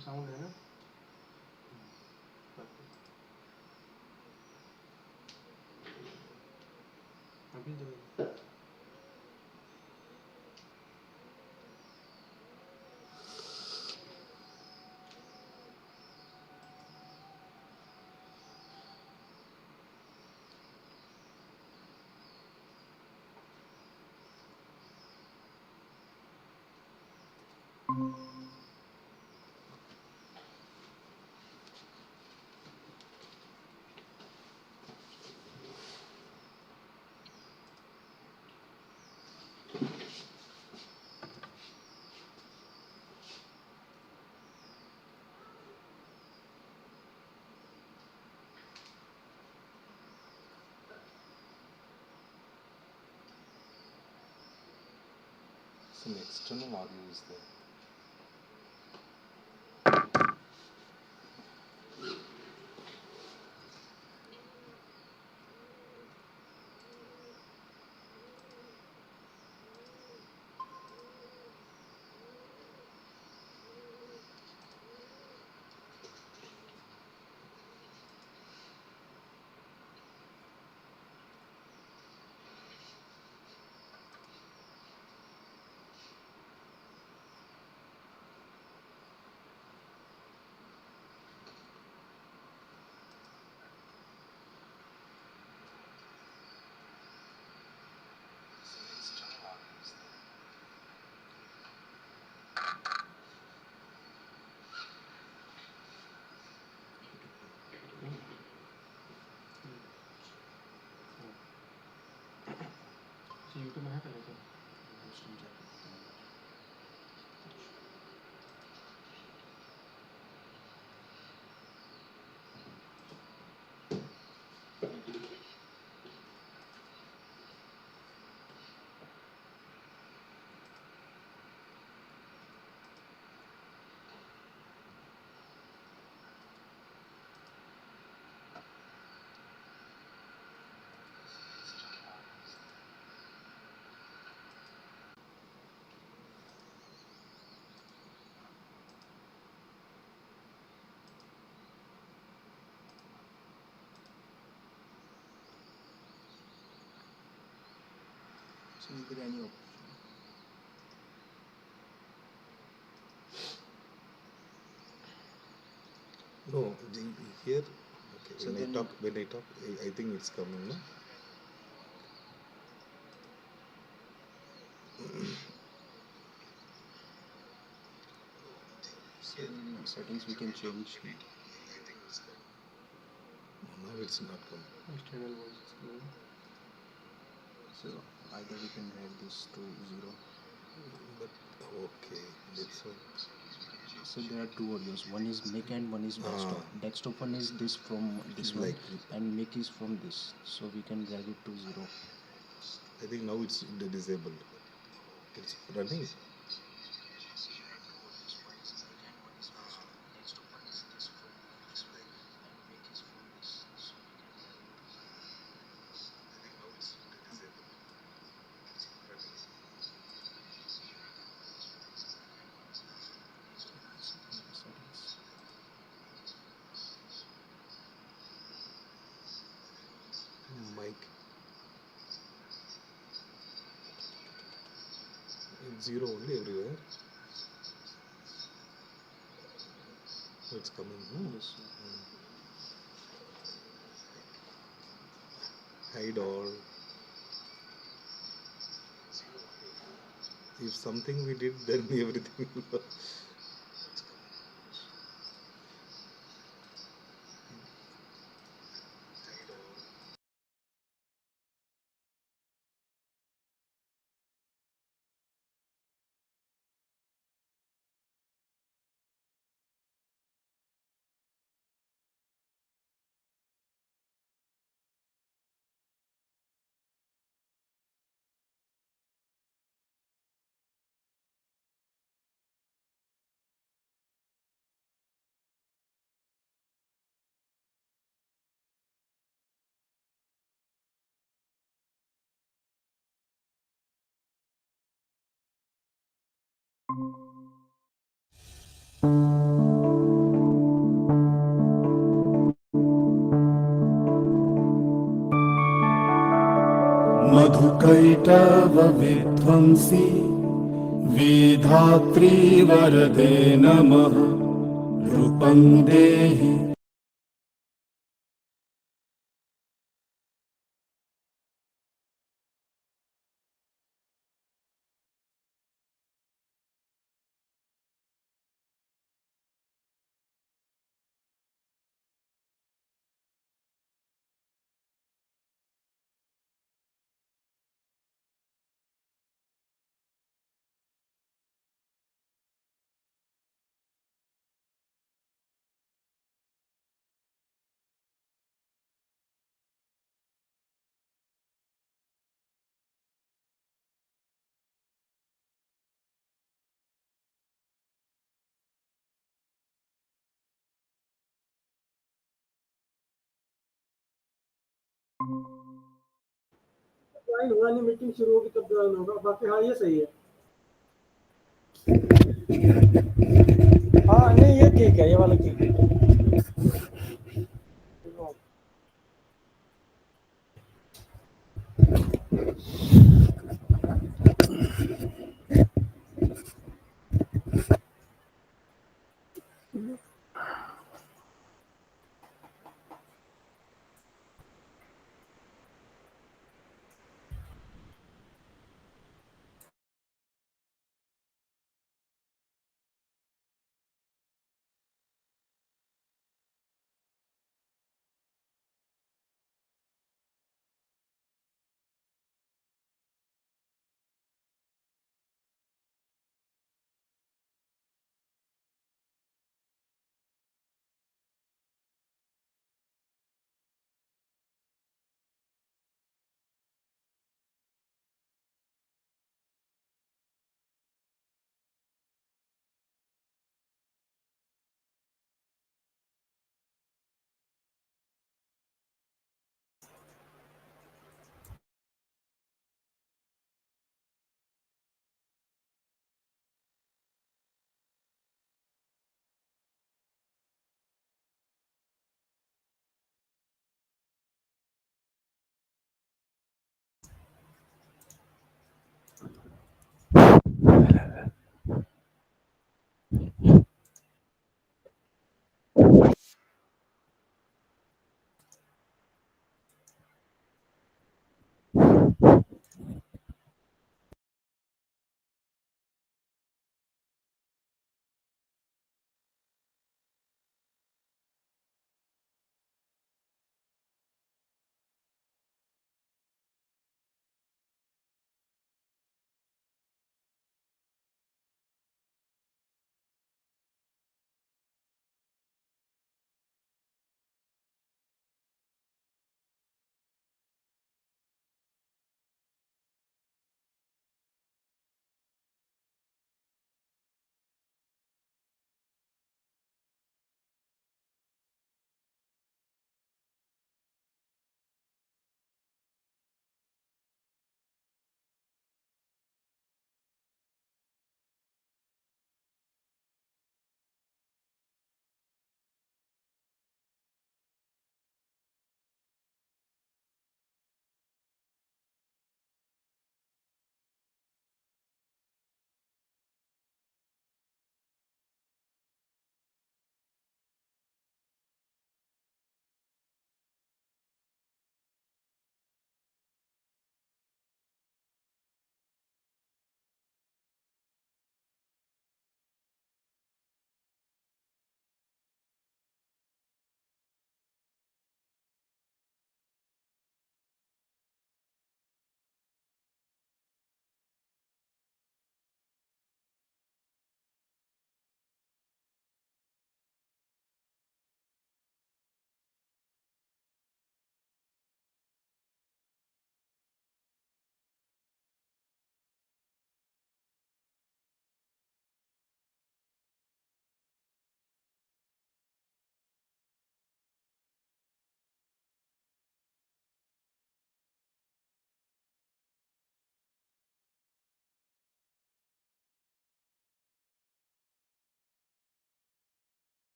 Sound है ना? अभी तो Some external audio is there. YouTube में है पहले तो So is there any option? No, here. Okay. So When I talk, I think it's coming. No. So in settings we can change. Now it's not coming. external voice is coming. So either we can drag this to 0. But okay, that's all. So there are two audios. One is mic and one is desktop. Desktop one is this from this one, Like and mic is from this. So we can drag it to 0. I think now it's disabled. It's running. Mic. It's 0 only everywhere. Oh, it's coming. No? Yes. Hide all. If something we did, then everything will. मधुकैटवविध्वंसी Vidhatri वरदे नमः रूपं देहि join हुआ नहीं, meeting शुरू होगी तब join होगा, बाकी हाँ ये सही है। हाँ नहीं ये ठीक है, ये वाला ठीक है।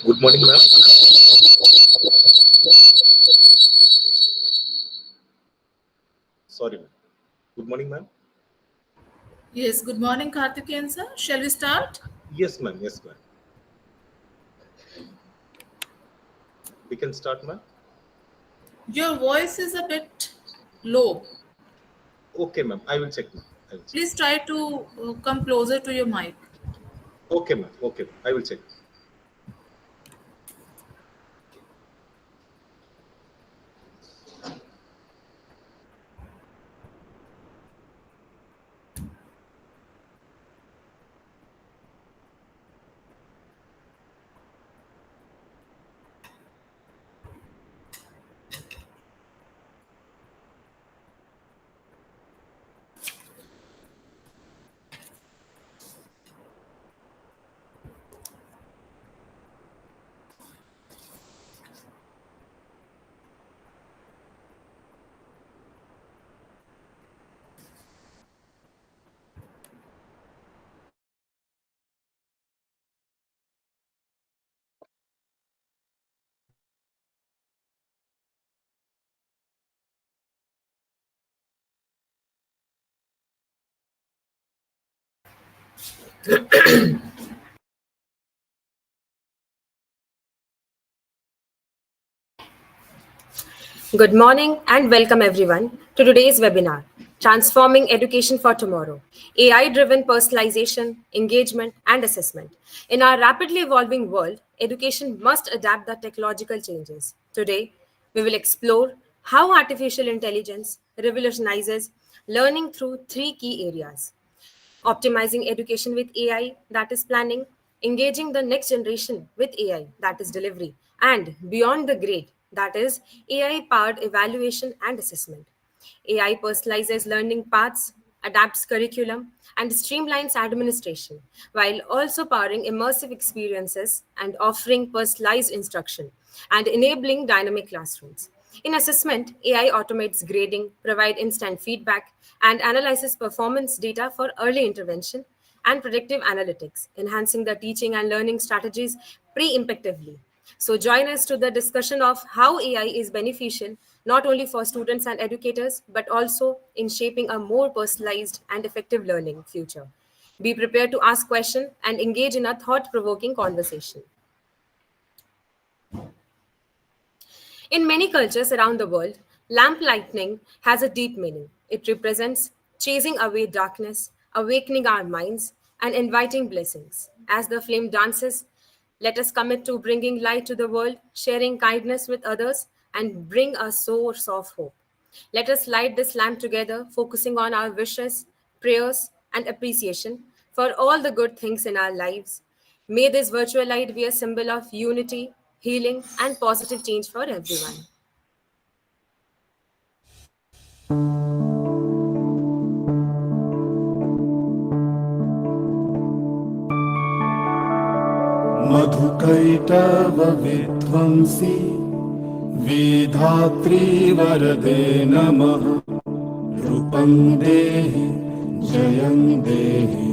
Good morning, ma'am. Sorry, ma'am. Good morning, ma'am. Yes, good morning, Karthikeyan sir. Shall we start? Yes, ma'am. Yes, ma'am. We can start, ma'am. Your voice is a bit low. Okay, ma'am. I will check, ma'am. I will check. Please try to come closer to your mic. Okay, ma'am. Okay, ma'am. I will check. Good morning and welcome everyone to today's webinar, Transforming Education for Tomorrow, AI-driven personalization, engagement, and assessment. In our rapidly evolving world, education must adapt the technological changes. Today, we will explore how artificial intelligence revolutionizes learning through three key areas: optimizing education with AI, that is planning, engaging the next generation with AI, that is delivery, and beyond the grade, that is AI powered evaluation and assessment. AI personalizes learning paths, adapts curriculum, and streamlines administration, while also powering immersive experiences and offering personalized instruction and enabling dynamic classrooms. In assessment, AI automates grading, provide instant feedback, and analyzes performance data for early intervention and predictive analytics, enhancing the teaching and learning strategies pre-impectively. So join us to the discussion of how AI is beneficial not only for students and educators, but also in shaping a more personalized and effective learning future. Be prepared to ask questions and engage in a thought-provoking conversation. In many cultures around the world, lamp lighting has a deep meaning. It represents chasing away darkness, awakening our minds, and inviting blessings. As the flame dances, let us commit to bringing light to the world, sharing kindness with others, and bring a source of hope. Let us light this lamp together, focusing on our wishes, prayers, and appreciation for all the good things in our lives. May this virtual light be a symbol of unity, healing, and positive change for everyone. मधुकैटवविध्वंसी वेधात्रीवरदे नमः रूपं देहि जयं देहि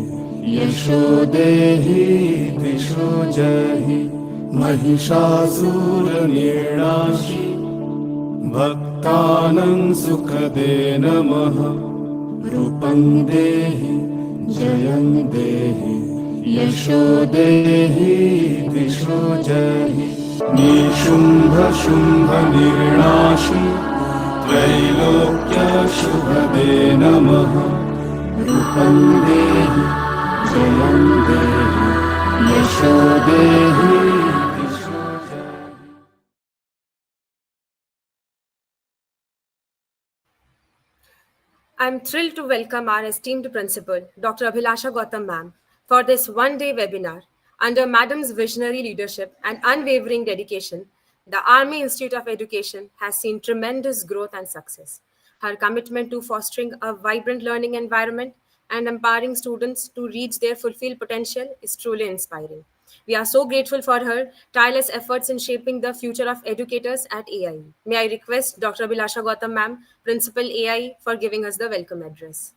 यशो देहि दिशो जहि महिषासुरनिर्णाशि भक्तानं सुखदे नमः रूपं देहि जयं देहि यशो देहि दिशो जहि निशुम्भशुम्भनिर्णाशि त्रैलोक्यशुभदे नमः रूपं देहि जयं देहि यशो देहि दिशो जहि I'm thrilled to welcome our esteemed principal, Dr. Abhilasha Gautam ma'am, for this one-day webinar. Under Madam's visionary leadership and unwavering dedication, the Army Institute of Education has seen tremendous growth and success. Her commitment to fostering a vibrant learning environment and empowering students to reach their full potential is truly inspiring. We are so grateful for her tireless efforts in shaping the future of educators at AI. May I request Dr. Abhilasha Gautam ma'am, Principal AI, for giving us the welcome address.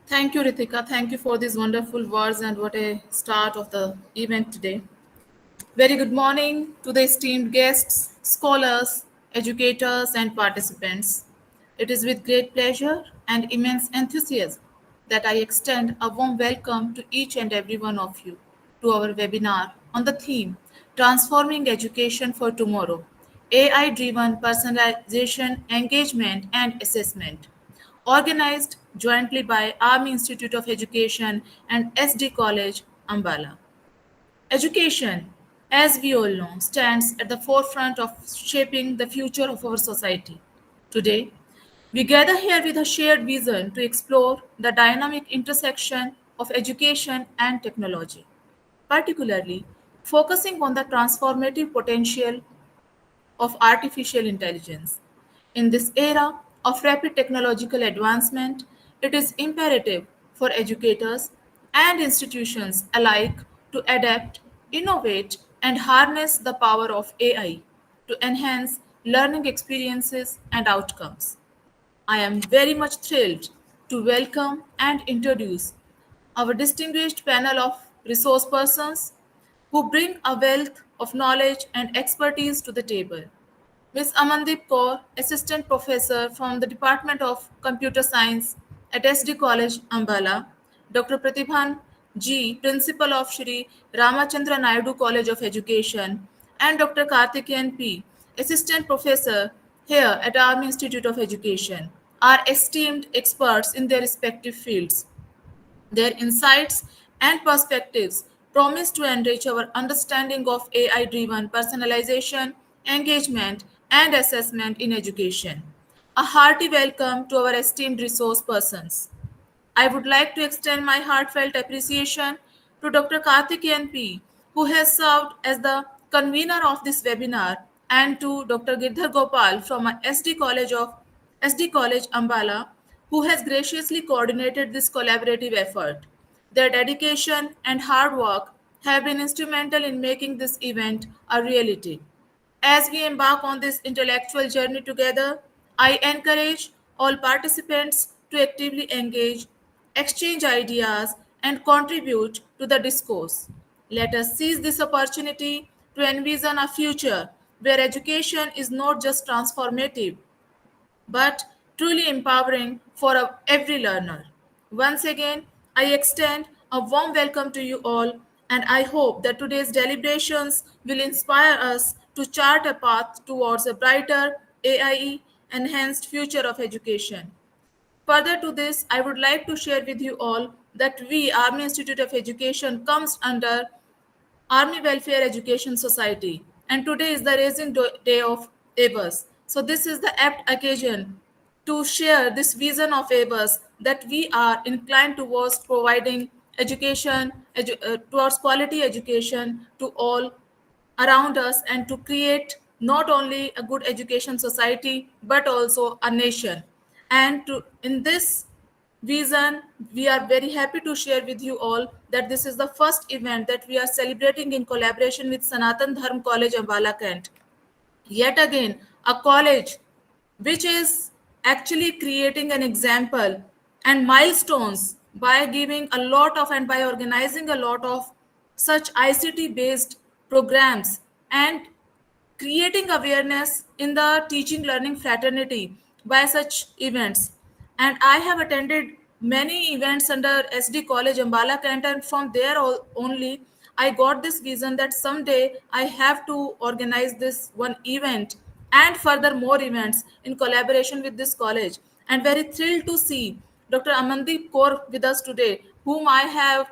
Thank you, Ritika. Thank you for these wonderful words and what a start of the event today. Very good morning to the esteemed guests, scholars, educators, and participants. It is with great pleasure and immense enthusiasm that I extend a warm welcome to each and every one of you to our webinar on the theme Transforming Education for Tomorrow, AI driven personalization, engagement, and assessment, organized jointly by Army Institute of Education and SD College, Ambala. Education, as we all know, stands at the forefront of shaping the future of our society. Today, we gather here with a shared vision to explore the dynamic intersection of education and technology, particularly focusing on the transformative potential of artificial intelligence. In this era of rapid technological advancement, it is imperative for educators and institutions alike to adapt, innovate, and harness the power of AI to enhance learning experiences and outcomes. I am very much thrilled to welcome and introduce our distinguished panel of resource persons who bring a wealth of knowledge and expertise to the table. Ms. Amandeep Kaur, Assistant Professor from the Department of Computer Science at SD College, Ambala; Dr. Pratibhan G, Principal of Shri Ramachandra Naidu College of Education; and Dr. Karthikeyan P, Assistant Professor here at Army Institute of Education, are esteemed experts in their respective fields. Their insights and perspectives promise to enrich our understanding of AI driven personalization, engagement, and assessment in education. A hearty welcome to our esteemed resource persons. I would like to extend my heartfelt appreciation to Dr. Karthikeyan P, who has served as the convener of this webinar, and to Dr. Girdhar Gopal from SD College Ambala, who has graciously coordinated this collaborative effort. Their dedication and hard work have been instrumental in making this event a reality. As we embark on this intellectual journey together, I encourage all participants to actively engage, exchange ideas, and contribute to the discourse. Let us seize this opportunity to envision a future where education is not just transformative but truly empowering for every learner. Once again, I extend a warm welcome to you all, and I hope that today's deliberations will inspire us to chart a path towards a brighter, AI enhanced future of education. Further to this, I would like to share with you all that we, Army Institute of Education, comes under Army Welfare Education Society, and today is the raising day of ABUS. So this is the apt occasion to share this vision of ABUS that we are inclined towards providing education, towards quality education to all around us, and to create not only a good education society but also a nation. And to, in this vision, we are very happy to share with you all that this is the first event that we are celebrating in collaboration with Sanatan Dharm College, Ambala, Kent. Yet again, a college which is actually creating an example and milestones by giving a lot of and by organizing a lot of such ICT based programs and creating awareness in the teaching learning fraternity by such events. And I have attended many events under SD College Ambala Kent, and from there only I got this vision that someday I have to organize this one event and further more events in collaboration with this college. And very thrilled to see Dr. Amandeep Kaur with us today, whom I have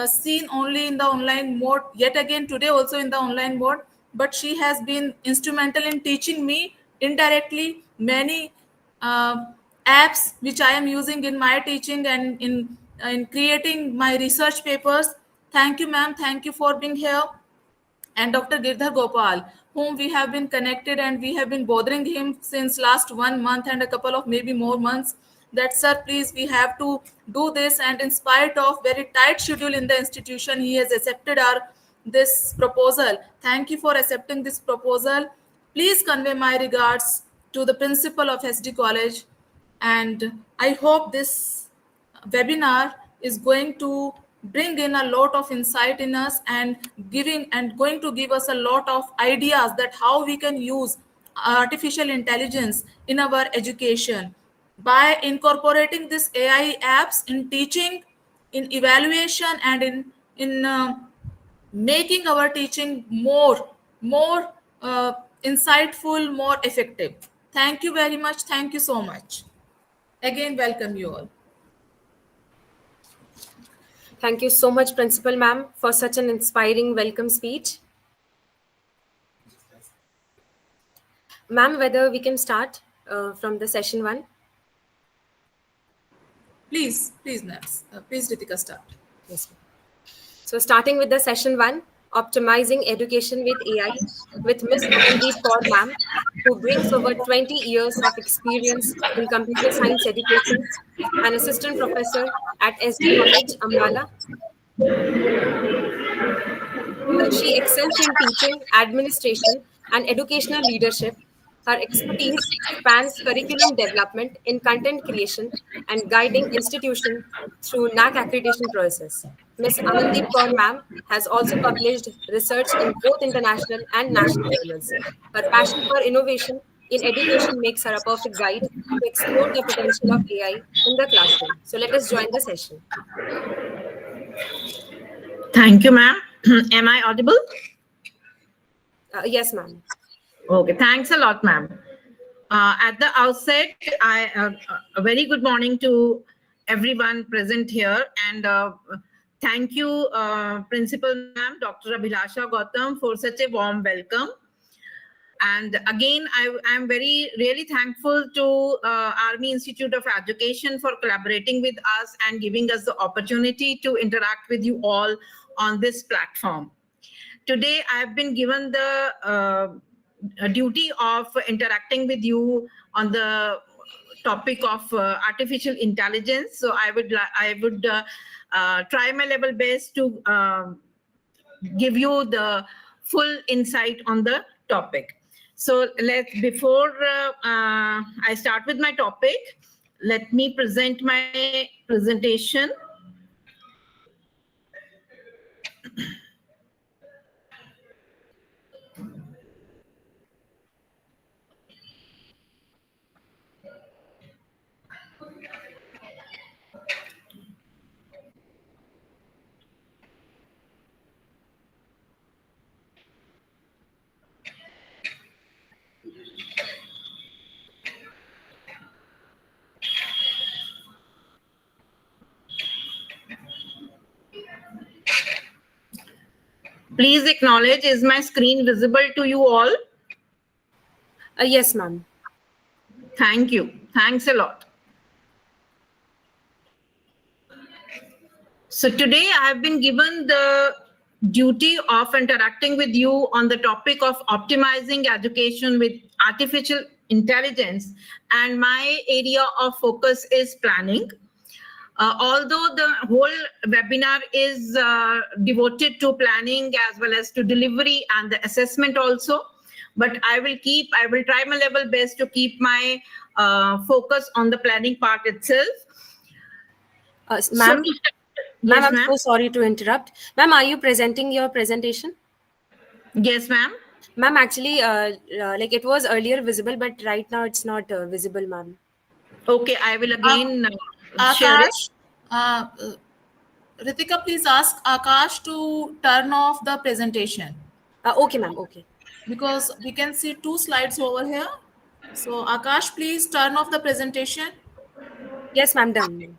seen only in the online mode, yet again today also in the online mode. But she has been instrumental in teaching me indirectly many uh, apps which I am using in my teaching and in creating my research papers. Thank you, ma'am. Thank you for being here. And Dr. Girdhar Gopal, whom we have been connected and we have been bothering him since last 1 month and a couple of maybe more months, that sir, please, we have to do this. And in spite of very tight schedule in the institution, he has accepted our this proposal. Thank you for accepting this proposal. Please convey my regards to the principal of SD College, and I hope this webinar is going to bring in a lot of insight in us and going to give us a lot of ideas that how we can use artificial intelligence in our education by incorporating this AI apps in teaching, in evaluation, and in making our teaching more insightful, more effective. Thank you very much. Thank you so much. Again, welcome you all. Thank you so much, Principal Ma'am, for such an inspiring welcome speech. Ma'am, whether we can start from the session 1? Please, Nats. Please, Ritika, start. Yes, ma'am. So starting with the session 1, Optimizing Education with AI, with Miss Amandeep Kaur Ma'am, who brings over 20 years of experience in computer science education, an assistant professor at SD College, Ambala. She excels in teaching, administration, and educational leadership. Her expertise spans curriculum development in content creation and guiding institutions through NAC accreditation process. Ms. Amandeep Kaur Ma'am has also published research in both international and national journals. Her passion for innovation in education makes her a perfect guide to explore the potential of AI in the classroom. So let us join the session. Thank you, ma'am. Am I audible? Yes, ma'am. Okay, thanks a lot, ma'am. At the outset, a very good morning to everyone present here, and thank you, Principal Ma'am, Dr. Abhilasha Gautam, for such a warm welcome. And again, I'm really thankful to Army Institute of Education for collaborating with us and giving us the opportunity to interact with you all on this platform. Today, I have been given the duty of interacting with you on the topic of artificial intelligence. So I would try my level best to give you the full insight on the topic. So before I start with my topic, let me present my presentation. Please acknowledge, is my screen visible to you all? Yes, ma'am. Thank you. Thanks a lot. So today I have been given the duty of interacting with you on the topic of optimizing education with artificial intelligence, and my area of focus is planning. Although the whole webinar is devoted to planning as well as to delivery and the assessment also, but I will try my level best to keep my focus on the planning part itself. Ma'am, Yes, I'm so sorry to interrupt. Ma'am, are you presenting your presentation? Yes, ma'am. Ma'am, actually, like it was earlier visible, but right now it's not visible, ma'am. Okay, I will again share it. Ritika, please ask Akash to turn off the presentation. Okay, ma'am. Okay. Because we can see 2 slides over here. So Akash, please turn off the presentation. Yes, ma'am. Done.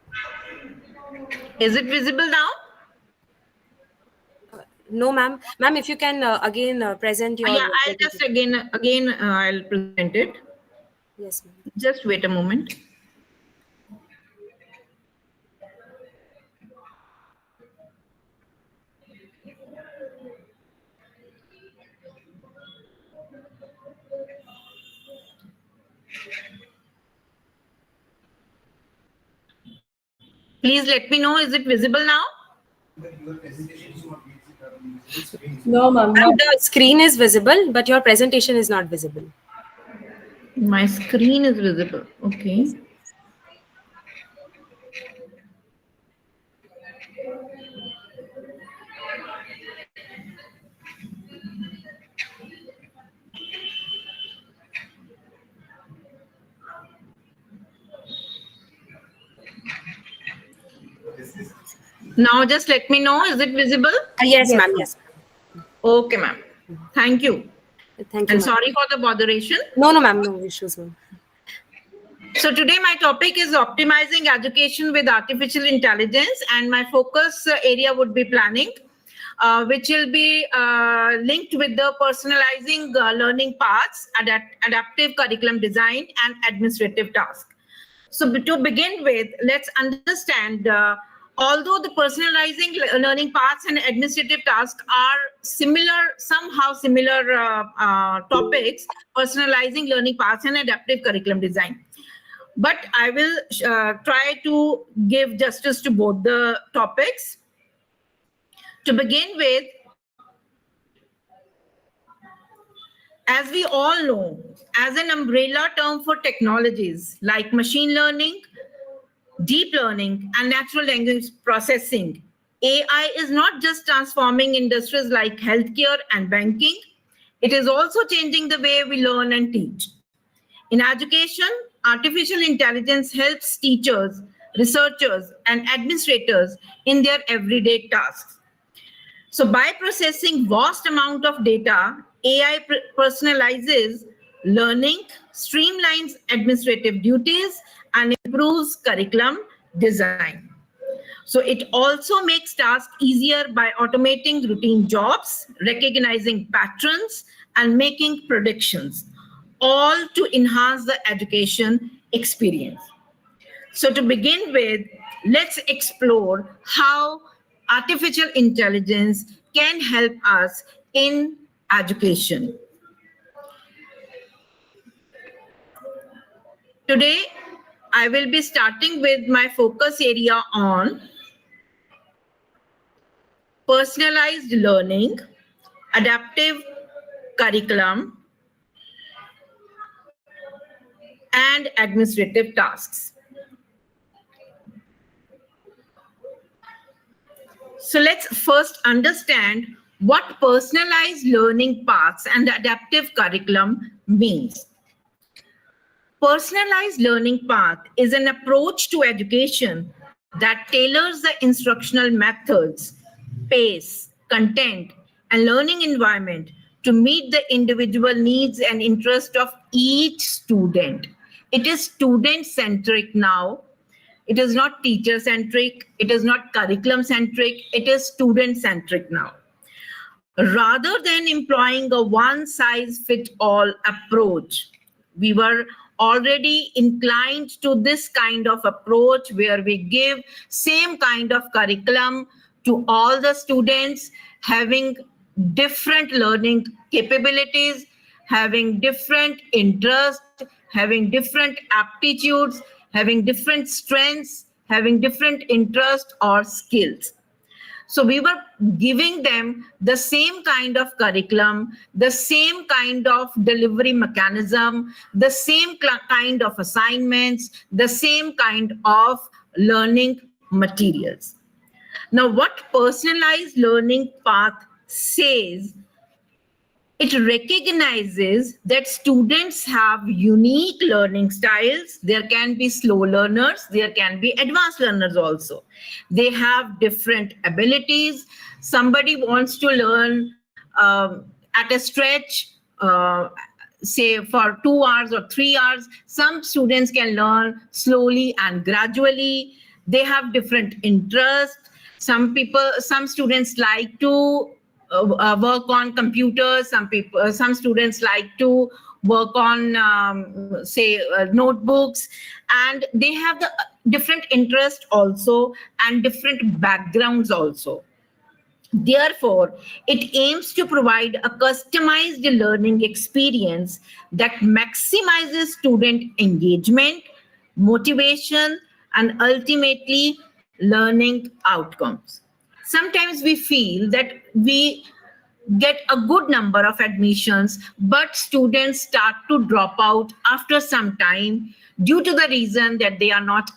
Is it visible now? No, ma'am. Ma'am, if you can again present your. Yeah, I'll just again I'll present it. Yes, ma'am. Just wait a moment. Please let me know, is it visible now? No, ma'am. The screen is visible, but your presentation is not visible. My screen is visible. Okay. Now just let me know, is it visible? Yes, Yes, ma'am. ma'am. Yes. Okay, ma'am. Thank you. Thank you, And ma'am. sorry for the botheration. No, no, ma'am. No issues, ma'am. So today my topic is optimizing education with artificial intelligence, and my focus area would be planning, which will be linked with the personalizing learning paths, adaptive curriculum design, and administrative tasks. So to begin with, let's understand, although the personalizing learning paths and administrative tasks are similar, somehow similar topics, personalizing learning paths and adaptive curriculum design. But I will try to give justice to both the topics. To begin with, as we all know, as an umbrella term for technologies like machine learning, deep learning, and natural language processing, AI is not just transforming industries like healthcare and banking, it is also changing the way we learn and teach. In education, artificial intelligence helps teachers, researchers, and administrators in their everyday tasks. So by processing vast amount of data, AI personalizes learning, streamlines administrative duties, and improves curriculum design. So it also makes tasks easier by automating routine jobs, recognizing patterns, and making predictions, all to enhance the education experience. So to begin with, let's explore how artificial intelligence can help us in education. Today, I will be starting with my focus area on personalized learning, adaptive curriculum, and administrative tasks. So let's first understand what personalized learning paths and adaptive curriculum means. Personalized learning path is an approach to education that tailors the instructional methods, pace, content, and learning environment to meet the individual needs and interest of each student. It is student-centric now. It is not teacher-centric. It is not curriculum-centric. It is student-centric now. Rather than employing a one-size-fits-all approach, we were already inclined to this kind of approach where we give same kind of curriculum to all the students, having different learning capabilities, having different interests, having different aptitudes, having different strengths, having different interests or skills. So we were giving them the same kind of curriculum, the same kind of delivery mechanism, the same kind of assignments, the same kind of learning materials. Now, what personalized learning path says, it recognizes that students have unique learning styles. There can be slow learners, there can be advanced learners also. They have different abilities. Somebody wants to learn at a stretch, say for 2 hours or 3 hours. Some students can learn slowly and gradually. They have different interests. Some students like to work on computers. Some students like to work on, notebooks, and they have the different interests also and different backgrounds also. Therefore, it aims to provide a customized learning experience that maximizes student engagement, motivation, and ultimately learning outcomes. Sometimes we feel that we get a good number of admissions, but students start to drop out after some time due to the reason that they are not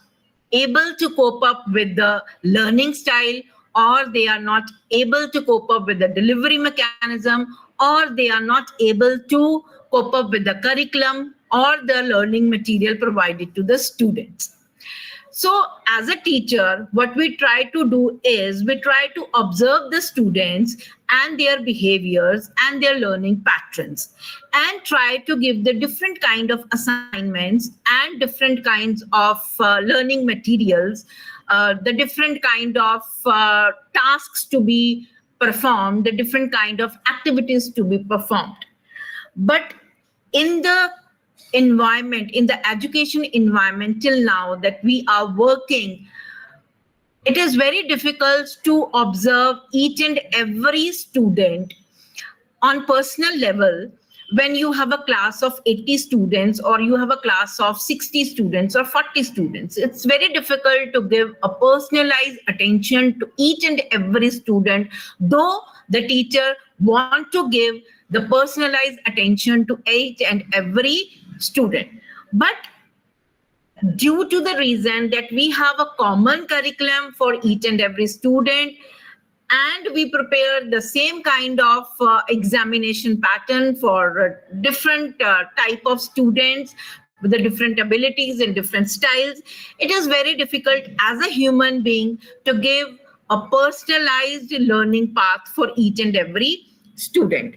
able to cope up with the learning style, or they are not able to cope up with the delivery mechanism, or they are not able to cope up with the curriculum or the learning material provided to the students. So as a teacher, what we try to do is we try to observe the students and their behaviors and their learning patterns, and try to give the different kind of assignments and different kinds of learning materials, the different kind of tasks to be performed, the different kind of activities to be performed. But in the environment, in the education environment till now that we are working, it is very difficult to observe each and every student on personal level. When you have a class of 80 students, or you have a class of 60 students or 40 students, it's very difficult to give a personalized attention to each and every student, though the teacher want to give the personalized attention to each and every student. But due to the reason that we have a common curriculum for each and every student, and we prepare the same kind of examination pattern for different type of students with the different abilities and different styles, it is very difficult as a human being to give a personalized learning path for each and every student.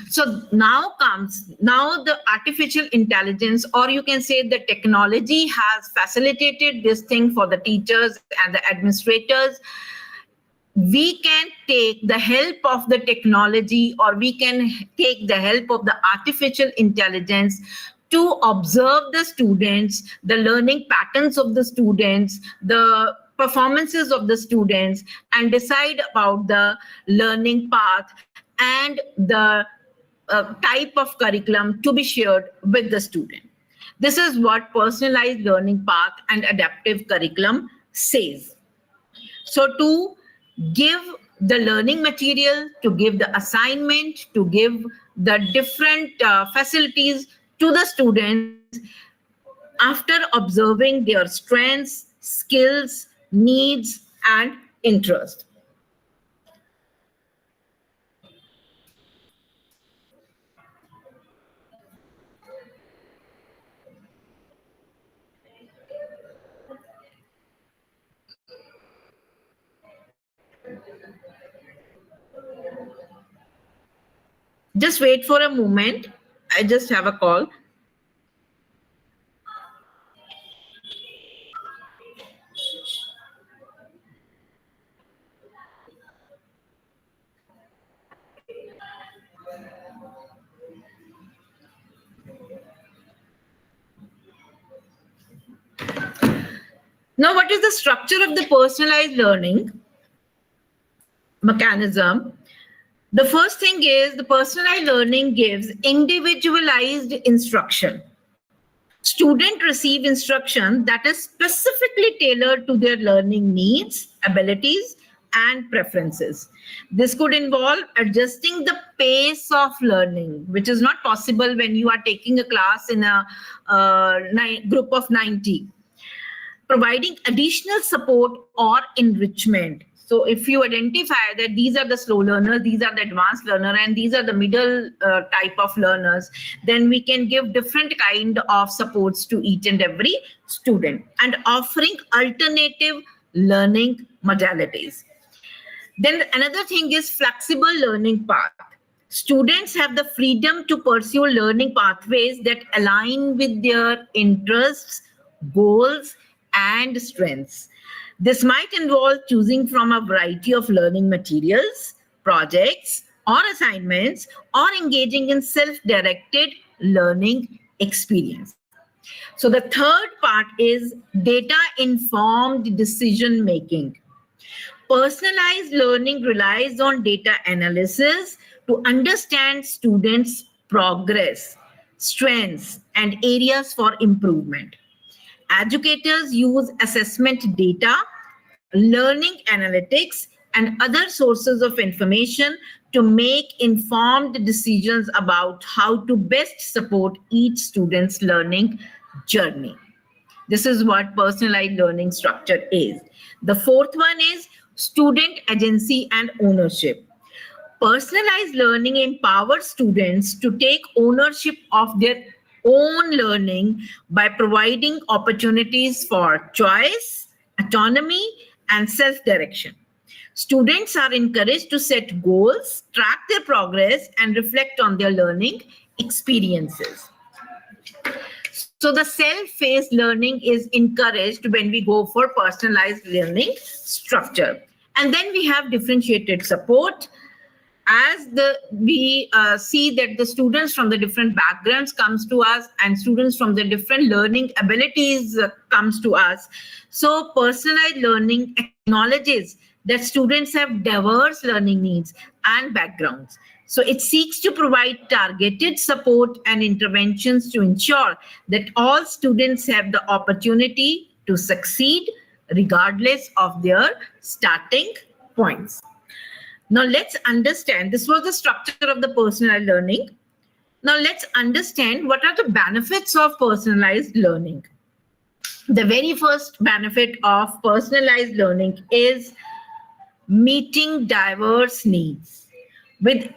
So now the artificial intelligence, or you can say the technology, has facilitated this thing for the teachers and the administrators. We can take the help of the technology, or we can take the help of the artificial intelligence to observe the students, the learning patterns of the students, the performances of the students, and decide about the learning path and the type of curriculum to be shared with the student. This is what personalized learning path and adaptive curriculum says. So to give the learning material, to give the assignment, to give the different facilities to the students after observing their strengths, skills, needs, and interest. Just wait for a moment. I just have a call. Now, what is the structure of the personalized learning mechanism? The first thing is the personalized learning gives individualized instruction. Students receive instruction that is specifically tailored to their learning needs, abilities, and preferences. This could involve adjusting the pace of learning, which is not possible when you are taking a class in a group of 90. Providing additional support or enrichment. So if you identify that these are the slow learners, these are the advanced learner, and these are the middle type of learners, then we can give different kind of supports to each and every student, and offering alternative learning modalities. Then another thing is flexible learning path. Students have the freedom to pursue learning pathways that align with their interests, goals, and strengths. This might involve choosing from a variety of learning materials, projects, or assignments, or engaging in self-directed learning experience. So the third part is data-informed decision-making. Personalized learning relies on data analysis to understand students' progress, strengths, and areas for improvement. Educators use assessment data, learning analytics, and other sources of information to make informed decisions about how to best support each student's learning journey. This is what personalized learning structure is. The fourth one is student agency and ownership. Personalized learning empowers students to take ownership of their own learning by providing opportunities for choice, autonomy, and self direction. Students are encouraged to set goals, track their progress, and reflect on their learning experiences. So, the self paced learning is encouraged when we go for personalized learning structure. And then we have differentiated support. As we see that the students from the different backgrounds comes to us and students from the different learning abilities comes to us, so personalized learning acknowledges that students have diverse learning needs and backgrounds. So it seeks to provide targeted support and interventions to ensure that all students have the opportunity to succeed regardless of their starting points. Now let's understand, this was the structure of the personalized learning. Now let's understand what are the benefits of personalized learning. The very first benefit of personalized learning is meeting diverse needs. With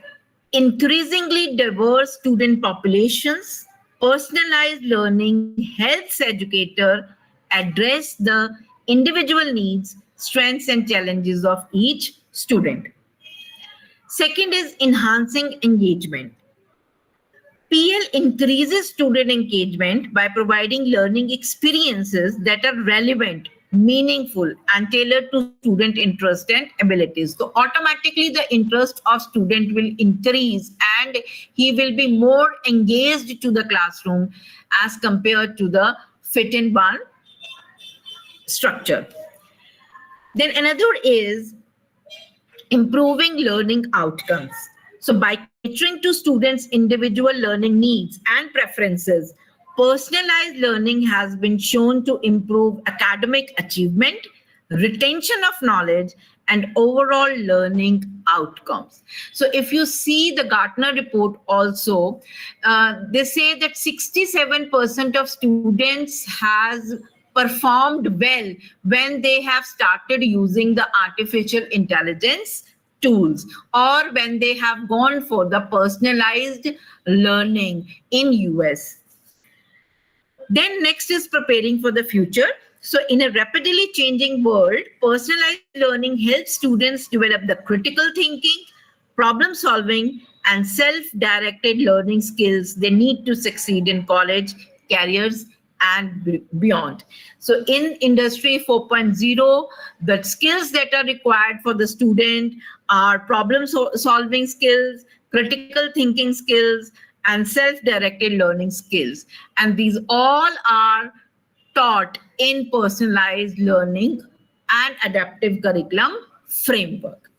increasingly diverse student populations, personalized learning helps educators address the individual needs, strengths, and challenges of each student. Second is enhancing engagement. PL increases student engagement by providing learning experiences that are relevant, meaningful, and tailored to student interest and abilities. So automatically the interest of student will increase and he will be more engaged to the classroom as compared to the fit in one structure. Then another is improving learning outcomes. So by catering to students' individual learning needs and preferences, personalized learning has been shown to improve academic achievement, retention of knowledge, and overall learning outcomes. So if you see the Gartner report also, they say that 67% of students has performed well when they have started using the artificial intelligence tools or when they have gone for the personalized learning in US. Then next is preparing for the future. So in a rapidly changing world, personalized learning helps students develop the critical thinking, problem solving, and self-directed learning skills they need to succeed in college, careers, and beyond. So in Industry 4.0, the skills that are required for the student are problem solving skills, critical thinking skills, and self-directed learning skills. And these all are taught in personalized learning and adaptive curriculum framework.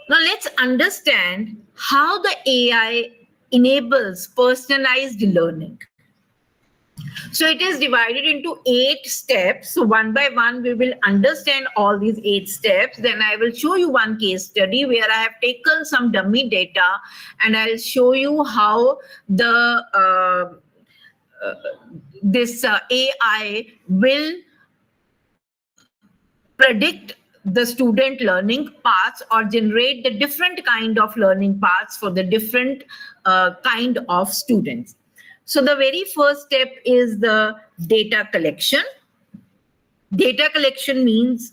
Now let's understand how the AI enables personalized learning. So it is divided into 8 steps. So one by one, we will understand all these 8 steps. Then I will show you one case study where I have taken some dummy data and I'll show you how the this AI will predict the student learning paths or generate the different kind of learning paths for the different kind of students. So the very first step is the data collection. Data collection means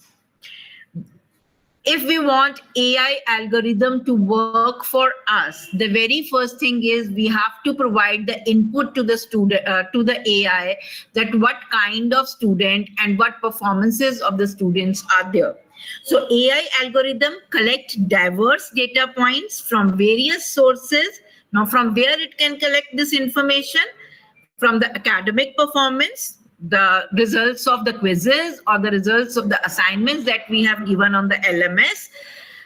if we want AI algorithm to work for us, the very first thing is we have to provide the input to the student, to the AI, that what kind of student and what performances of the students are there. So AI algorithm collect diverse data points from various sources. Now from where it can collect this information? From the academic performance, the results of the quizzes or the results of the assignments that we have given on the LMS,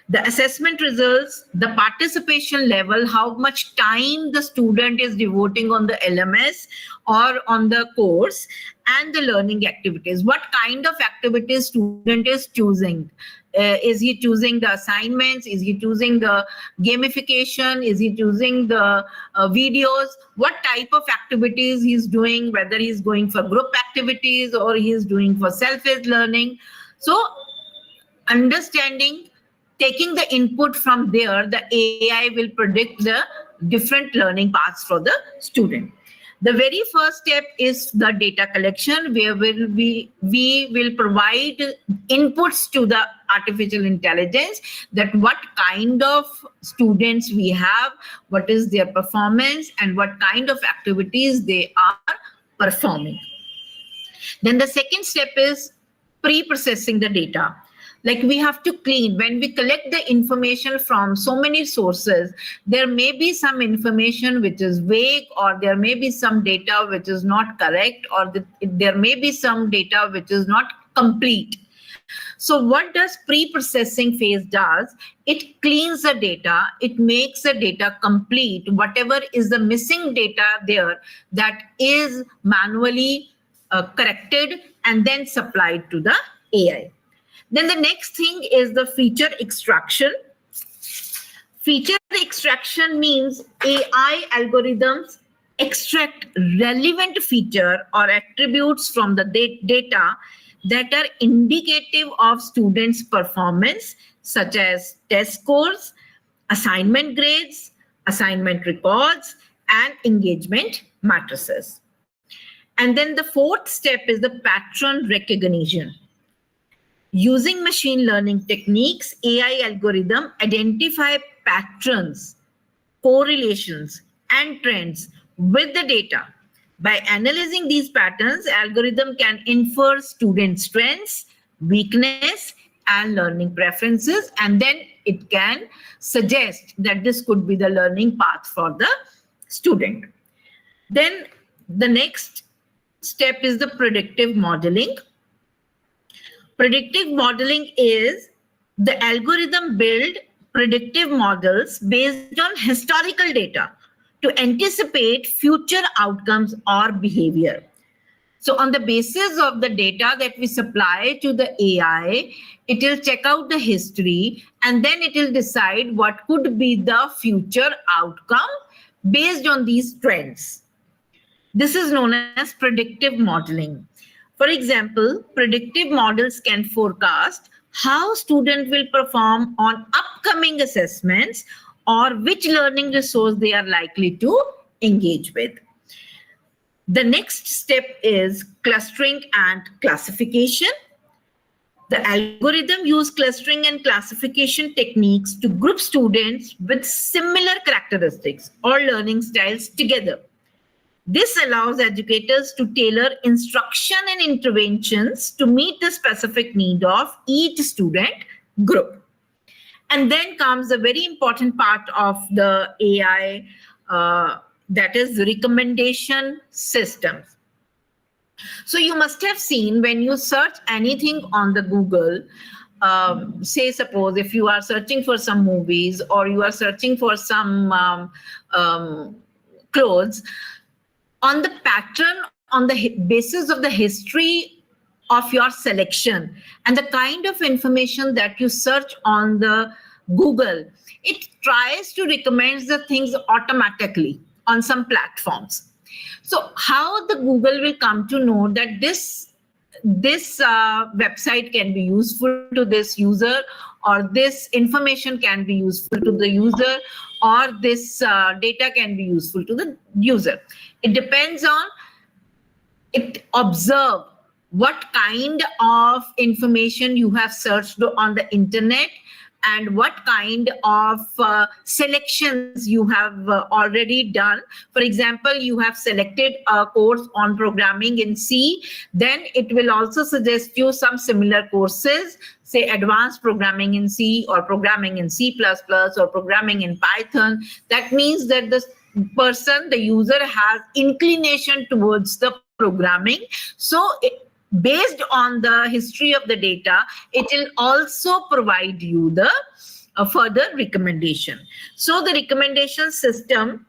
the assessment results, the participation level, how much time the student is devoting on the LMS or on the course, and the learning activities, what kind of activities student is choosing. Is he choosing the assignments? Is he choosing the gamification? Is he choosing the videos? What type of activities he's doing, whether he's going for group activities or he's doing for self-paced learning. So understanding, taking the input from there, the AI will predict the different learning paths for the student. The very first step is the data collection, where we will provide inputs to the artificial intelligence, that what kind of students we have, what is their performance, and what kind of activities they are performing. Then the second step is pre-processing the data. Like we have to clean. When we collect the information from so many sources, there may be some information which is vague, or there may be some data which is not correct, or there may be some data which is not complete. So what does pre-processing phase does? It cleans the data, it makes the data complete, whatever is the missing data there, that is manually corrected and then supplied to the AI. Then the next thing is the feature extraction. Feature extraction means AI algorithms extract relevant feature or attributes from the data that are indicative of students' performance, such as test scores, assignment grades, assignment records, and engagement matrices. And then the fourth step is the pattern recognition. Using machine learning techniques, AI algorithm identify patterns, correlations, and trends with the data. By analyzing these patterns, algorithm can infer student strengths, weakness, and learning preferences, and then it can suggest that this could be the learning path for the student. Then the next step is the predictive modeling. Predictive modeling is the algorithm build predictive models based on historical data to anticipate future outcomes or behavior. So on the basis of the data that we supply to the AI, it will check out the history and then it will decide what could be the future outcome based on these trends. This is known as predictive modeling. For example, predictive models can forecast how students will perform on upcoming assessments or which learning resource they are likely to engage with. The next step is clustering and classification. The algorithm uses clustering and classification techniques to group students with similar characteristics or learning styles together. This allows educators to tailor instruction and interventions to meet the specific need of each student group. And then comes a very important part of the AI, that is recommendation systems. So you must have seen when you search anything on the Google, say suppose if you are searching for some movies or you are searching for some clothes, on the pattern, on the basis of the history of your selection and the kind of information that you search on the Google, it tries to recommend the things automatically on some platforms. So how the Google will come to know that this website can be useful to this user, or this information can be useful to the user, or this data can be useful to the user. It depends on, it observe what kind of information you have searched on the internet and what kind of selections you have already done. For example, you have selected a course on programming in C, then it will also suggest you some similar courses, say advanced programming in C or programming in C++ or programming in Python. That means that the person, the user has inclination towards the programming. So based on the history of the data, it will also provide you the further recommendation. So the recommendation system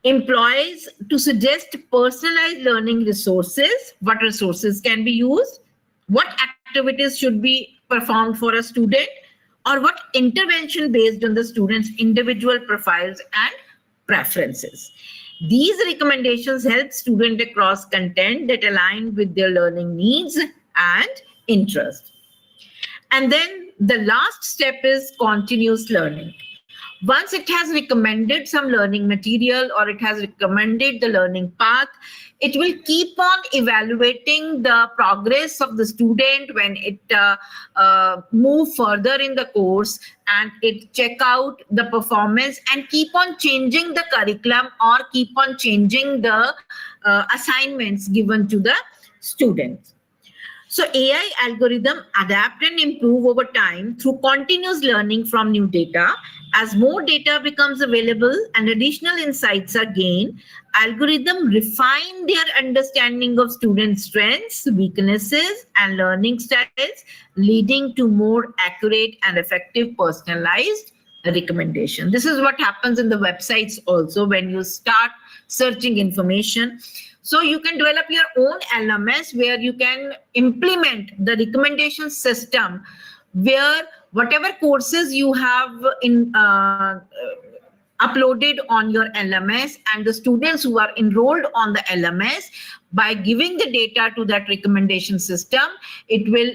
employs to suggest personalized learning resources, what resources can be used, what activities should be performed for a student, or what intervention based on the student's individual profiles and preferences. These recommendations help students across content that align with their learning needs and interests. And then the last step is continuous learning. Once it has recommended some learning material or it has recommended the learning path, it will keep on evaluating the progress of the student when it move further in the course, and it check out the performance and keep on changing the curriculum or keep on changing the assignments given to the students. So AI algorithm adapt and improve over time through continuous learning from new data. As more data becomes available and additional insights are gained, algorithm refine their understanding of student strengths, weaknesses, and learning styles, leading to more accurate and effective personalized recommendation. This is what happens in the websites also when you start searching information. So you can develop your own LMS where you can implement the recommendation system, where whatever courses you have in uploaded on your LMS, and the students who are enrolled on the LMS, by giving the data to that recommendation system, it will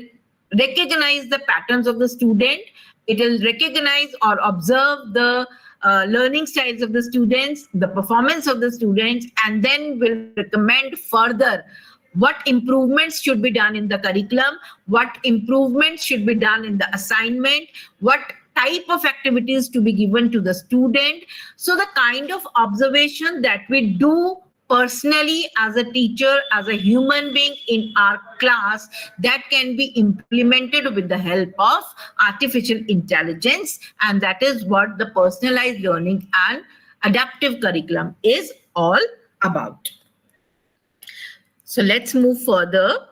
recognize the patterns of the student. It will recognize or observe the learning styles of the students, the performance of the students, and then will recommend further what improvements should be done in the curriculum, what improvements should be done in the assignment, what type of activities to be given to the student. So the kind of observation that we do personally as a teacher, as a human being in our class, that can be implemented with the help of artificial intelligence. And that is what the personalized learning and adaptive curriculum is all about. So let's move further.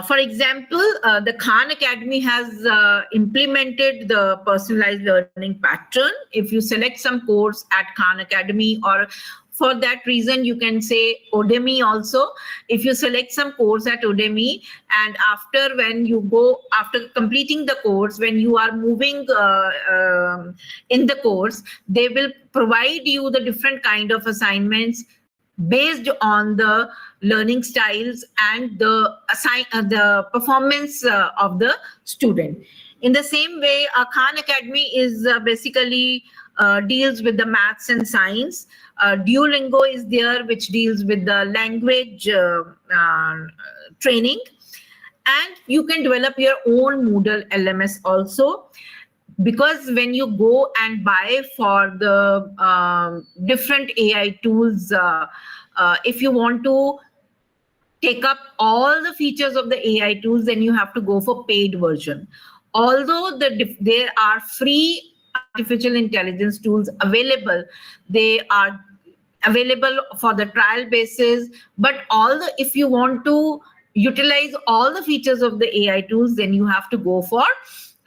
For example, the Khan Academy has implemented the personalized learning pattern. If you select some course at Khan Academy, or for that reason, you can say Udemy also. If you select some course at Udemy, and after completing the course, when you are moving in the course, they will provide you the different kind of assignments based on the learning styles and the performance of the student. In the same way, Khan Academy is basically deals with the maths and science. Duolingo is there, which deals with the language training. And you can develop your own Moodle LMS also, because when you go and buy for the different AI tools, if you want to take up all the features of the AI tools, then you have to go for paid version. Although there are free artificial intelligence tools available, they are available for the trial basis, but if you want to utilize all the features of the AI tools, then you have to go for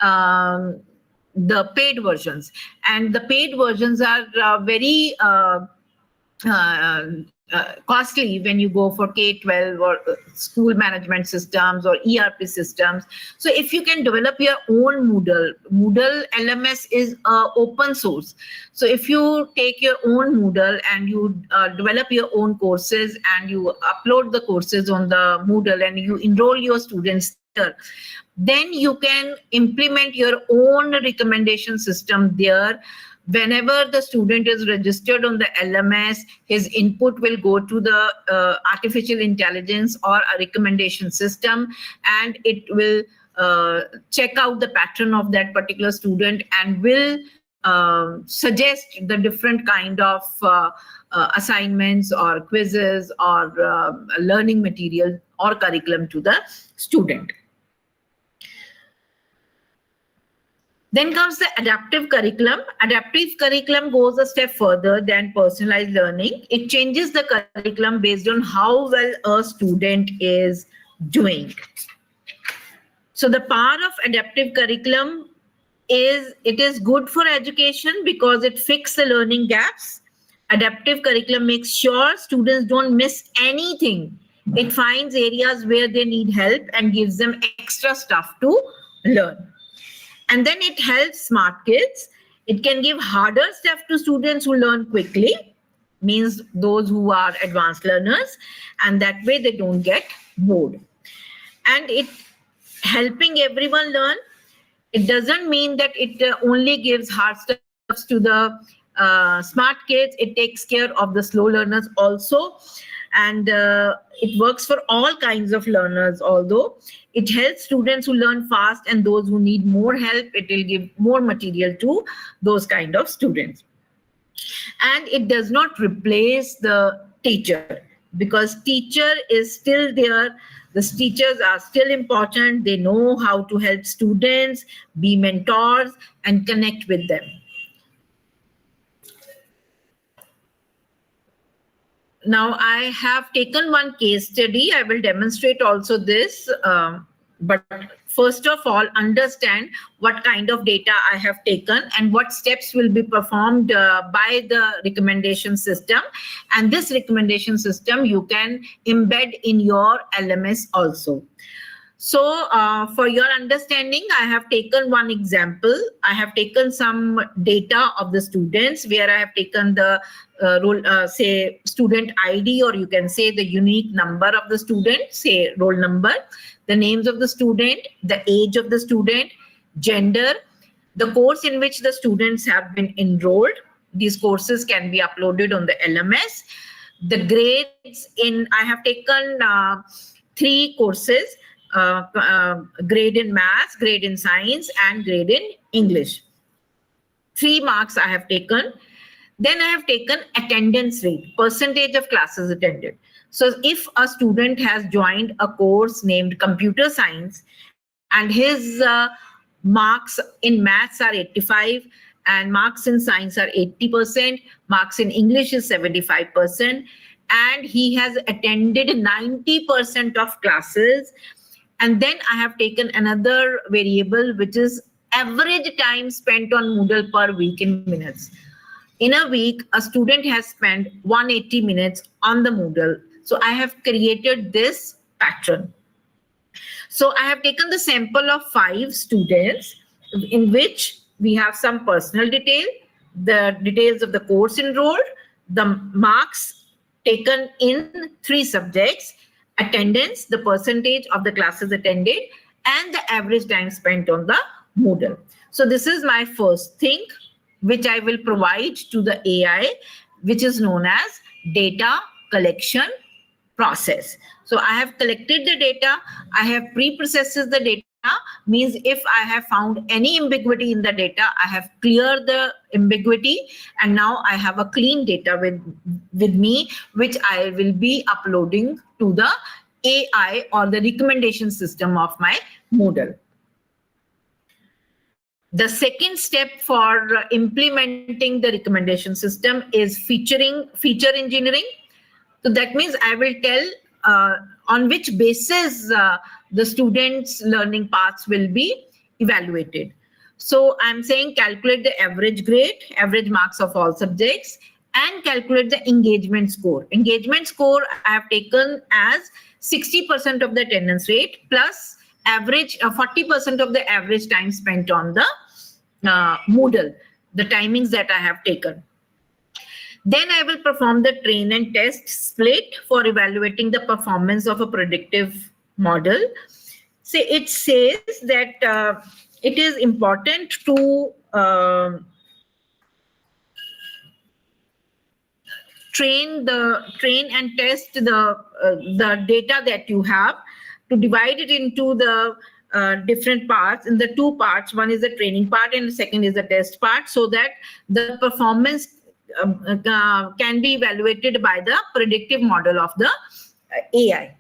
the paid versions. And the paid versions are very costly when you go for K-12 or school management systems or ERP systems. So if you can develop your own Moodle LMS is open source. So if you take your own Moodle and you develop your own courses and you upload the courses on the Moodle and you enroll your students there, then you can implement your own recommendation system there. Whenever the student is registered on the LMS, his input will go to the artificial intelligence or a recommendation system, and it will check out the pattern of that particular student and will suggest the different kind of assignments or quizzes or learning material or curriculum to the student. Then comes the adaptive curriculum. Adaptive curriculum goes a step further than personalized learning. It changes the curriculum based on how well a student is doing. So the power of adaptive curriculum is it is good for education because it fixes the learning gaps. Adaptive curriculum makes sure students don't miss anything It finds areas where they need help and gives them extra stuff to learn. And then it helps smart kids. It can give harder stuff to students who learn quickly, means those who are advanced learners, and that way they don't get bored. And it helping everyone learn, it doesn't mean that it only gives hard stuff to the smart kids. It takes care of the slow learners also. And it works for all kinds of learners, although it helps students who learn fast and those who need more help. It will give more material to those kind of students. And it does not replace the teacher, because teacher is still there. The teachers are still important. They know how to help students, be mentors, and connect with them. Now, I have taken one case study. I will demonstrate also this. But first of all, understand what kind of data I have taken and what steps will be performed by the recommendation system. And this recommendation system you can embed in your LMS also. So for your understanding, I have taken one example. I have taken some data of the students where I have taken the say student ID, or you can say the unique number of the student, say roll number, the names of the student, the age of the student, gender, the course in which the students have been enrolled. These courses can be uploaded on the LMS. The grades in, I have taken 3 courses. Grade in maths, grade in science, and grade in English. 3 marks I have taken. Then I have taken attendance rate, percentage of classes attended. So if a student has joined a course named computer science and his marks in maths are 85 and marks in science are 80%, marks in English is 75%, and he has attended 90% of classes. And then I have taken another variable, which is average time spent on Moodle per week in minutes. In a week, a student has spent 180 minutes on the Moodle. So I have created this pattern. So I have taken the sample of 5 students in which we have some personal detail, the details of the course enrolled, the marks taken in 3 subjects, attendance, the percentage of the classes attended, and the average time spent on the Moodle. So this is my first thing, which I will provide to the AI, which is known as data collection process. So I have collected the data, I have pre-processed the data, means if I have found any ambiguity in the data, I have cleared the ambiguity, and now I have a clean data with me, which I will be uploading to the AI or the recommendation system of my Moodle. The second step for implementing the recommendation system is feature engineering. So that means I will tell on which basis the students' learning paths will be evaluated. So I'm saying calculate the average grade, average marks of all subjects, and calculate the engagement score. Engagement score I have taken as 60% of the attendance rate plus average 40% of the average time spent on the Moodle, the timings that I have taken. Then I will perform the train and test split for evaluating the performance of a predictive model. So it says that it is important to train and test the data that you have, to divide it into the different parts. In the 2 parts, one is the training part and the second is the test part, so that the performance can be evaluated by the predictive model of the AI.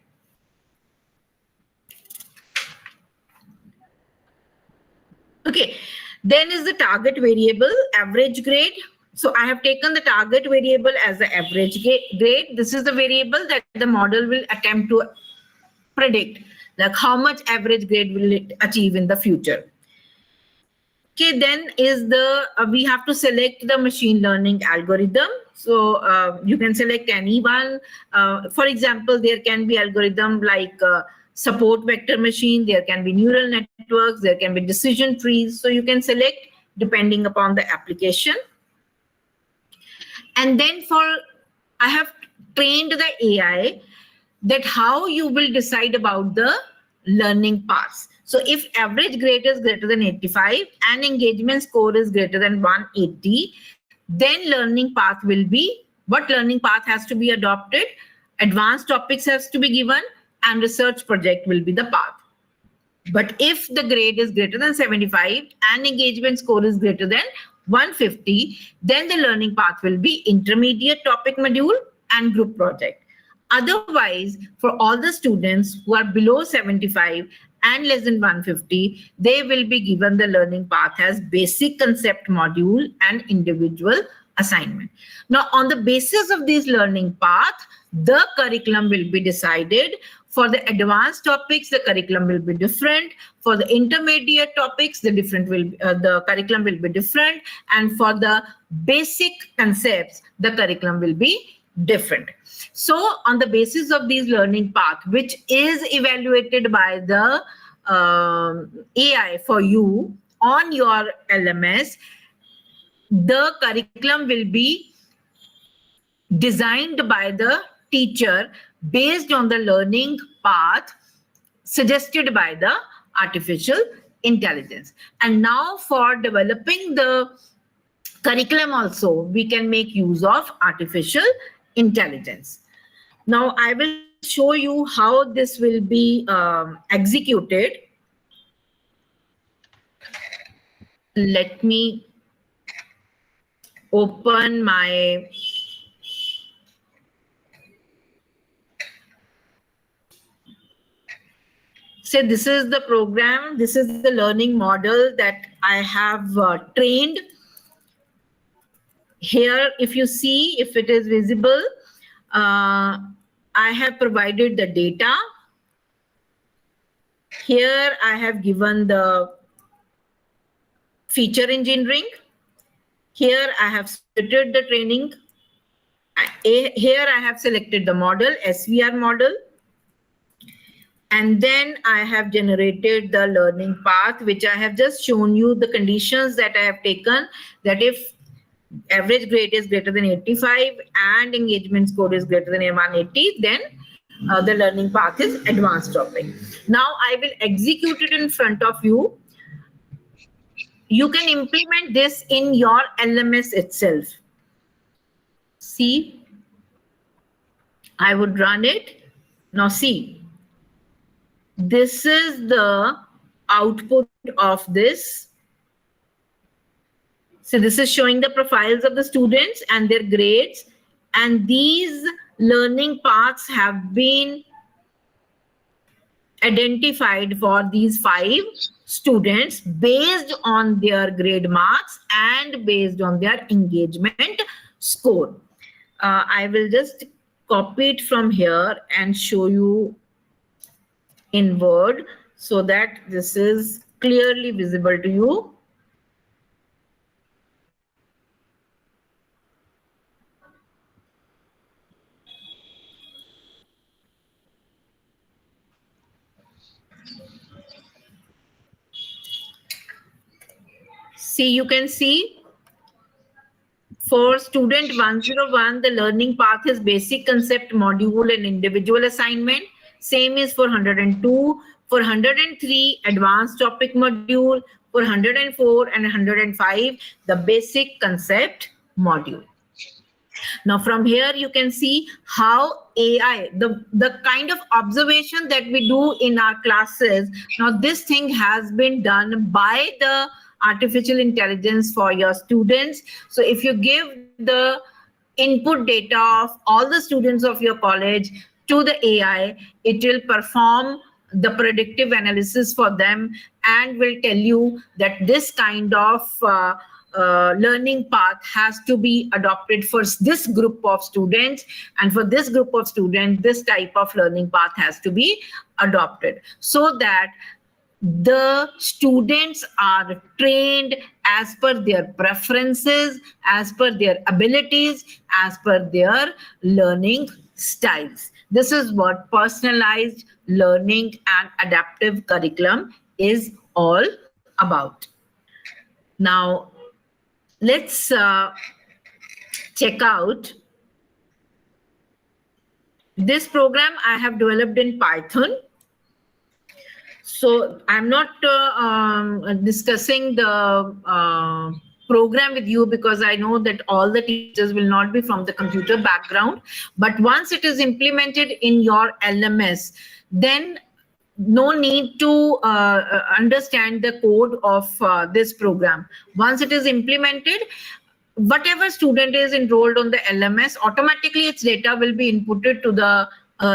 Okay, then is the target variable, average grade. So I have taken the target variable as the average grade. This is the variable that the model will attempt to predict, like how much average grade will it achieve in the future. Okay, then is the we have to select the machine learning algorithm. So you can select any one. For example, there can be algorithm like support vector machine. There can be neural networks. There can be decision trees. So you can select depending upon the application. And then I have trained the AI that how you will decide about the learning paths. So if average grade is greater than 85 and engagement score is greater than 180, then learning path will be, what learning path has to be adopted? Advanced topics has to be given and research project will be the path. But if the grade is greater than 75 and engagement score is greater than 150, then the learning path will be intermediate topic module and group project. Otherwise, for all the students who are below 75 and less than 150, they will be given the learning path as basic concept module and individual assignment. Now, on the basis of this learning path, the curriculum will be decided. For the advanced topics, the curriculum will be different. For the intermediate topics, the curriculum will be different. And for the basic concepts, the curriculum will be different. So on the basis of these learning path, which is evaluated by the AI for you on your LMS, the curriculum will be designed by the teacher based on the learning path suggested by the artificial intelligence. And now for developing the curriculum also, we can make use of artificial intelligence. Now I will show you how this will be executed. Let me open my say this is the program, this is the learning model that I have trained. Here, if you see, if it is visible, I have provided the data. Here I have given the feature engineering. Here I have splitted the training. Here I have selected the model, SVR model. And then I have generated the learning path, which I have just shown you the conditions that I have taken, that if average grade is greater than 85 and engagement score is greater than 180, then the learning path is advanced topic. Now I will execute it in front of you. You can implement this in your LMS itself. See, I would run it. Now see, this is the output of this. So this is showing the profiles of the students and their grades. And these learning paths have been identified for these 5 students based on their grade marks and based on their engagement score. I will just copy it from here and show you in Word so that this is clearly visible to you. See, you can see for student 101, the learning path is basic concept module and individual assignment. Same is for 102, for 103, advanced topic module, for 104 and 105, the basic concept module. Now from here you can see how AI, the kind of observation that we do in our classes, now this thing has been done by the artificial intelligence for your students. So if you give the input data of all the students of your college to the AI, it will perform the predictive analysis for them and will tell you that this kind of learning path has to be adopted for this group of students, and for this group of students this type of learning path has to be adopted, so that the students are trained as per their preferences, as per their abilities, as per their learning styles. This is what personalized learning and adaptive curriculum is all about. Now, let's check out this program I have developed in Python. So I'm not discussing the program with you because I know that all the teachers will not be from the computer background. But once it is implemented in your LMS, then no need to understand the code of this program. Once it is implemented, whatever student is enrolled on the LMS, automatically its data will be inputted to the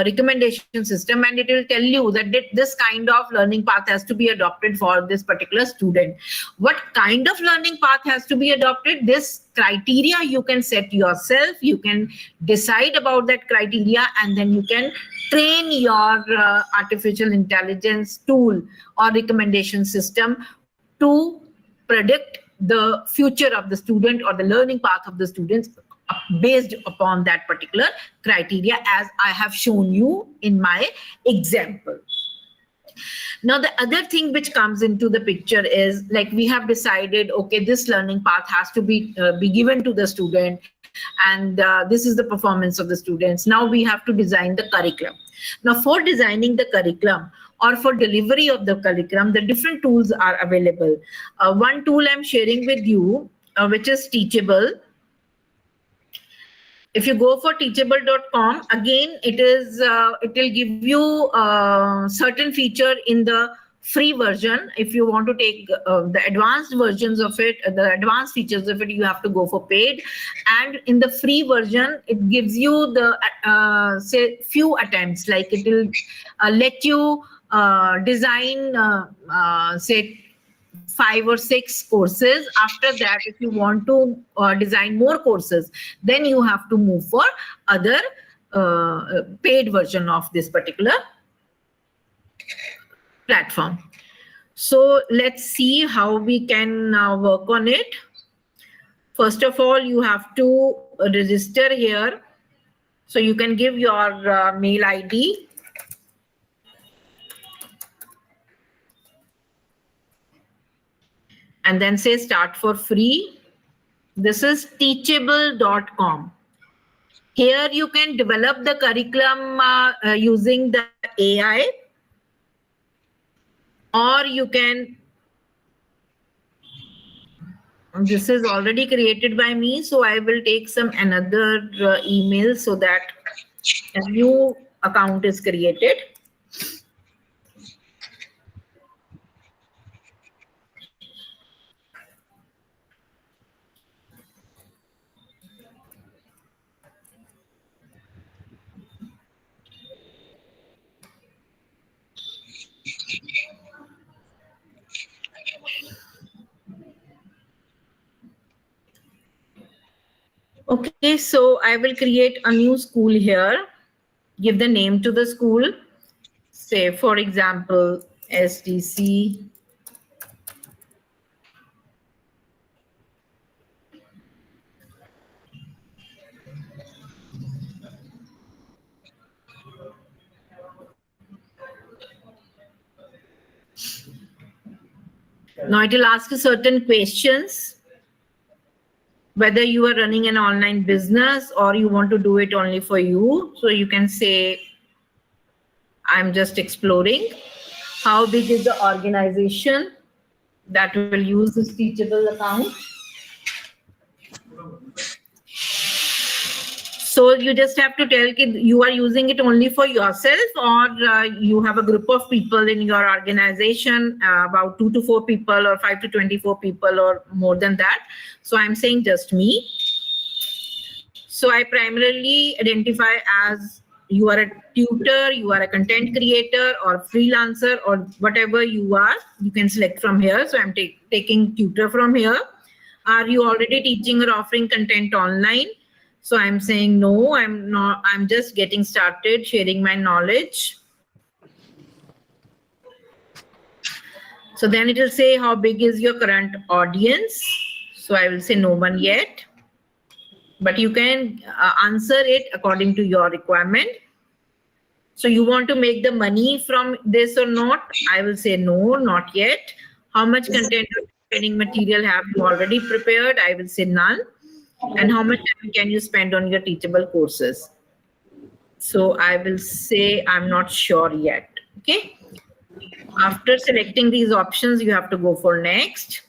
recommendation system, and it will tell you that this kind of learning path has to be adopted for this particular student. What kind of learning path has to be adopted? This criteria you can set yourself, you can decide about that criteria, and then you can train your artificial intelligence tool or recommendation system to predict the future of the student or the learning path of the students based upon that particular criteria, as I have shown you in my example. Now, the other thing which comes into the picture is, like, we have decided, okay, this learning path has to be given to the student, and this is the performance of the students. Now we have to design the curriculum. Now, for designing the curriculum or for delivery of the curriculum, the different tools are available. One tool I'm sharing with you, which is Teachable. If you go for teachable.com, again, it will give you certain feature in the free version. If you want to take the advanced versions of it, the advanced features of it, you have to go for paid. And in the free version, it gives you the say few attempts, like it will let you design say 5 or 6 courses. After that, if you want to design more courses, then you have to move for other paid version of this particular platform. So let's see how we can work on it. First of all, you have to register here. So you can give your mail ID. And then say start for free. This is teachable.com. Here you can develop the curriculum using the AI, or you can, this is already created by me, so I will take some another email so that a new account is created. Okay, so I will create a new school here, give the name to the school, say, for example, SDC. Now it will ask you certain questions, whether you are running an online business or you want to do it only for you. So you can say, I'm just exploring. How big is the organization that will use this Teachable account? So you just have to tell you are using it only for yourself, or you have a group of people in your organization, about 2 to 4 people or 5 to 24 people or more than that. So I'm saying just me. So I primarily identify as you are a tutor, you are a content creator or freelancer or whatever you are, you can select from here. So I'm taking tutor from here. Are you already teaching or offering content online? So I'm saying no, I'm not. I'm just getting started sharing my knowledge. So then it will say how big is your current audience. So I will say no one yet, but you can answer it according to your requirement. So you want to make the money from this or not? I will say no, not yet. How much content or training material have you already prepared? I will say none. And how much time can you spend on your teachable courses? So I will say I'm not sure yet. Okay. After selecting these options, you have to go for next.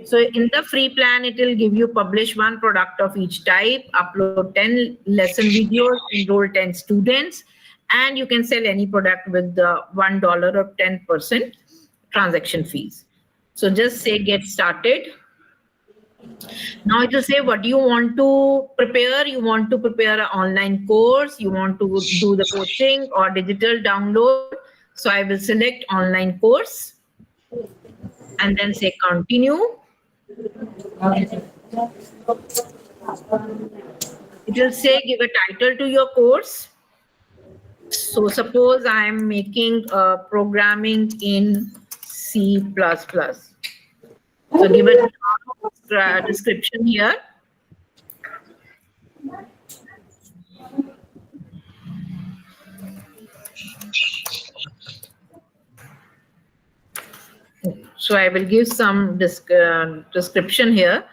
So in the free plan, it will give you publish one product of each type, upload 10 lesson videos, enroll 10 students, and you can sell any product with the $1 or 10% transaction fees. So just say get started. Now it will say what do you want to prepare. You want to prepare an online course, you want to do the coaching or digital download. So I will select online course and then say continue. It will say give a title to your course. So suppose I am making programming in C++. So give a description here. So I will give some description here.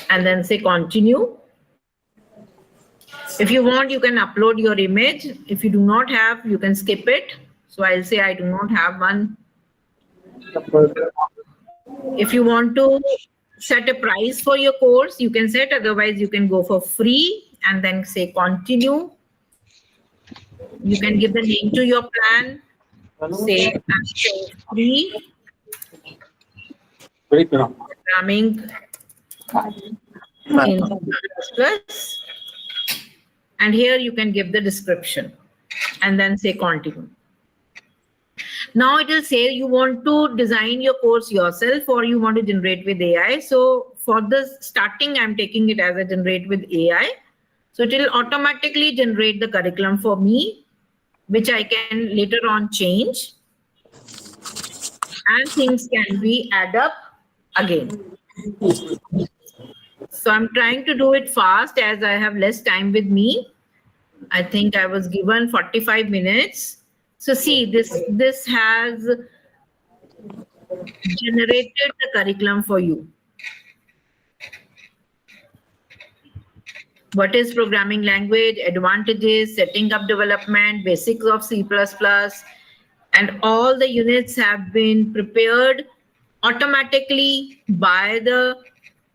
And then say continue. If you want, you can upload your image. If you do not have, you can skip it. So I'll say I do not have one. If you want to set a price for your course, you can set, otherwise you can go for free and then say continue. You can give the name to your plan. Say I'm saying free programming in plus. And here you can give the description and then say continue. Now it will say you want to design your course yourself or you want to generate with AI. So for the starting, I'm taking it as a generate with AI. So it will automatically generate the curriculum for me, which I can later on change. And things can be add up again. So I'm trying to do it fast as I have less time with me. I think I was given 45 minutes. So see, this has generated the curriculum for you. What is programming language, advantages, setting up development, basics of C++, and all the units have been prepared automatically by the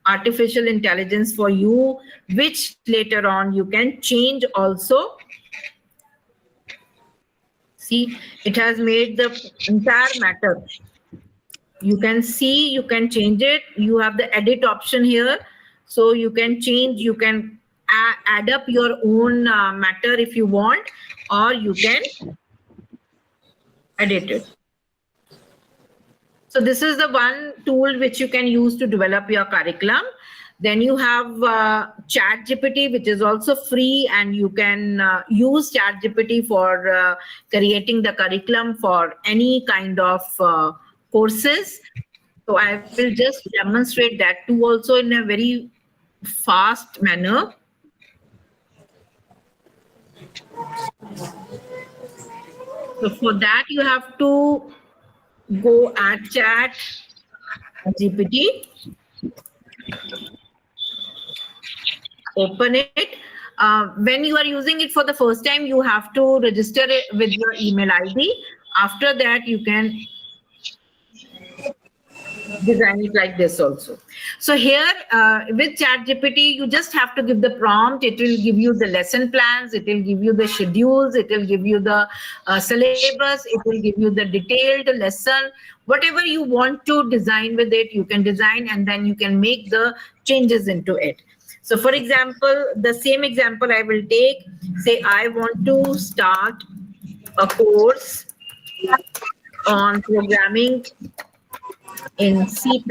artificial intelligence for you, which later on you can change also. See, it has made the entire matter. You can see, you can change it. You have the edit option here. So you can change, you can add up your own matter if you want, or you can edit it. So this is the one tool which you can use to develop your curriculum. Then you have ChatGPT, which is also free, and you can use ChatGPT for creating the curriculum for any kind of courses. So I will just demonstrate that too also in a very fast manner. So for that, you have to go at ChatGPT. Open it. When you are using it for the first time, you have to register it with your email ID. After that, you can design it like this also. So here with ChatGPT, you just have to give the prompt. It will give you the lesson plans. It will give you the schedules. It will give you the syllabus. It will give you the detailed lesson. Whatever you want to design with it, you can design, and then you can make the changes into it. So for example, the same example I will take, say I want to start a course on programming in C++.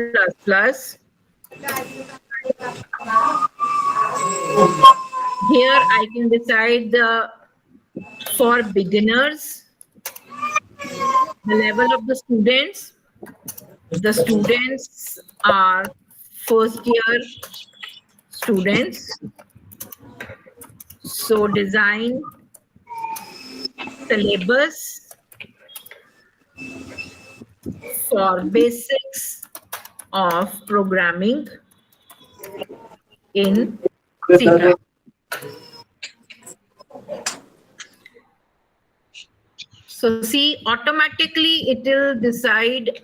Here I can decide the for beginners, the level of the students. The students are first year students. So design syllabus for basics of programming in C++. So see, automatically it will decide,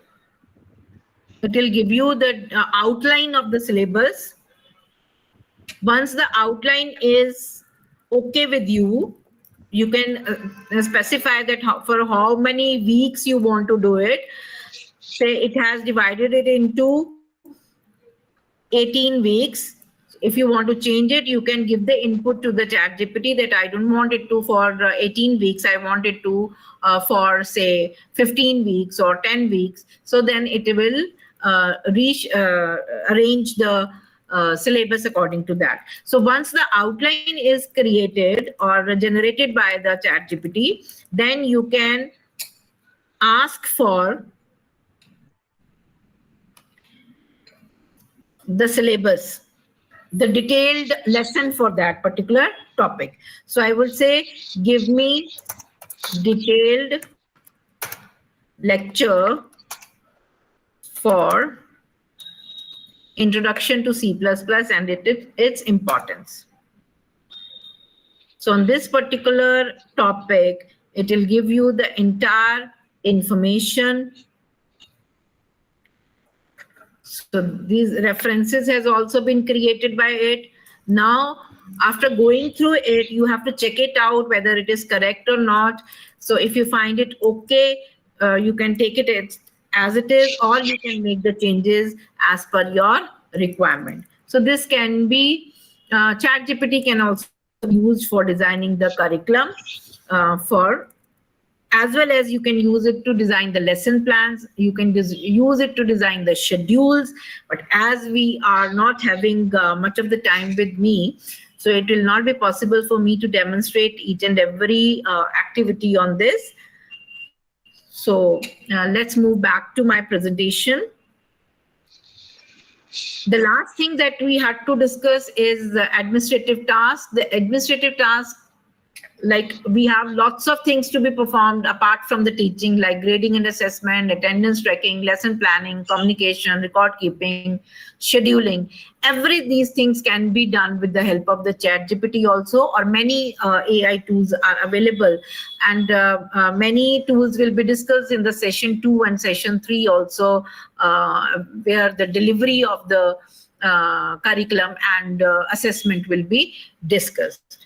it will give you the outline of the syllabus. Once the outline is okay with you, you can specify that for how many weeks you want to do it. Say it has divided it into 18 weeks. If you want to change it, you can give the input to the chat GPT that I don't want it to for 18 weeks. I want it to for say 15 weeks or 10 weeks. So then it will arrange the syllabus according to that. So once the outline is created or generated by the chat GPT, then you can ask for the syllabus, the detailed lesson for that particular topic. So I would say, give me detailed lecture for introduction to C++ and its importance. So on this particular topic, it will give you the entire information. So these references has also been created by it. Now, after going through it, you have to check it out whether it is correct or not. So if you find it okay, you can take it as it is, or you can make the changes as per your requirement. So this can be, ChatGPT can also be used for designing the curriculum for, as well as you can use it to design the lesson plans. You can use it to design the schedules. But as we are not having much of the time with me, so it will not be possible for me to demonstrate each and every activity on this. So let's move back to my presentation. The last thing that we had to discuss is the administrative task. The administrative task, like we have lots of things to be performed apart from the teaching, like grading and assessment, attendance tracking, lesson planning, communication, record keeping, scheduling. Every these things can be done with the help of the chat GPT also, or many AI tools are available, and many tools will be discussed in the session 2 and session 3 also, where the delivery of the curriculum and assessment will be discussed.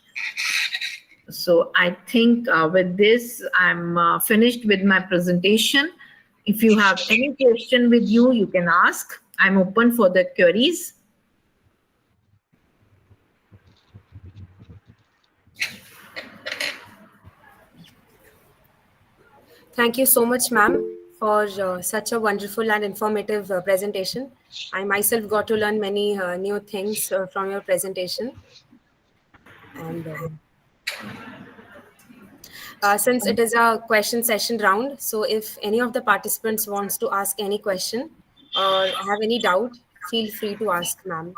So I think with this, I'm finished with my presentation. If you have any question with you, you can ask. I'm open for the queries. Thank you so much, ma'am, for such a wonderful and informative presentation. I myself got to learn many new things from your presentation. And since it is a question session round, so if any of the participants wants to ask any question or have any doubt, feel free to ask, ma'am.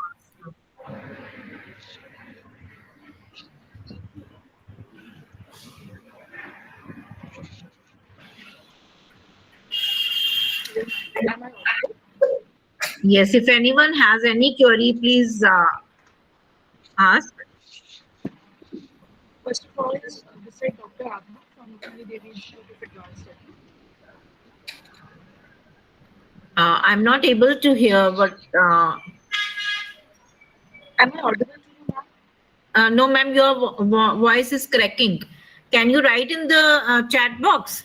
Yes, if anyone has any query, please ask. First of all, this is Dr. Adna from Devi Institute of Advanced Study. I'm not able to hear, but Am I audible to you, ma'am? no, ma'am, your voice is cracking. Can you write in the chat box?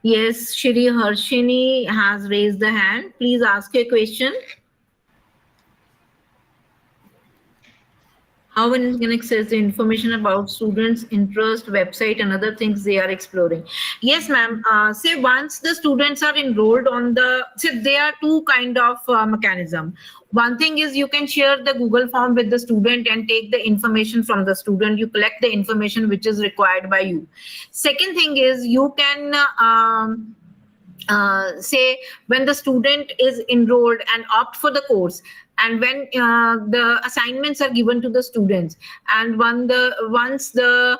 Yes, Shri Harshini has raised the hand. Please ask your question. How one can access the information about students' interest, website, and other things they are exploring. Yes, ma'am. Say once the students are enrolled on the, say there are two kind of mechanism. One thing is you can share the Google form with the student and take the information from the student. You collect the information which is required by you. Second thing is you can say when the student is enrolled and opt for the course, and when the assignments are given to the students, and once the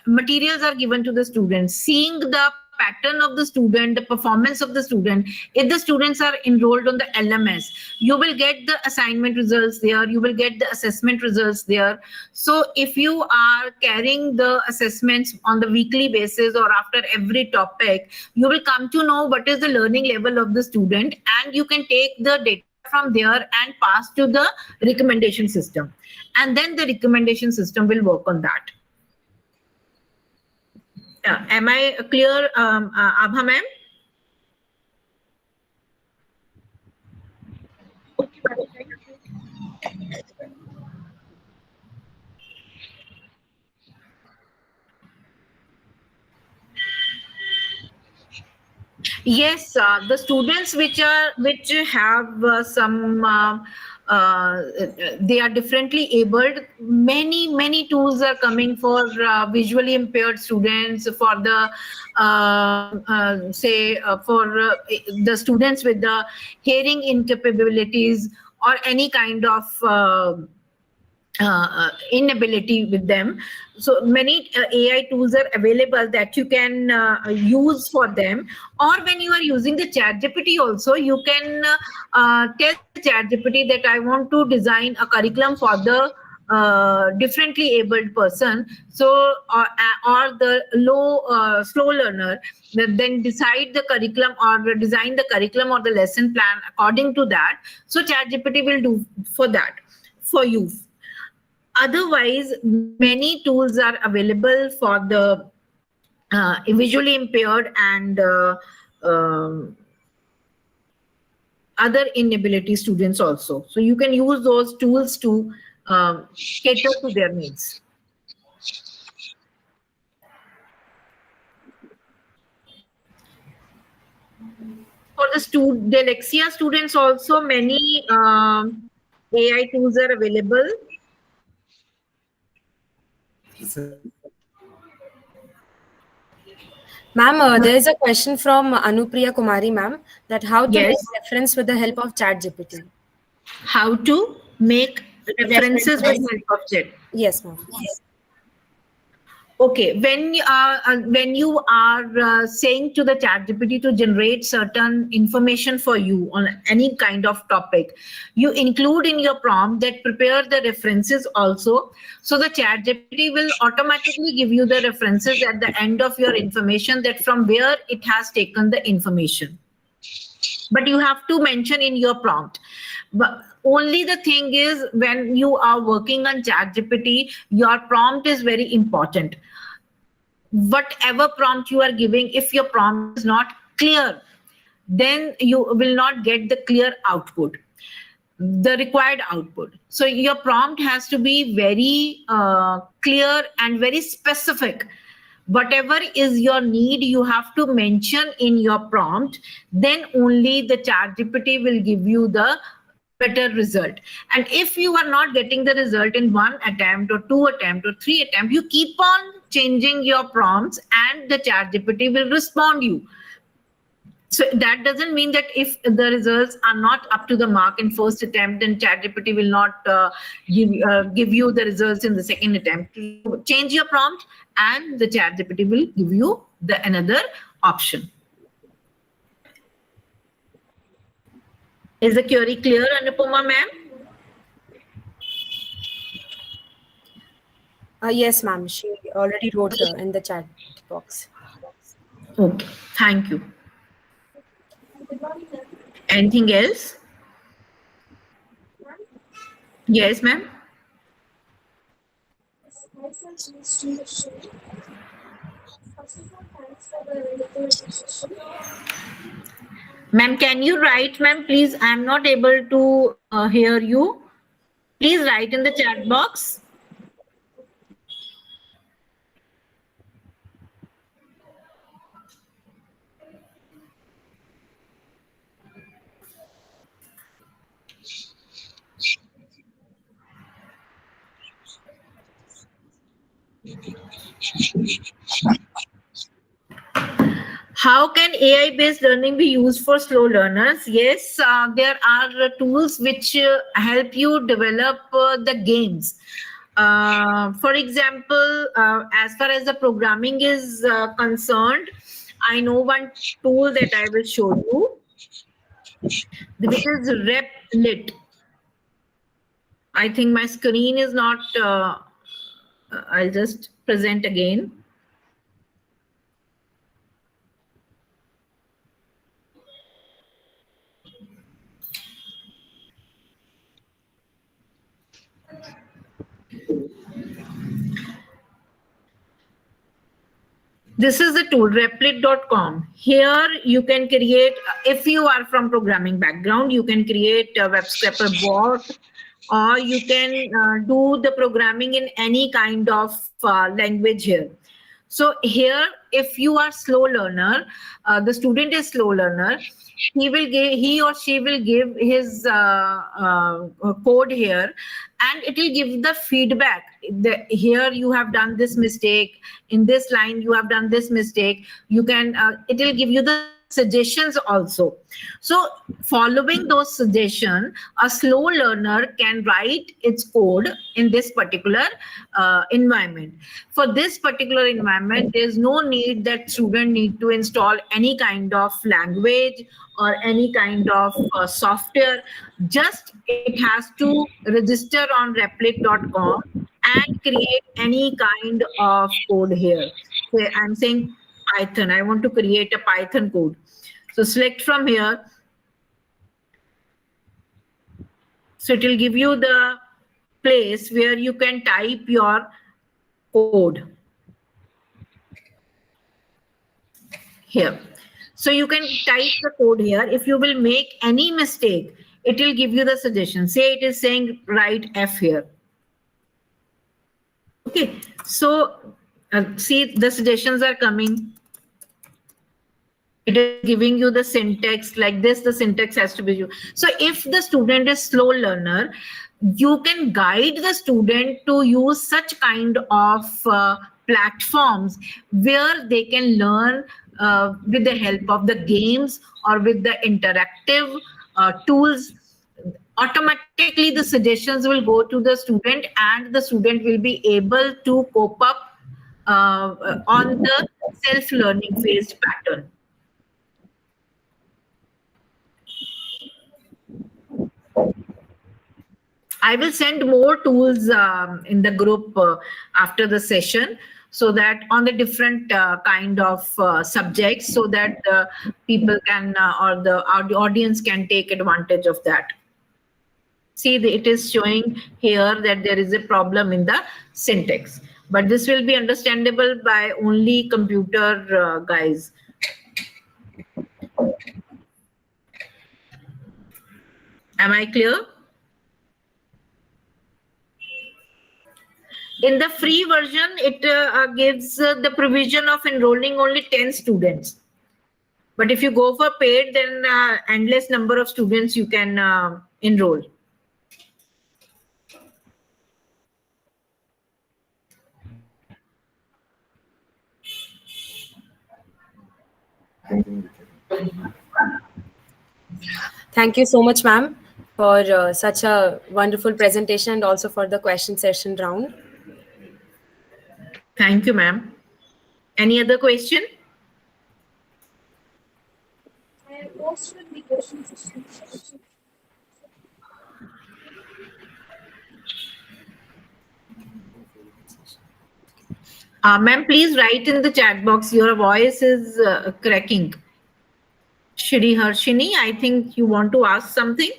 materials are given to the students, seeing the pattern of the student, the performance of the student, if the students are enrolled on the LMS, you will get the assignment results there, you will get the assessment results there. So if you are carrying the assessments on the weekly basis or after every topic, you will come to know what is the learning level of the student, and you can take the data from there and pass to the recommendation system, and then the recommendation system will work on that. Am I clear, Abha ma'am? Yes, the students which have some they are differently abled. Many tools are coming for visually impaired students, for the say for the students with the hearing incapabilities or any kind of inability with them. So many AI tools are available that you can use for them. Or when you are using the chat GPT also, you can tell the chat GPT that I want to design a curriculum for the differently abled person, so or the slow learner, then decide the curriculum or design the curriculum or the lesson plan according to that. So chat GPT will do for that for you. Otherwise, many tools are available for the visually impaired and other inability students also. So you can use those tools to cater to their needs. For the dyslexia students also, many AI tools are available. Ma'am, there is a question from Anupriya Kumari, ma'am, that how to Yes. make reference with the help of ChatGPT. How to make references with help of chat. Yes, ma'am. Okay, when you are saying to the chat GPT to generate certain information for you on any kind of topic, you include in your prompt that prepare the references also. So the chat GPT will automatically give you the references at the end of your information, that from where it has taken the information. But you have to mention in your prompt. But only the thing is, when you are working on ChatGPT, your prompt is very important. Whatever prompt you are giving, if your prompt is not clear, then you will not get the clear output, the required output. So your prompt has to be very clear and very specific. Whatever is your need, you have to mention in your prompt, then only the chat GPT will give you the better result. And if you are not getting the result in one attempt or two attempt or three attempt, you keep on changing your prompts and the chat GPT will respond you. So that doesn't mean that if the results are not up to the mark in first attempt, then ChatGPT will not give you the results in the second attempt. Change your prompt, and the ChatGPT will give you the another option. Is the query clear, Anupama ma'am? Yes, ma'am. She already wrote in the chat box. Okay, thank you. Anything else? Yes, ma'am. Ma'am, can you write, ma'am? Please, I'm not able to hear you. Please write in the chat box. How can AI based learning be used for slow learners? Yes, there are tools which help you develop the games. For example, as far as the programming is concerned, I know one tool that I will show you, which is Replit. I think my screen is not, I'll just present again. This is the tool, replit.com. Here you can create, if you are from programming background, you can create a web scraper bot, or you can do the programming in any kind of language here. So here, if you are slow learner, the student is slow learner, he or she will give his code here, and it will give the feedback. Here you have done this mistake, in this line you have done this mistake. You can it will give you the suggestions also. So following those suggestions, a slow learner can write its code in this particular environment. For this particular environment, there's no need that student need to install any kind of language or any kind of software. Just it has to register on replit.com and create any kind of code here. Say I'm saying Python. I want to create a Python code. So select from here. So it will give you the place where you can type your code here. So you can type the code here. If you will make any mistake, it will give you the suggestion. Say it is saying write F here. Okay, so see the suggestions are coming. It is giving you the syntax like this. The syntax has to be used. So if the student is slow learner, you can guide the student to use such kind of platforms where they can learn with the help of the games or with the interactive tools. Automatically the suggestions will go to the student, and the student will be able to cope up on the self-learning phased pattern. I will send more tools in the group after the session, so that on the different kind of subjects, so that people can or the audience can take advantage of that. See, it is showing here that there is a problem in the syntax, but this will be understandable by only computer guys. Am I clear? In the free version, it gives the provision of enrolling only 10 students. But if you go for paid, then endless number of students you can enroll. Thank you so much, ma'am, for such a wonderful presentation and also for the question session round. Thank you, ma'am. Any other question? Ma'am, please write in the chat box. Your voice is cracking. Shri Harshini, I think you want to ask something.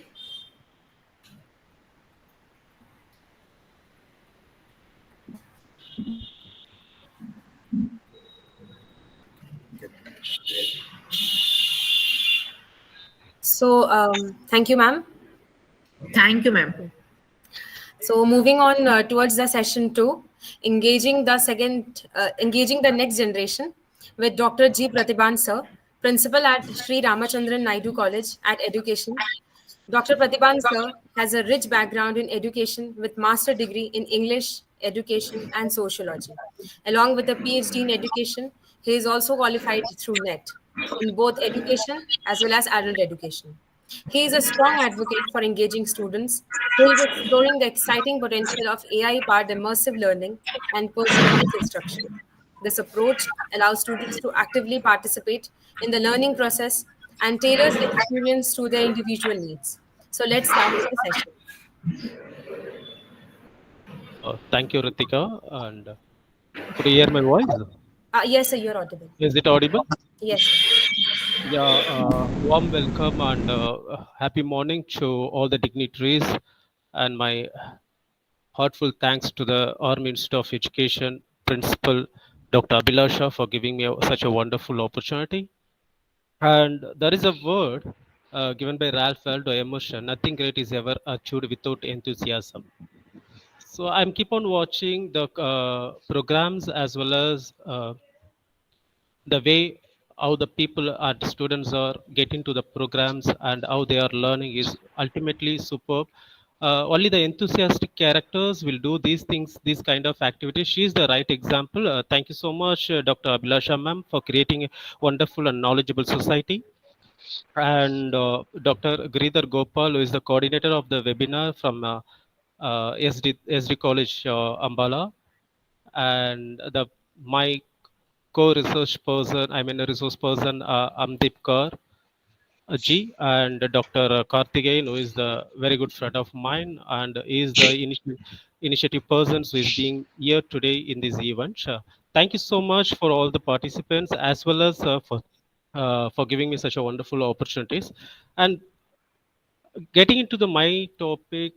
So, thank you, ma'am. Thank you, ma'am. So, moving on towards the session two, engaging the next generation with Dr. G. Pratibhan sir, principal at Sri Ramachandran Naidu College at Education. Dr. Pratibhan sir has a rich background in education with master degree in English, education, and sociology. Along with a PhD in education, he is also qualified through NET in both education as well as adult education. He is a strong advocate for engaging students who is exploring the exciting potential of AI-powered immersive learning and personalized instruction. This approach allows students to actively participate in the learning process and tailors the experience to their individual needs. So let's start with the session. Thank you, Ritika. And could you hear my voice? Yes, sir, you're audible. Is it audible? Yes, sir. Yeah, warm welcome and happy morning to all the dignitaries, and my heartfelt thanks to the Army Institute of Education Principal Dr. Abhilasha for giving me such a wonderful opportunity. And there is a word given by Ralph Waldo Emerson: nothing great is ever achieved without enthusiasm. So I'm keep on watching the programs as well as the way how the people and students are getting to the programs and how they are learning is ultimately superb. Only the enthusiastic characters will do these things, these kind of activities. She is the right example. Thank you so much, Dr. Abhilasha ma'am, for creating a wonderful and knowledgeable society. And Dr. Giridhar Gopal, who is the coordinator of the webinar from SD College, Ambala, and my co-research person, I mean a resource person, Amdeep Kaur Ji, and Dr. Karthikeyan, who is the very good friend of mine, and is the initiative person who is being here today in this event. Thank you so much for all the participants as well as for giving me such a wonderful opportunities. And getting into the my topic,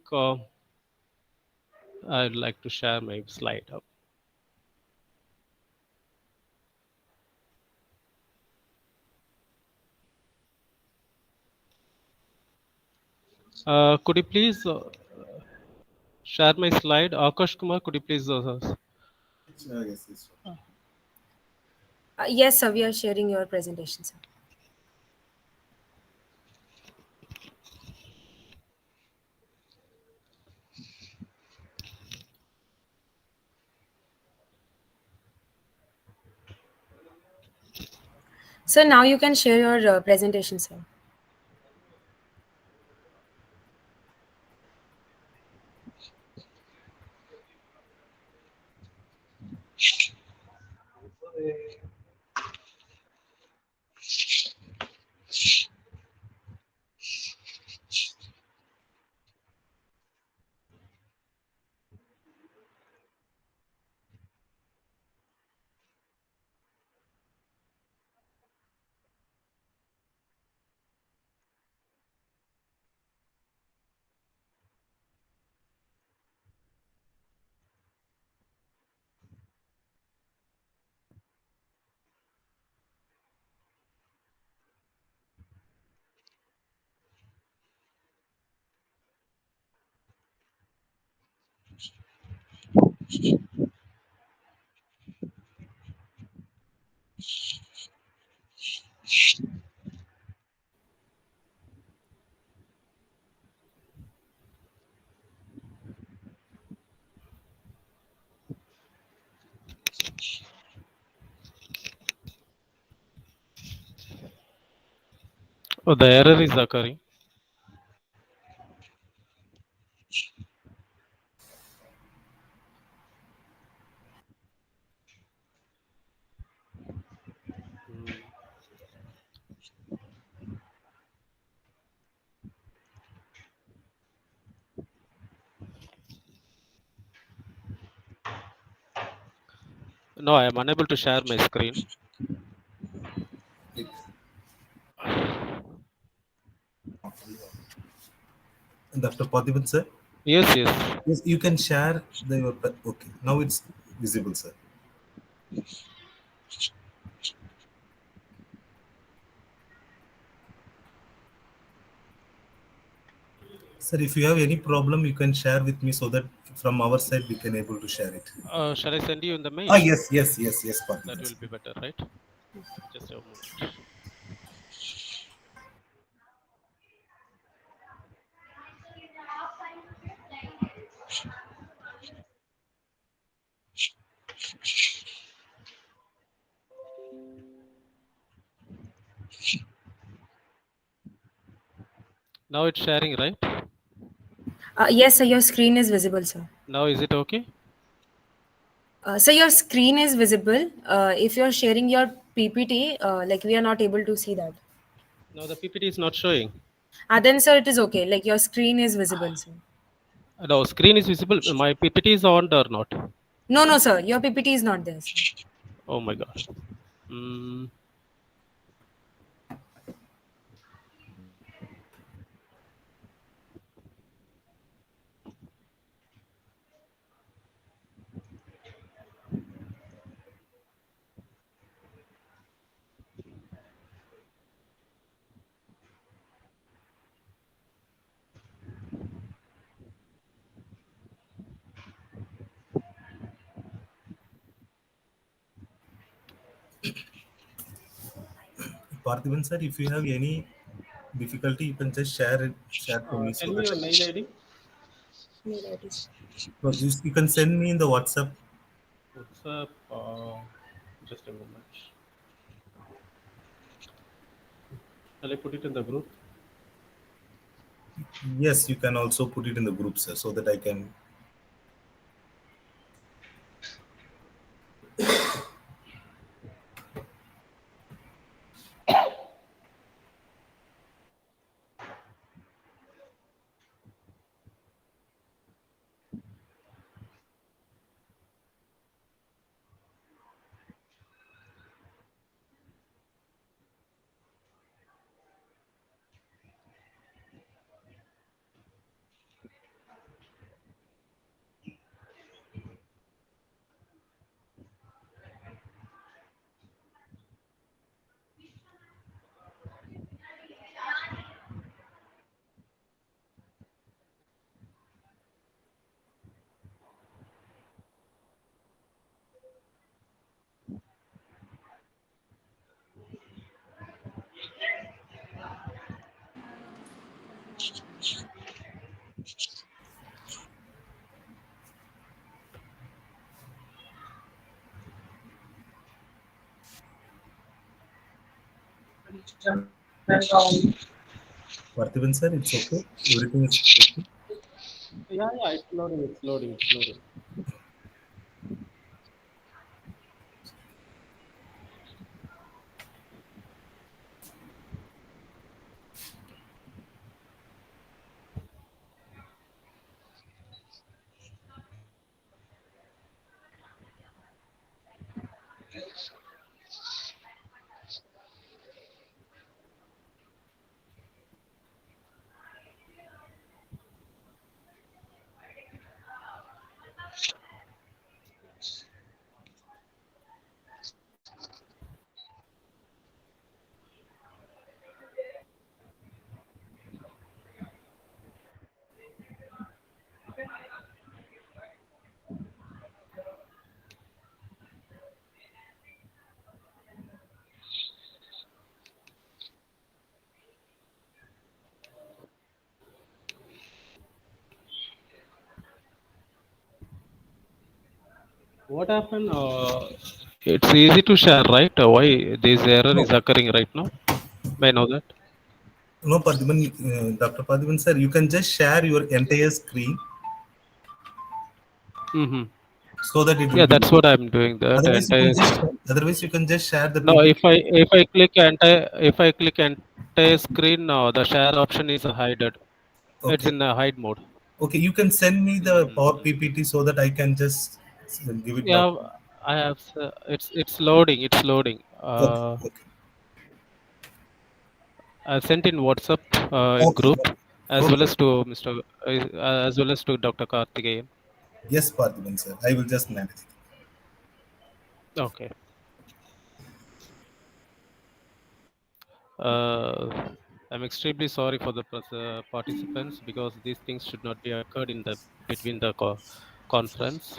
I'd like to share my slide. Could you please share my slide? Akash Kumar, could you please? Yes, sir, we are sharing your presentation, sir. So now you can share your presentation, sir. Oh, the error is occurring. No, I am unable to share my screen. Dr. Padivan, sir? Yes, yes. Yes, you can share the. Okay, now it's visible, sir. Sir, if you have any problem, you can share with me so that from our side we can able to share it. Shall I send you in the mail? Ah, yes, That Parthiban, will sir. be better, right? Just a moment. Now it's sharing, right? Yes, sir, your screen is visible, sir. Now is it okay? So your screen is visible. If you're sharing your PPT, like we are not able to see that. Now the PPT is not showing. Then, sir, it is okay. Like your screen is visible, sir. No, screen is visible. My PPT is on or not? No, no, sir. Your PPT is not there, sir. Oh my God. Mm, Parthiban, sir, if you have any difficulty, you can just share it, share to me tell so me that your mail ID. Mail ID, sir. no, you can send me in the WhatsApp. What's up? Just a moment. Shall I put it in the group? Yes, you can also put it in the group, sir, so that I can. Parthiban, sir, it's okay. Everything is okay. Yeah, it's loading. It's loading. It's loading. What happened? It's easy to share, right? Why this error is No, occurring right now? May I know that? no, Parthiban, Dr. Parthiban, sir, you can just share your entire screen Mm-hmm. so that it will Yeah, be that's easy. what I'm doing. That entire. Otherwise you can just share the No, PPT. if I click entire screen, the share option is hidden. It's Okay. in hide mode. Okay, you can send me the Power Mm. PPT so that I can just give it back. Yeah, I have. It's loading. It's loading. Okay, okay, I sent in WhatsApp in okay, group as well okay. as to Mr. As well as to Dr. Karthikeyan. Yes, Parthiban, sir. I will just manage it. Okay. Uh, I'm extremely sorry for the participants because these things should not be occurred in the between the conference.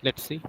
Let's see.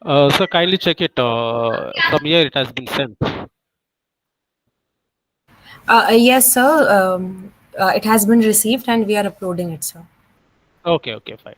So kindly check it. From here, it has been sent. Yes, sir. It has been received and we are uploading it, sir. Okay, okay, fine.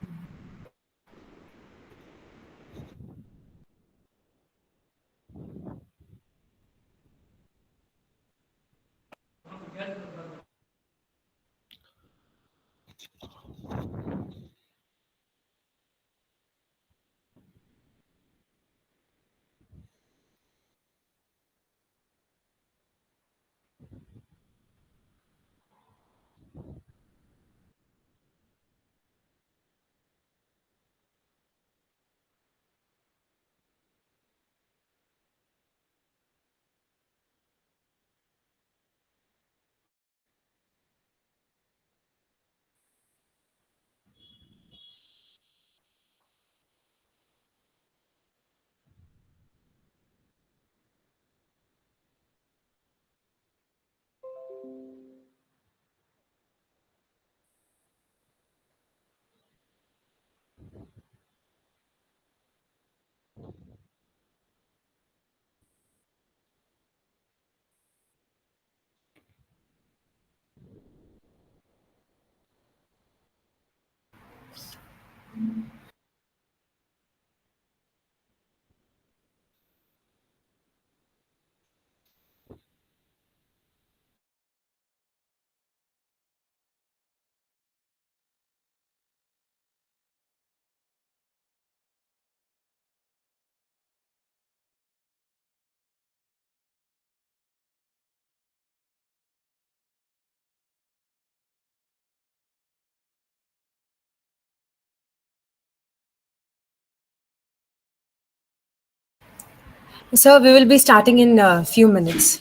Sir, we will be starting in a few minutes.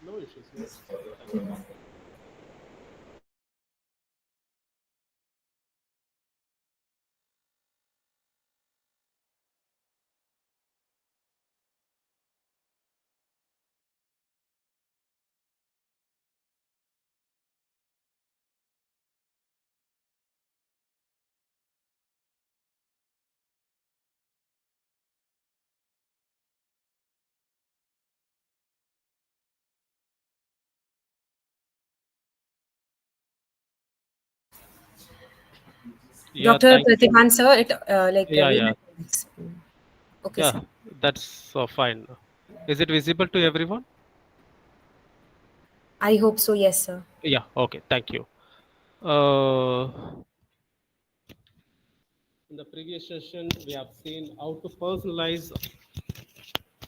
No issues. No issues. Thank you. Yeah, Dr. thank you. Pratibhan, sir, Yeah, we yeah, will. Okay, yeah. sir. That's fine. Is it visible to everyone? I hope so, yes, sir. Yeah. Okay. Thank you. Uh, in the previous session, we have seen how to personalize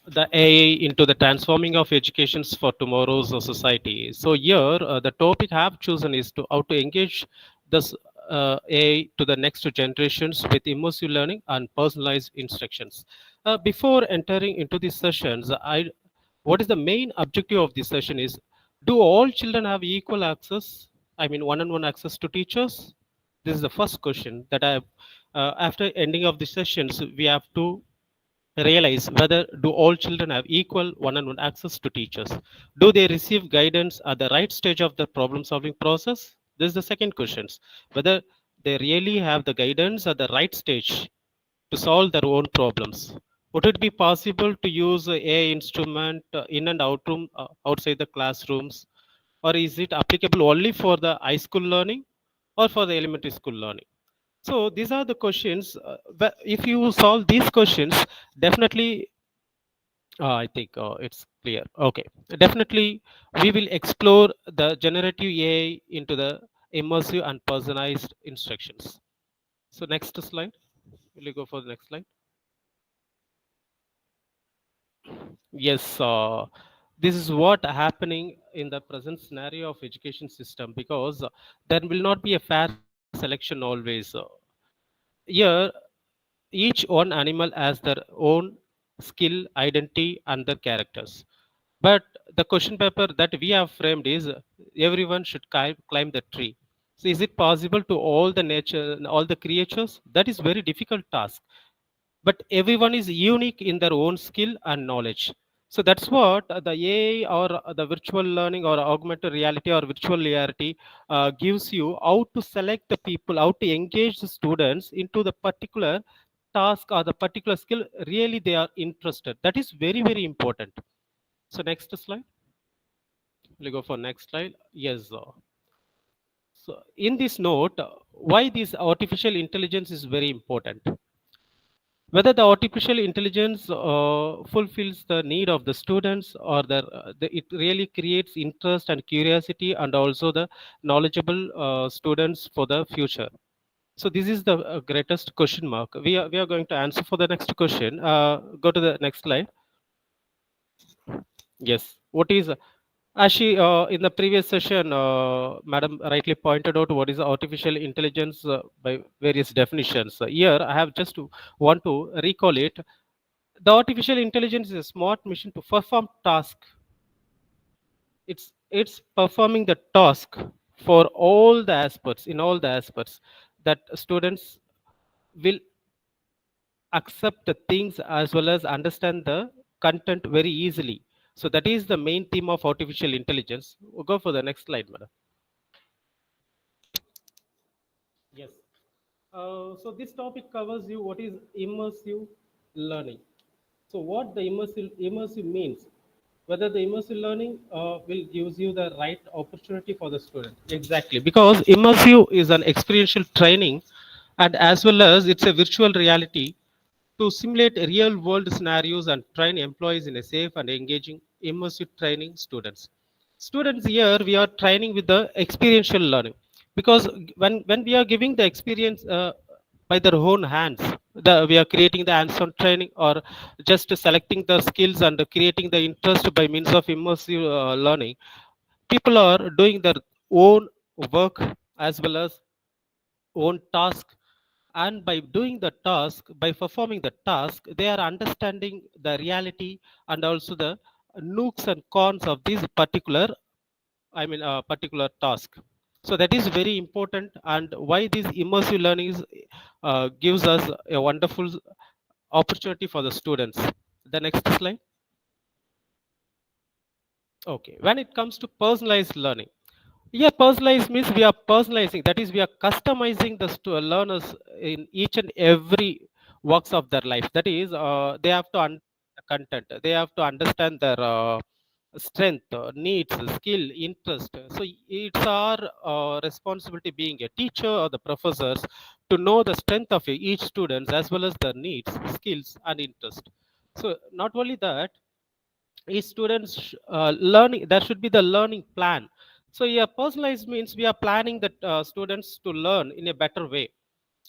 the AI into the transforming of educations for tomorrow's society. So here, the topic I have chosen is to how to engage this AI to the next generations with immersive learning and personalized instructions. Before entering into these sessions, what is the main objective of this session is, do all children have equal access? I mean, one-on-one access to teachers? This is the first question that after ending of the sessions, we have to realize whether do all children have equal one-on-one access to teachers. Do they receive guidance at the right stage of the problem solving process? This is the second question, whether they really have the guidance at the right stage to solve their own problems. Would it be possible to use a AI instrument in and out room, outside the classrooms, or is it applicable only for the high school learning or for the elementary school learning? So these are the questions. If you solve these questions, definitely, I think it's clear. Okay, definitely, we will explore the generative AI into the immersive and personalized instructions. So next slide. Will you go for the next slide? Yes, this is what happening in the present scenario of education system, because there will not be a fair selection always. Here, each one animal has their own skill, identity, and their characters. But the question paper that we have framed is everyone should climb the tree. So, is it possible to all the nature, all the creatures? That is very difficult task, but everyone is unique in their own skill and knowledge. So that's what the AI or the virtual learning or augmented reality or virtual reality gives you, how to select the people, how to engage the students into the particular task or the particular skill really they are interested. That is very, very important. So next slide. We'll go for next slide. Yes. So in this note, why this artificial intelligence is very important, whether the artificial intelligence fulfills the need of the students, or it really creates interest and curiosity and also the knowledgeable students for the future. So this is the greatest question mark. We are going to answer for the next question. Go to the next slide. Yes, what is Ashi, in the previous session, Madam rightly pointed out what is artificial intelligence by various definitions. Here, I have just want to recall it. The artificial intelligence is a smart machine to perform task. It's performing the task for all the aspects, in all the aspects, that students will accept the things as well as understand the content very easily. So that is the main theme of artificial intelligence. We'll go for the next slide, madam. Yes. So this topic covers you what is immersive learning. So what the immersive means, whether the immersive learning will gives you the right opportunity for the student. Exactly, because immersive is an experiential training, and as well as it's a virtual reality to simulate real world scenarios and train employees in a safe and engaging immersive training students. Students here we are training with the experiential learning, because when we are giving the experience by their own hands, we are creating the hands-on training or just selecting the skills and creating the interest by means of immersive learning. People are doing their own work as well as own task, and by doing the task, by performing the task, they are understanding the reality and also the nooks and cons of this particular, particular task. So that is very important, and why this immersive learning gives us a wonderful opportunity for the students. The next slide. Okay, when it comes to personalized learning, yeah, personalized means we are personalizing. That is, we are customizing the learners in each and every walks of their life. That is, they have to understand the content. They have to understand their strength, needs, skill, interest. So it's our responsibility, being a teacher or the professors, to know the strength of each student as well as their needs, skills, and interest. So not only that, each students learning, there should be the learning plan. So yeah, personalized means we are planning the students to learn in a better way.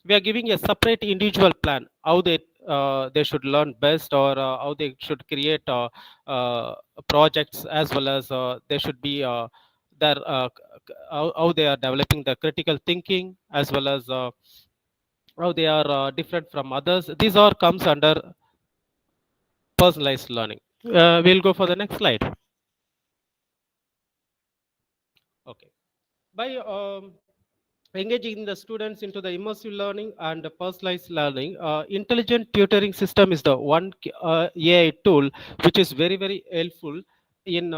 We are giving a separate individual plan how they should learn best, or how they should create projects, as well as they should be their how they are developing the critical thinking, as well as how they are different from others. These all comes under personalized learning. We'll go for the next slide. Okay. By engaging the students into the immersive learning and the personalized learning, intelligent tutoring system is the one AI tool which is very, very helpful in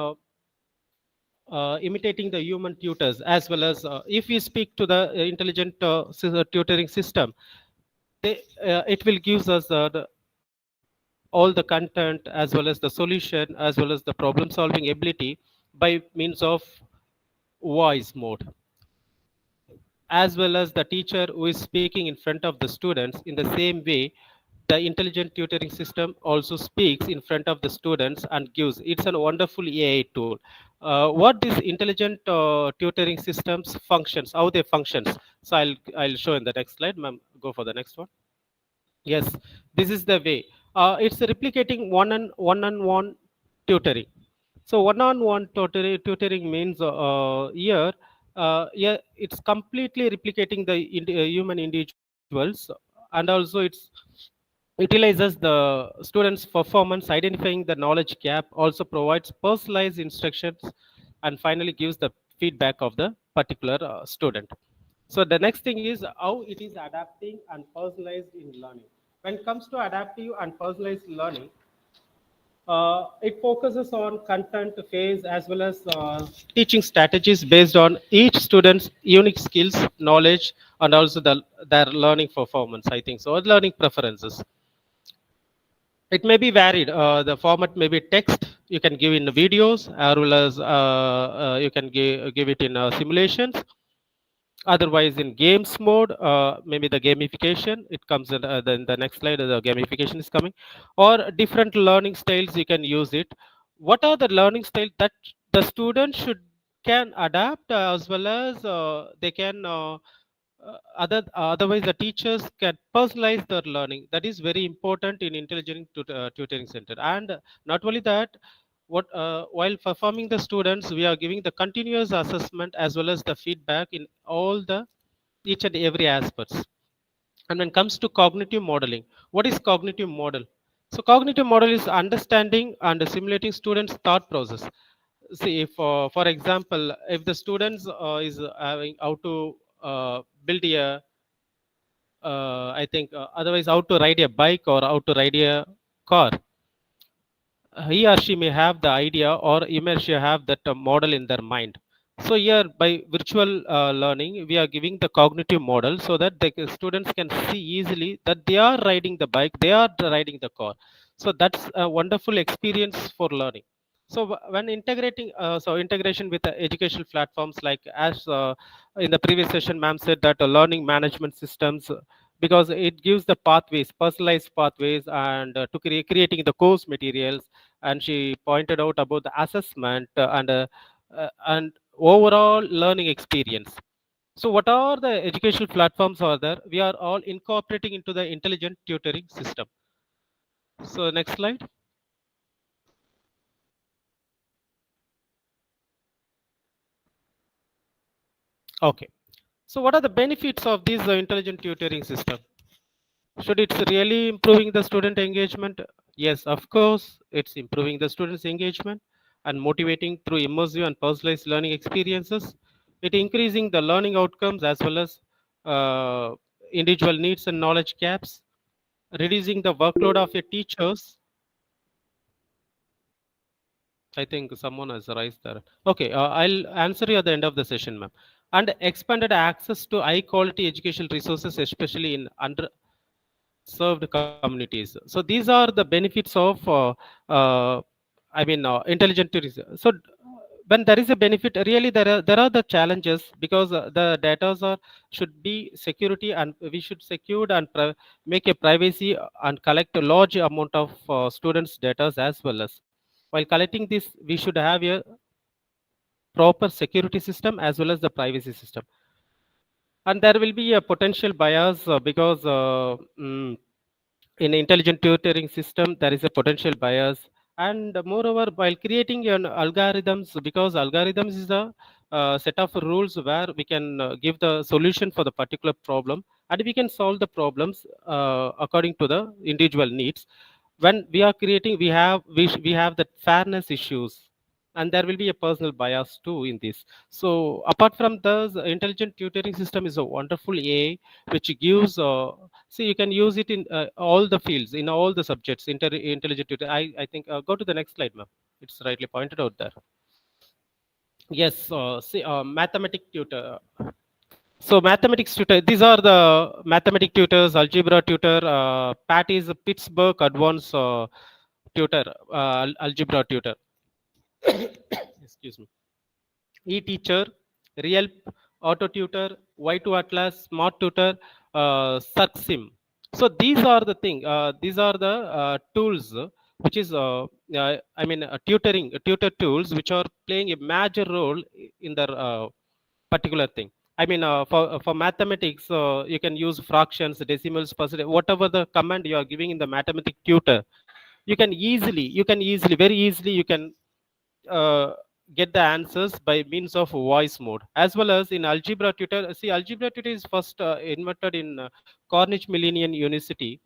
imitating the human tutors, as well as if we speak to the intelligent tutoring system, it will give us all the content as well as the solution as well as the problem solving ability by means of voice mode, as well as the teacher who is speaking in front of the students. In the same way, the intelligent tutoring system also speaks in front of the students and gives, it's a wonderful AI tool. what these intelligent tutoring systems functions, how they functions. So I'll show in the next slide, ma'am. Go for the next one. Yes, this is the way. It's replicating one-on-one tutoring. So one-on-one tutoring means here, yeah, it's completely replicating the human individuals, and also it's utilizes the students' performance, identifying the knowledge gap, also provides personalized instructions, and finally gives the feedback of the particular student. So the next thing is how it is adapting and personalized in learning. When it comes to adaptive and personalized learning, it focuses on content phase as well as teaching strategies based on each student's unique skills, knowledge, and also their learning performance. I think so. Or learning preferences. It may be varied. The format may be text. You can give in videos, as well as you can give it in simulations. Otherwise, in games mode, maybe the gamification. It comes in the next slide. The gamification is coming, or different learning styles. You can use it. What are the learning styles that the student should can adapt as well as they can otherwise the teachers can personalize their learning. That is very important in intelligent tutoring center. And not only that, what while performing the students, we are giving the continuous assessment as well as the feedback in all the each and every aspects. And when it comes to cognitive modeling, what is cognitive model? So cognitive model is understanding and simulating students thought process. See, if for example, if the students is having how to build a I think otherwise how to ride a bike or how to ride a car, he or she may have the idea or he or she have that model in their mind. So here by virtual learning, we are giving the cognitive model so that the students can see easily that they are riding the bike, they are riding the car. So that's a wonderful experience for learning. So when integrating so integration with the educational platforms, like as in the previous session ma'am said that learning management systems, because it gives the pathways, personalized pathways, and to creating the course materials. And she pointed out about the assessment and overall learning experience. So what are the educational platforms are there? We are all incorporating into the intelligent tutoring system. So next slide. Okay. So what are the benefits of this intelligent tutoring system? Should it's really improving the student engagement? Yes, of course, it's improving the students' engagement and motivating through immersive and personalized learning experiences. It increasing the learning outcomes as well as uh, individual needs and knowledge gaps, reducing the workload of your teachers. I think someone has raised that. Okay, I'll answer you at the end of the session, ma'am. And expanded access to high quality educational resources, especially in served communities. So these are the benefits of intelligent tourism. So when there is a benefit, really there are the challenges, because the data are should be security, and we should secure and make a privacy and collect a large amount of students data as well. As while collecting this, we should have a proper security system as well as the privacy system. And there will be a potential bias because in intelligent tutoring system there is a potential bias. And moreover, while creating an algorithms, because algorithms is a set of rules where we can give the solution for the particular problem, and we can solve the problems according to the individual needs. When we are creating, we have that fairness issues, and there will be a personal bias too in this. So apart from this, intelligent tutoring system is a wonderful AI which gives see, you can use it in all the fields, in all the subjects. Intelligent tutor, I think go to the next slide, ma'am. It's rightly pointed out there. Yes, see, mathematic tutor. So mathematics tutor, these are the mathematic tutors. Algebra tutor, pat is a Pittsburgh advanced tutor, algebra tutor. Excuse me. E-teacher, Real, Auto Tutor, Y2 Atlas, Smart Tutor, Sucsim. So these are the thing. These are the tools which is tutor tools, which are playing a major role in the particular thing. For mathematics, you can use fractions, decimals, percentage, whatever the command you are giving in the mathematic tutor. Very easily, you can uh, get the answers by means of voice mode. As well as in algebra tutor, see, algebra tutor is first invented in Cornish Millennium University,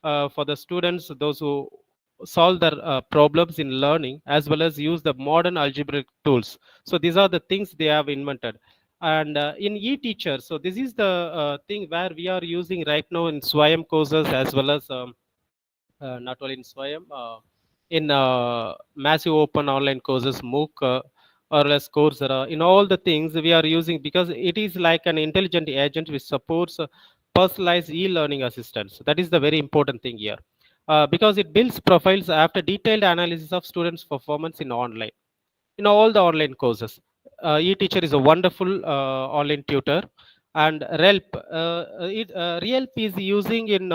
for the students, those who solve their problems in learning, as well as use the modern algebraic tools. So these are the things they have invented. And in e-teacher, so this is the thing where we are using right now in Swayam courses, as well as not only in Swayam, in massive open online courses, MOOC, or less Coursera. In all the things we are using, because it is like an intelligent agent which supports personalized e-learning assistance. That is the very important thing here, because it builds profiles after detailed analysis of students' performance in all the online courses. E-teacher is a wonderful online tutor, and RELP, RELP is using in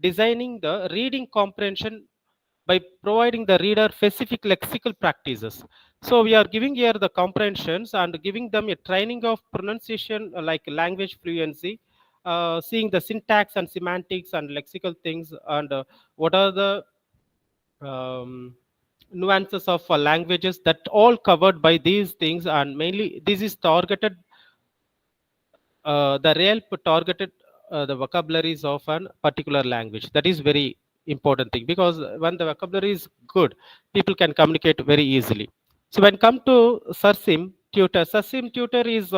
designing the reading comprehension by providing the reader specific lexical practices. So we are giving here the comprehensions and giving them a training of pronunciation, like language fluency, seeing the syntax and semantics and lexical things, and what are the um, nuances of languages, that all covered by these things. And mainly this is targeted, the real targeted the vocabularies of an particular language. That is very important thing, because when the vocabulary is good, people can communicate very easily. So when come to Sarsim tutor is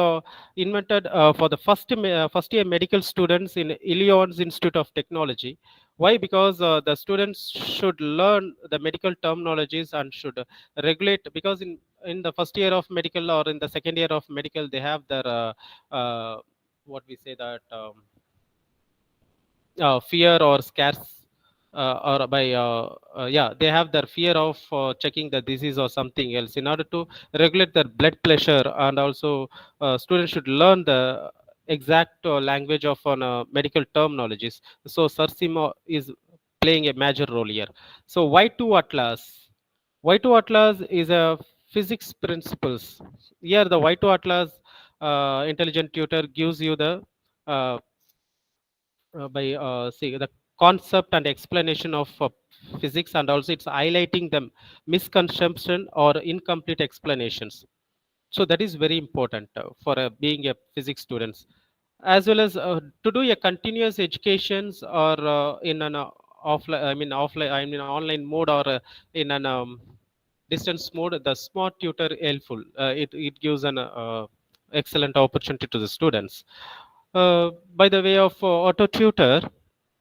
invented for the first year medical students in Illinois Institute of Technology. Why? Because the students should learn the medical terminologies and should regulate, because in the first year of medical or in the second year of medical, they have their what we say that fear or scarce, or by yeah, they have their fear of checking the disease or something else, in order to regulate their blood pressure. And also students should learn the exact language of on medical terminologies. So Sarsimo is playing a major role here. So Y2 Atlas is a physics principles. Here the Y2 Atlas intelligent tutor gives you the uh, by see the concept and explanation of physics, and also it's highlighting the misconception or incomplete explanations. So that is very important for being a physics students. As well as to do a continuous educations, or in an online mode, or in an distance mode, the smart tutor helpful. It gives an excellent opportunity to the students. By the way of auto tutor,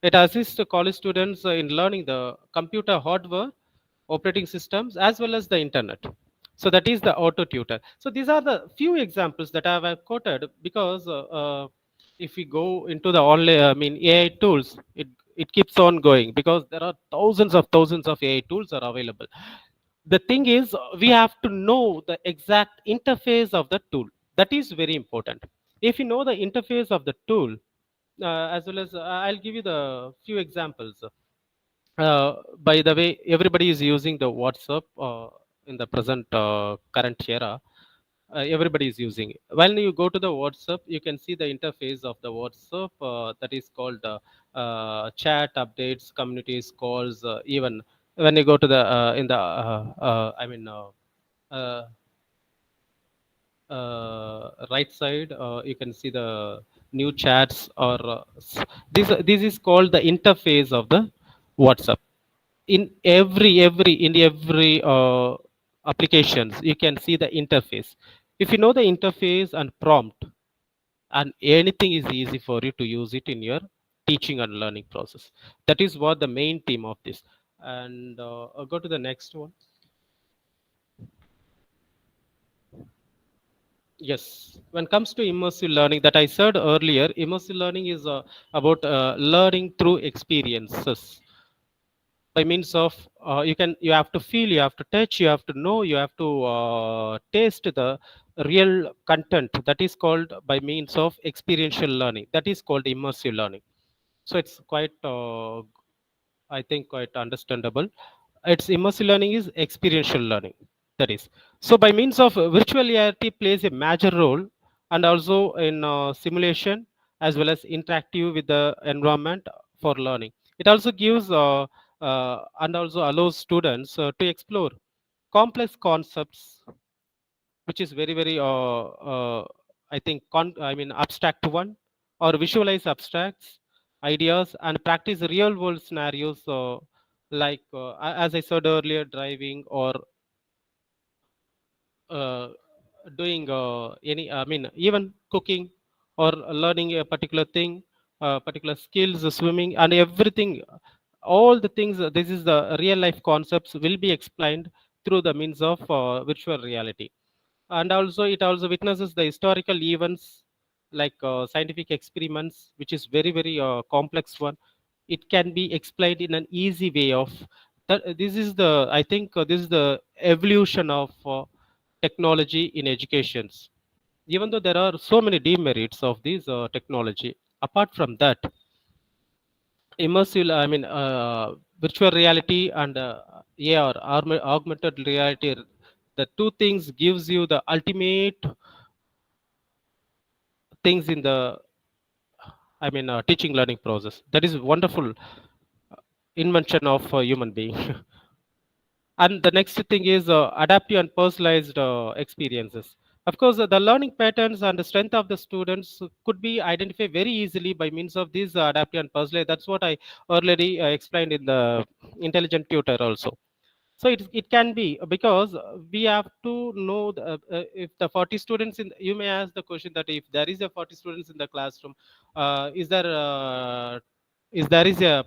it assists the college students in learning the computer hardware, operating systems, as well as the internet. So that is the auto tutor. So these are the few examples that I have quoted, because if we go into the online, AI tools, it keeps on going, because there are thousands of AI tools are available. The thing is, we have to know the exact interface of the tool. That is very important. If you know the interface of the tool, as well as I'll give you the few examples. By the way, everybody is using the WhatsApp in the present current era. Everybody is using it. When you go to the WhatsApp, you can see the interface of the WhatsApp, that is called chat, updates, communities, calls. Even when you go to the in the uh, right side, you can see the new chats, or this is called the interface of the WhatsApp. In every applications, you can see the interface. If you know the interface and prompt, and anything is easy for you to use it in your teaching and learning process. That is what the main theme of this. And I'll go to the next one. Yes, when it comes to immersive learning, that I said earlier, immersive learning is about learning through experiences. By means of you have to feel, you have to touch, you have to know, you have to taste the real content. That is called by means of experiential learning. That is called immersive learning. So it's quite I think quite understandable. its immersive learning is experiential learning. That is, so by means of virtual reality plays a major role, and also in simulation as well as interactive with the environment for learning. It also gives and also allows students to explore complex concepts, which is very very I think I mean abstract one, or visualize abstracts ideas and practice real world scenarios, like as I said earlier, driving or uh, doing any, I mean even cooking or learning a particular thing, particular skills, swimming and everything. All the things, this is the real life concepts will be explained through the means of virtual reality. And also it also witnesses the historical events, like scientific experiments, which is very very complex one. It can be explained in an easy way of that. This is the, I think this is the evolution of technology in educations. Even though there are so many demerits of this technology, apart from that, immersive, I mean virtual reality and AR, augmented reality, the two things gives you the ultimate things in the, I mean teaching learning process. That is wonderful invention of a human being. And the next thing is adaptive and personalized experiences. Of course, the learning patterns and the strength of the students could be identified very easily by means of these adaptive and personalized. That's what I already explained in the intelligent tutor also. So it can be because we have to know if the 40 students in, you may ask the question that if there is a 40 students in the classroom, is there is a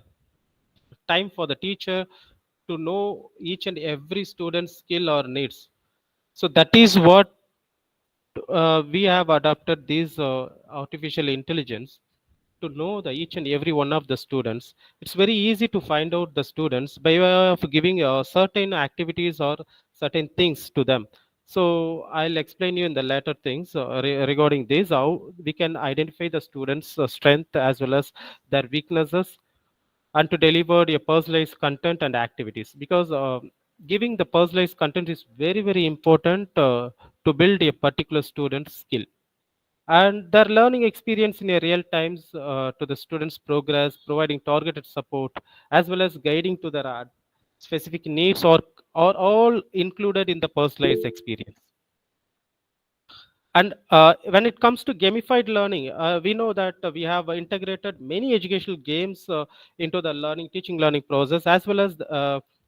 time for the teacher to know each and every student's skill or needs. So that is what we have adopted this artificial intelligence to know the each and every one of the students. It's very easy to find out the students by way of giving certain activities or certain things to them. So I'll explain you in the later things regarding this, how we can identify the students strength as well as their weaknesses, and to deliver a personalized content and activities, because giving the personalized content is very very important to build a particular student skill and their learning experience in a real times to the students progress, providing targeted support as well as guiding to their specific needs, or all included in the personalized experience. And when it comes to gamified learning, we know that we have integrated many educational games into the teaching learning process, as well as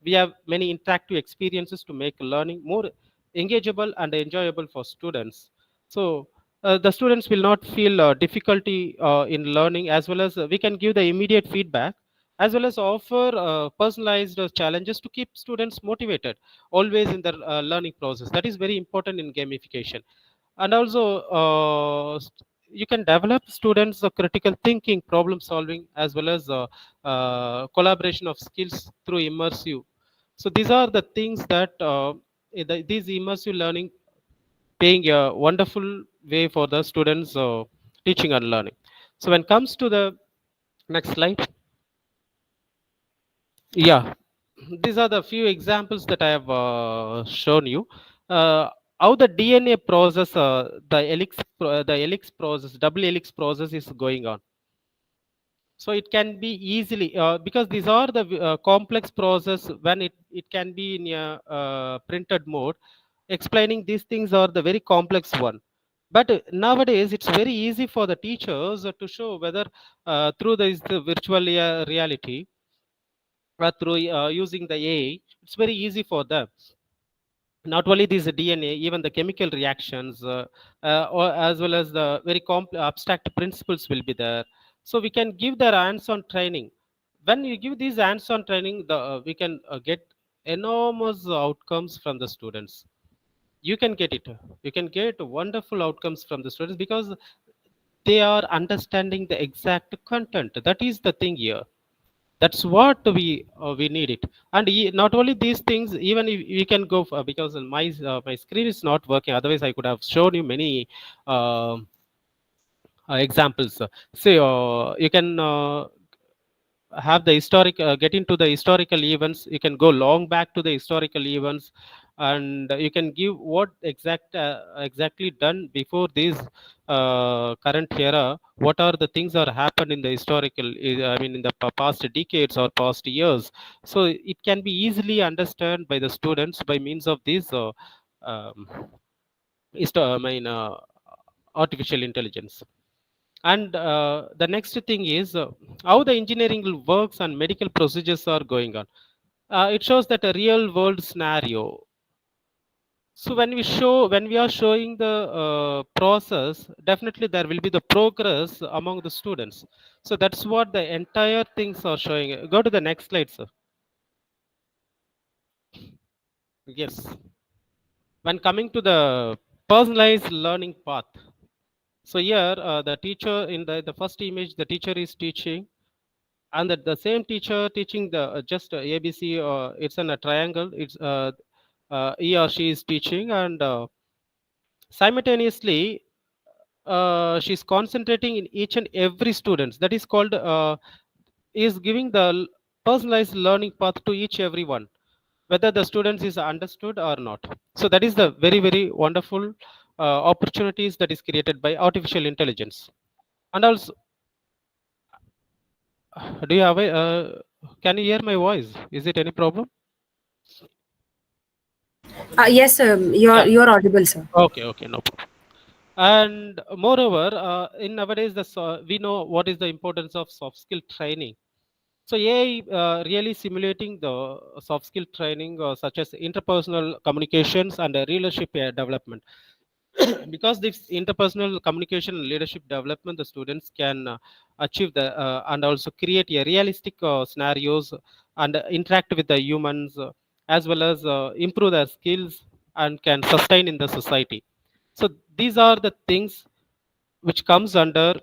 we have many interactive experiences to make learning more engageable and enjoyable for students. So the students will not feel difficulty in learning, as well as we can give the immediate feedback, as well as offer personalized challenges to keep students motivated always in their learning process. That is very important in gamification. And also you can develop students critical thinking, problem solving, as well as collaboration of skills through immersive. So these are the things that these immersive learning paying a wonderful way for the students teaching and learning. So when it comes to the next slide, yeah, these are the few examples that I have shown you. Uh, how the DNA process, the helix process, double helix process is going on. So it can be easily because these are the complex process when it can be in a printed mode. Explaining these things are the very complex one. But nowadays it's very easy for the teachers to show whether through the virtual reality, through using the AI, it's very easy for them. Not only this DNA, even the chemical reactions, or as well as the very abstract principles will be there. So we can give their hands-on training. When you give these hands-on training, we can get enormous outcomes from the students. You can get it. You can get wonderful outcomes from the students because they are understanding the exact content. That is the thing here. That's what we need it. And not only these things, even if we can go for, because my screen is not working, otherwise I could have shown you many um examples. Say you can have the historic get into the historical events. You can go long back to the historical events, and you can give what exactly done before this current era. What are the things that happened in the historical, I mean, in the past decades or past years. So it can be easily understood by the students by means of this um, I mean, artificial intelligence. And the next thing is how the engineering works and medical procedures are going on. It shows that a real world scenario. So when we are showing the process, definitely there will be the progress among the students. So that's what the entire things are showing. Go to the next slide, sir. Yes. When coming to the personalized learning path. So here the teacher in the first image, the teacher is teaching, and that the same teacher teaching the just ABC. It's in a triangle. It's he or she is teaching, and simultaneously she's concentrating in each and every students. That is called is giving the personalized learning path to each everyone, whether the students is understood or not. So that is the very wonderful opportunities that is created by artificial intelligence. And also, do you have a can you hear my voice? Is it any problem? Yes, Yeah. you're audible, sir. Okay, okay, no problem. And moreover, in nowadays, we know what is the importance of soft skill training. So AI really simulating the soft skill training, such as interpersonal communications and leadership development. Because this interpersonal communication and leadership development, the students can achieve the and also create a realistic scenarios and interact with the humans, as well as improve their skills and can sustain in the society. So these are the things which comes under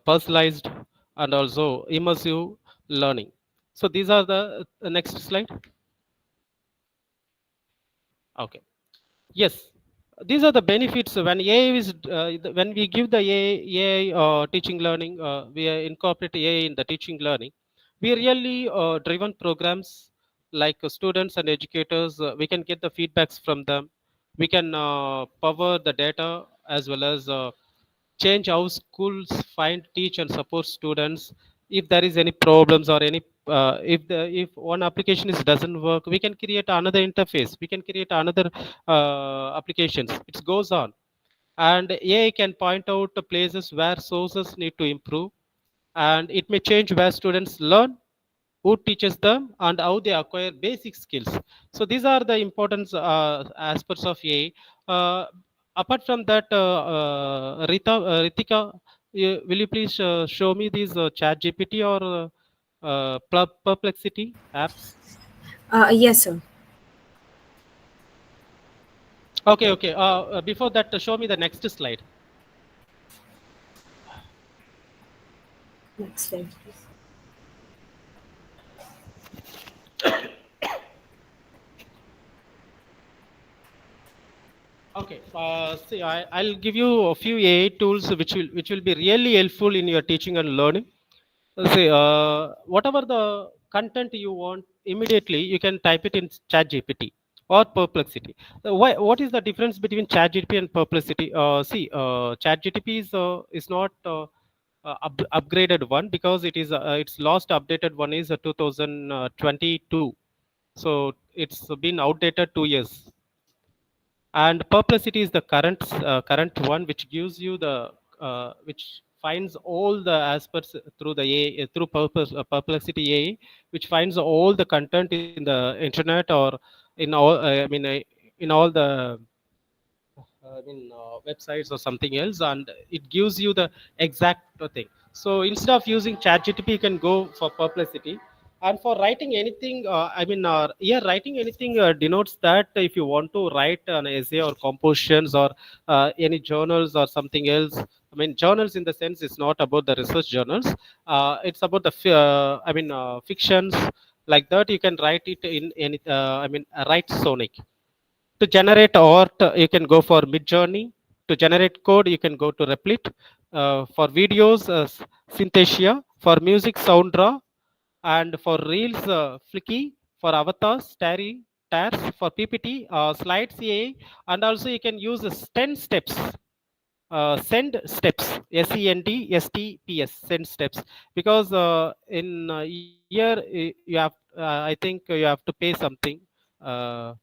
personalized and also immersive learning. So these are the next slide. Okay. Yes, these are the benefits when AI is when we give the AI teaching learning, we incorporate AI in the teaching learning. We really driven programs like students and educators. We can get the feedbacks from them. We can power the data as well as change how schools find, teach, and support students. If there is any problems or any if one application is doesn't work, we can create another interface. We can create another applications. It goes on, and AI can point out the places where sources need to improve, and it may change where students learn, who teaches them, and how they acquire basic skills. So these are the important aspects of AI. Apart from that, Ritika, will you please show me these Chat GPT or Perplexity apps? Yes, sir. Okay, okay. Before that, show me the next slide. Next slide, please. Okay. See, I'll give you a few AI tools which will be really helpful in your teaching and learning. See, whatever the content you want immediately, you can type it in ChatGPT or Perplexity. What is the difference between ChatGPT and Perplexity? See, ChatGPT is not upgraded one, because its last updated one is 2022. So it's been outdated 2 years. And perplexity is the current one, which gives you the which finds all the aspects through the AI, through perplexity AI, which finds all the content in the internet or in all in all the websites or something else, and it gives you the exact thing. So instead of using ChatGPT, you can go for Perplexity. And for writing anything, yeah, writing anything denotes that if you want to write an essay or compositions or any journals or something else. I mean, journals in the sense it's not about the research journals. It's about the fictions like that. You can write it in any. Write Sonic. To generate art, you can go for Midjourney. To generate code, you can go to Replit. For videos, Synthesia. for music sound draw, and for reels flicky, for avatars starry tags, for PPT slides AI, and also you can use the 10 steps, send steps, SEND STPS, send steps, because in here you have I think you have to pay something. uh,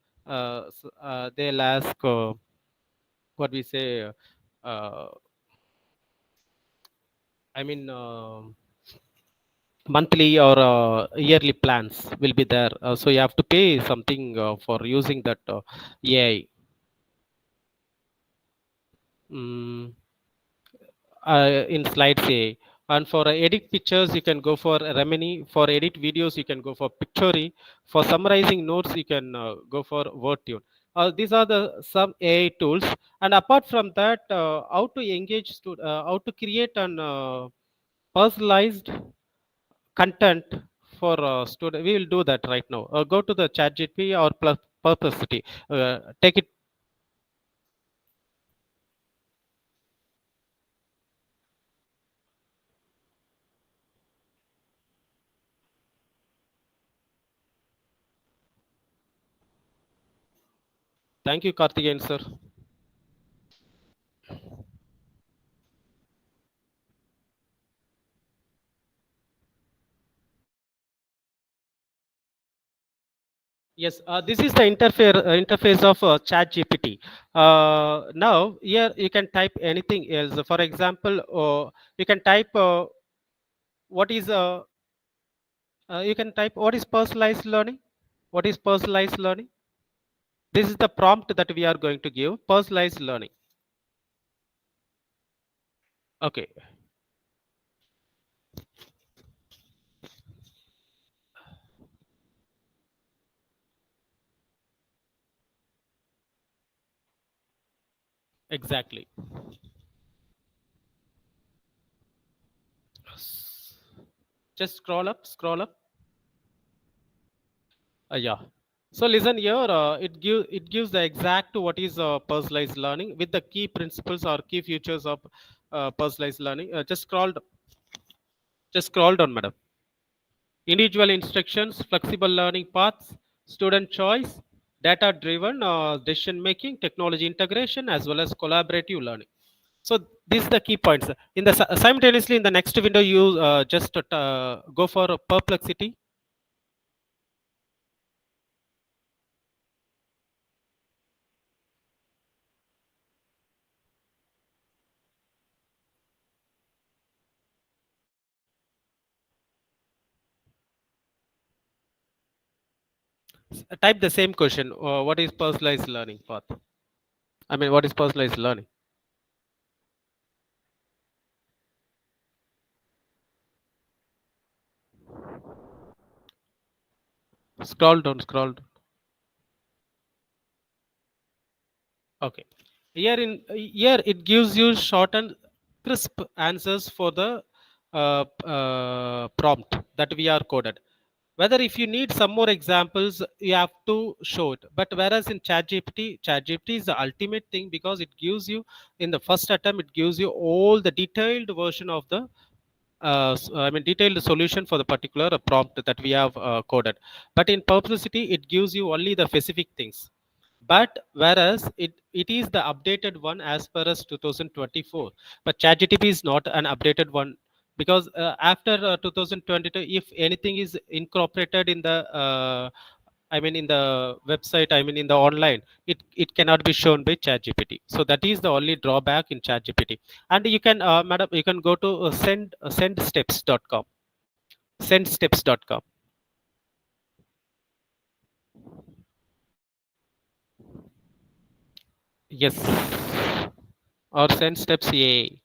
they'll ask what we say, uh, I mean monthly or yearly plans will be there, so you have to pay something for using that AI. mm, in slides AI. And for edit pictures you can go for Remini, for edit videos you can go for Pictory, for summarizing notes you can go for WordTune. These are the some AI tools. And apart from that, how to engage how to create an personalized content for student, we will do that right now. Go to the chat gp or perplexity, take it. Thank you, Karthikeyan sir. Yes, this is the interface of chat gpt. Now here you can type anything else. For example, you can type what is you can type what is personalized learning. What is personalized learning? This is the prompt that we are going to give, personalized learning. Okay. Exactly. Just scroll up, scroll up. Yeah. So listen here, it gives the exact what is personalized learning with the key principles or key features of personalized learning. Just scroll down, madam. Individual instructions, flexible learning paths, student choice, data driven decision making, technology integration, as well as collaborative learning. So these are the key points. In the simultaneously in the next window, you just go for perplexity. Type the same question. What is personalized learning path? I mean, what is personalized learning? Scroll down, scroll down. Okay. Here it gives you short and crisp answers for the prompt that we are coded. Whether if you need some more examples, you have to show it. But whereas in ChatGPT is the ultimate thing because it gives you in the first attempt, it gives you all the detailed version of the I mean detailed solution for the particular prompt that we have coded. But in Perplexity, it gives you only the specific things. But whereas it is the updated one as per as 2024, but ChatGPT is not an updated one because after 2022, if anything is incorporated in the I mean in the website, I mean in the online, it cannot be shown by ChatGPT. So that is the only drawback in ChatGPT. And you can, madam, you can go to sendsteps.com. Sendsteps.com. Yes, or sendsteps AI.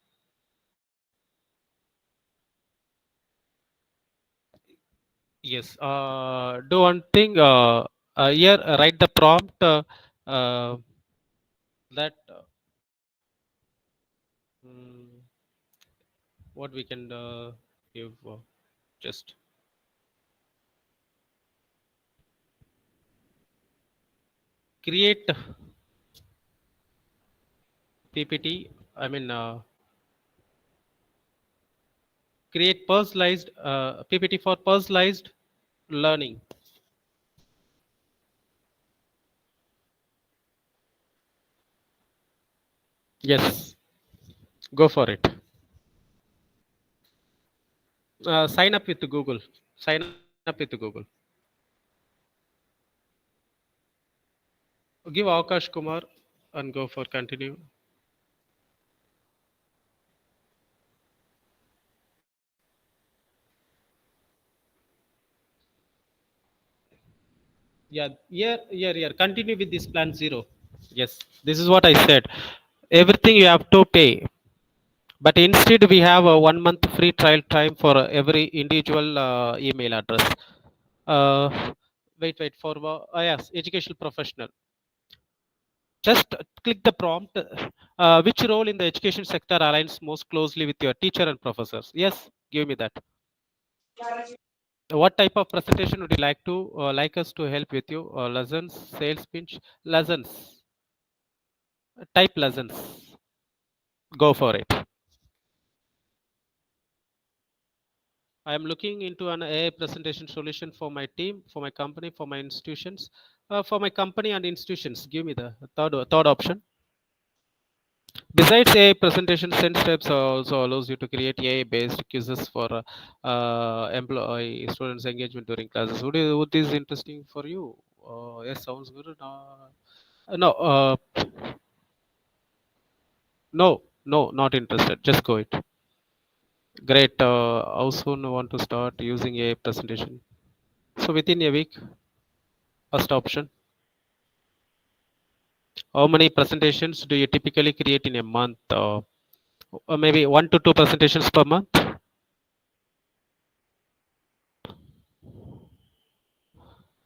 Yes. Do one thing. Here, write the prompt uh, that mm, what we can give. Just create PPT. I mean, create personalized PPT for personalized learning. Yes, go for it. Sign up with Google. Sign up with Google. Give Akash Kumar and go for continue. Yeah, here. Continue with this plan 0. Yes, this is what I said. Everything you have to pay, but instead we have a 1 month free trial time for every individual email address. Wait for yes, educational professional. Just click the prompt. Which role in the education sector aligns most closely with your teacher and professors? Yes, give me that. What type of presentation would you like us to help with you? Lessons, sales pitch, lessons. Type lessons. Go for it. I am looking into an AI presentation solution for my team, for my company, for my institutions. For my company and institutions, give me the third option. Besides AI presentation, Send Steps also allows you to create AI-based quizzes for employee students engagement during classes. Would this interesting for you? Yes, sounds good. No, no, not interested. Just go it. Great. How soon you want to start using AI presentation? So within a week, first option. How many presentations do you typically create in a month? Or maybe 1 to 2 presentations per month.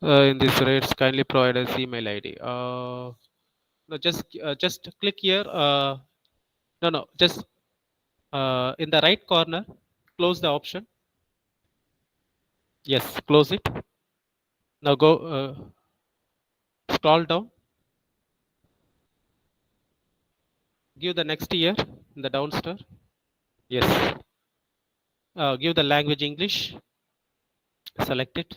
In these rates, kindly provide us email ID. No, just click here. No, just in the right corner, close the option. Yes, close it. Now go scroll down. Give the next year in the down star. Yes. Give the language English. Select it.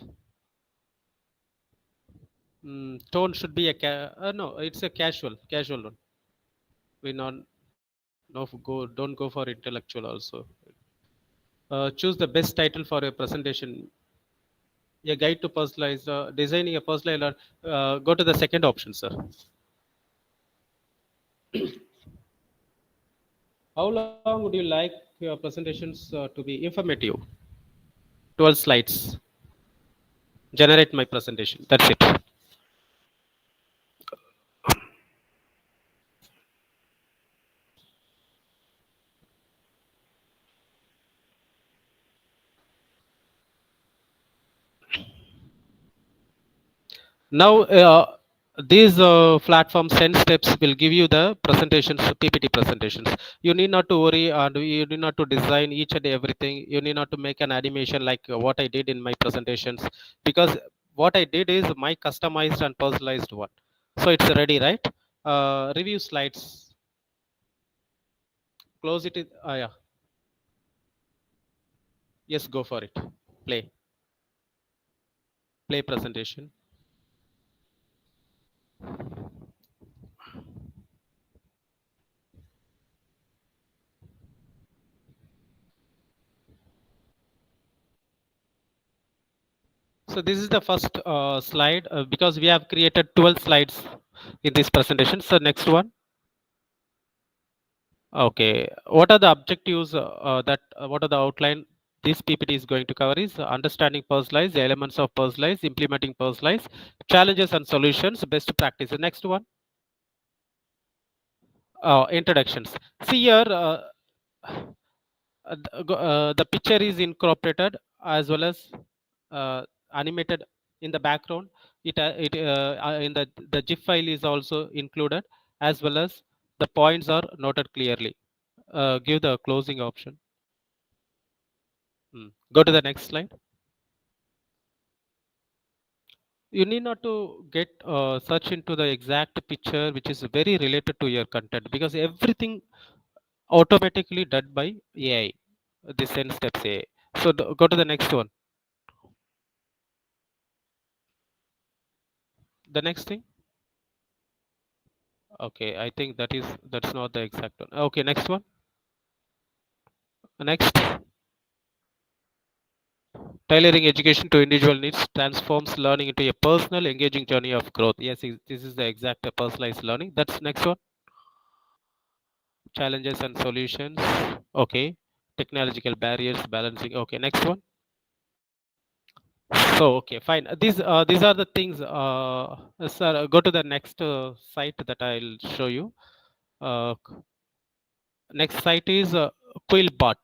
Tone should be a no. It's a casual one. We not no go. Don't go for intellectual also. Choose the best title for a presentation. A guide to personalize designing a personalized. Go to the second option, sir. How long would you like your presentations to be informative? 12 slides. Generate my presentation. That's it. Now, these platform send steps will give you the presentations, PPT presentations. You need not to worry and you need not to design each and everything. You need not to make an animation like what I did in my presentations, because what I did is my customized and personalized one. So it's ready, right? Review slides. Close it. Yeah. Yes, go for it. Play. Play presentation. So this is the first slide because we have created 12 slides in this presentation. So next one. Okay. What are the objectives what are the outline this PPT is going to cover is understanding personalized, the elements of personalized, implementing personalized, challenges and solutions, best practice. The next one. Introductions. See here, the picture is incorporated as well as animated in the background. In the GIF file is also included, as well as the points are noted clearly. Give the closing option. Go to the next slide. You need not to get search into the exact picture which is very related to your content, because everything automatically done by AI. this n steps A. So go to the next one. The next thing. Okay, I think that's not the exact one. Okay, next one. Next. Tailoring education to individual needs transforms learning into a personal, engaging journey of growth. Yes, this is the exact personalized learning. That's next one. Challenges and solutions. Okay. Technological barriers, balancing. Okay, next one. So okay, fine. These are the things. Sir, go to the next site that I'll show you. Next site is Quillbot.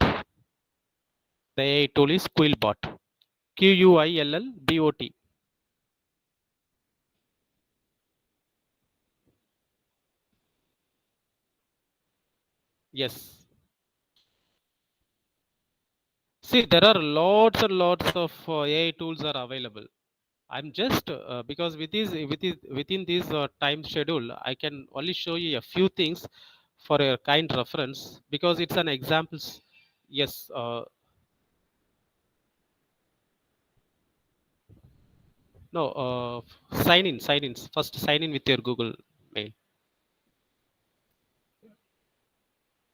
The AI tool is Quillbot. Quillbot. Yes. See, there are lots and lots of AI tools are available. I'm just because within this time schedule, I can only show you a few things for a kind reference because it's an examples. Yes. No. Sign in. Sign in. First, sign in with your Google mail.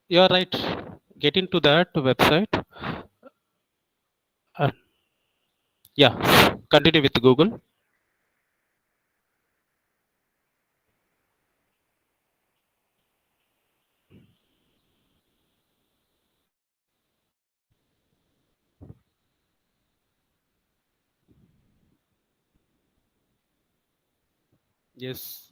You are right. Get into that website. Uh, yeah. Continue with Google. Yes.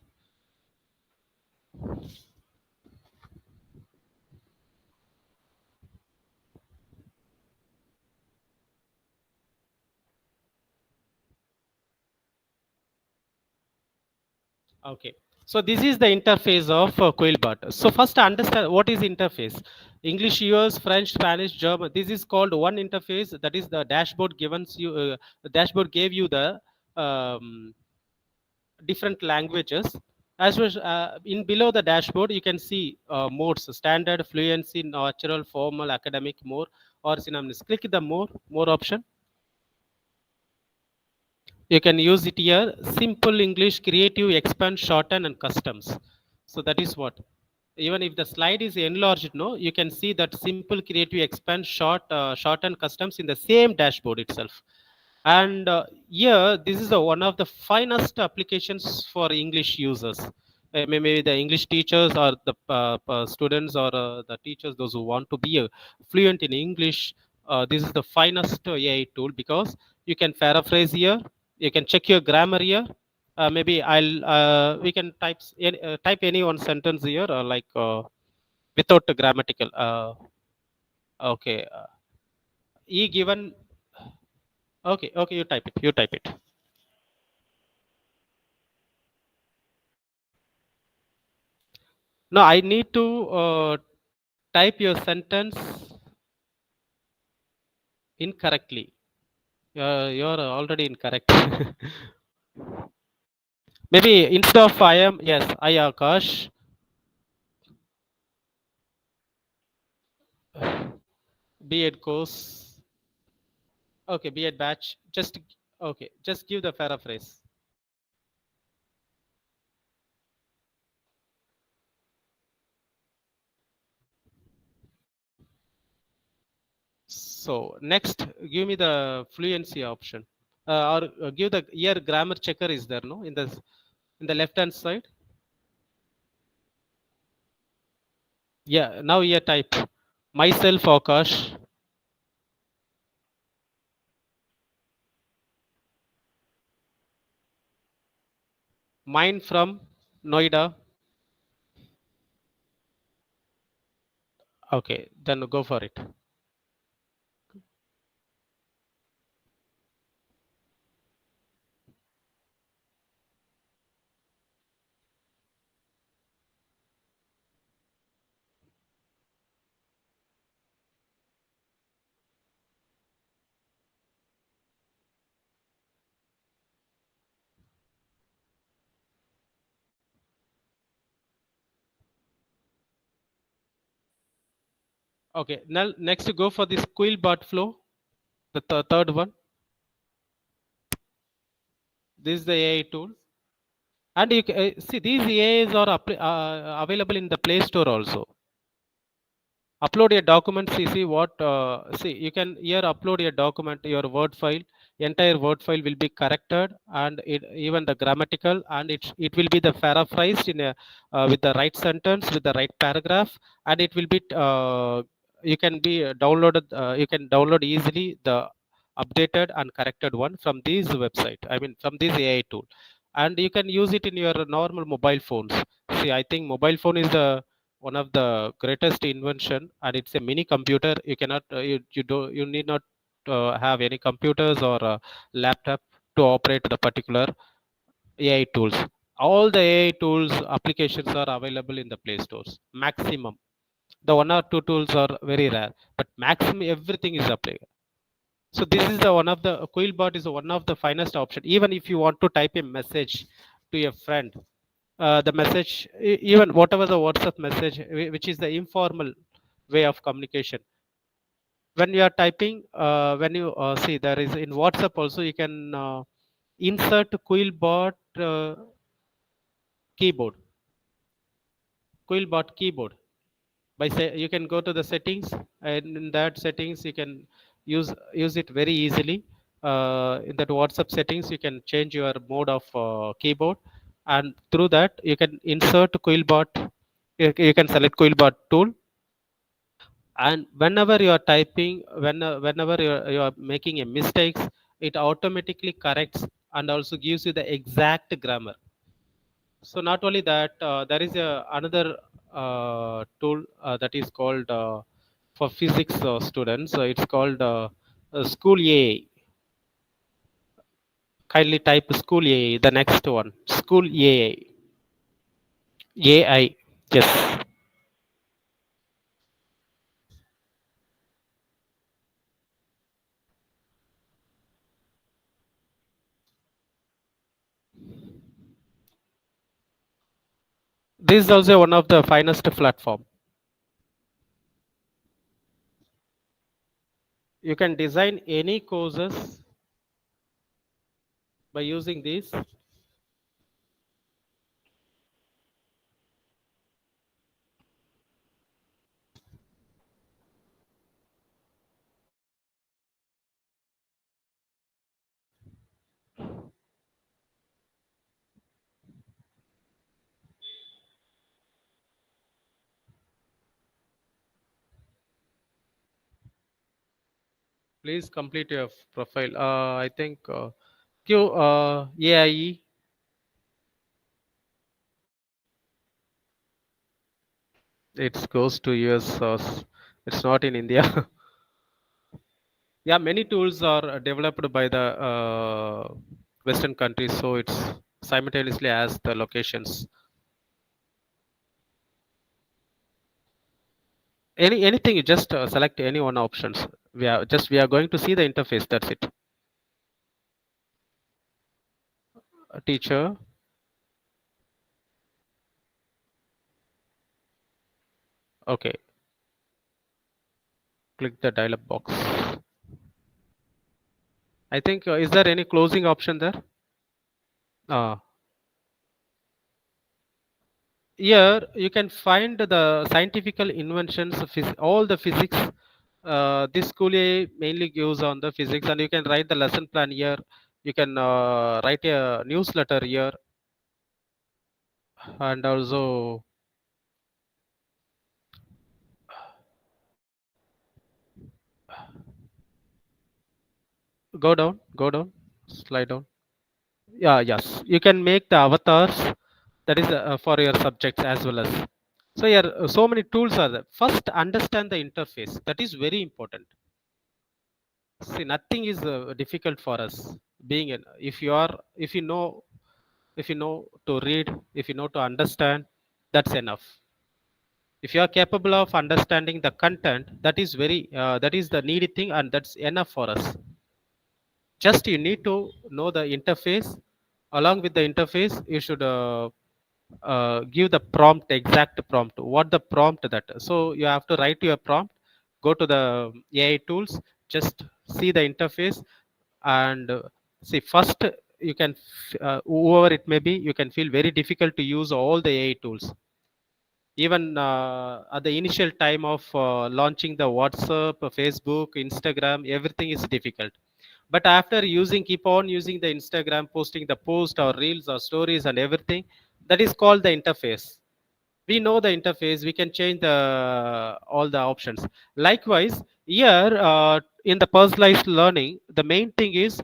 Okay. So this is the interface of Quillbot. So first understand what is interface. English users, French, Spanish, German. This is called one interface. That is the dashboard given you. The dashboard gave you the um, different languages. As well in below the dashboard, you can see modes: standard, fluency, natural, formal, academic, more, or synonymous. Click the more option. You can use it here. Simple English, creative, expand, shorten, and customs. So that is what. Even if the slide is enlarged, no, you can see that simple, creative, expand, shorten, customs in the same dashboard itself. And here, this is one of the finest applications for English users. Maybe the English teachers or the students or the teachers, those who want to be fluent in English. This is the finest AI tool because you can paraphrase here. You can check your grammar here. Maybe we can type any one sentence here, like without the grammatical. Okay. E given. Okay. Okay. You type it. You type it. No, I need to type your sentence incorrectly. You're already incorrect. Maybe instead of I am, yes, I Akash. B.Ed course. Okay, B.Ed batch. Just okay. Just give the paraphrase. So next, give me the fluency option, or give the year grammar checker is there, no, in the left hand side. Yeah, now here type myself Akash. Mine from Noida. Okay, then go for it. Okay, now next go for this Quillbot flow, the third one. This is the AI tool, and you see these AIs are available in the Play Store also. Upload a document. See what see you can here upload a document, your Word file. Entire Word file will be corrected, and even the grammatical, and it will be the paraphrased in a with the right sentence, with the right paragraph, and it will be you can be downloaded. You can download easily the updated and corrected one from this website. I mean from this AI tool, and you can use it in your normal mobile phones. See, I think mobile phone is the one of the greatest invention, and it's a mini computer. You cannot you need not have any computers or laptop to operate the particular AI tools. All the AI tools applications are available in the Play Stores. Maximum, the one or two tools are very rare, but maximum everything is applicable. So this is the one of the Quillbot is one of the finest option. Even if you want to type a message to your friend, the message, even whatever the WhatsApp message, which is the informal way of communication. When you are typing, when you see there is in WhatsApp also, you can insert Quillbot keyboard, Quillbot keyboard. By say you can go to the settings, and in that settings you can use it very easily. In that WhatsApp settings, you can change your mode of keyboard, and through that you can insert Quillbot. You can select Quillbot tool, and whenever you are typing, whenever you are making a mistakes, it automatically corrects and also gives you the exact grammar. So not only that, there is another tool that is called for physics students. It's called School AI. Kindly type School AI. The next one, School AI. AI. Yes. This is also one of the finest platform. You can design any courses by using this. Please complete your profile. I think Q AIE. It goes to US. It's not in India. Yeah, many tools are developed by the Western countries, so it's simultaneously as the locations. Anything, you just select any one options. We are going to see the interface. That's it. A teacher. Okay. Click the dialog box. I think is there any closing option there? Uh, Here you can find the scientific inventions, all the physics. This school A mainly gives on the physics, and you can write the lesson plan here. You can write a newsletter here, and also go down, slide down. Yeah, yes, you can make the avatars. That is for your subjects as well as. So here, so many tools are there. First, understand the interface. That is very important. See, nothing is difficult for us. Being an, if you know to read, if you know to understand, that's enough. If you are capable of understanding the content, that is that is the needy thing, and that's enough for us. Just you need to know the interface. Along with the interface, you should give the prompt, exact prompt, what the prompt that. So you have to write your prompt, go to the AI tools, just see the interface, and see first you can whoever it may be, you can feel very difficult to use all the AI tools. Even at the initial time of launching the WhatsApp, Facebook, Instagram, everything is difficult. But after using, keep on using the Instagram, posting the post or reels or stories and everything, that is called the interface. We know the interface, we can change the all the options. Likewise here, in the personalized learning, the main thing is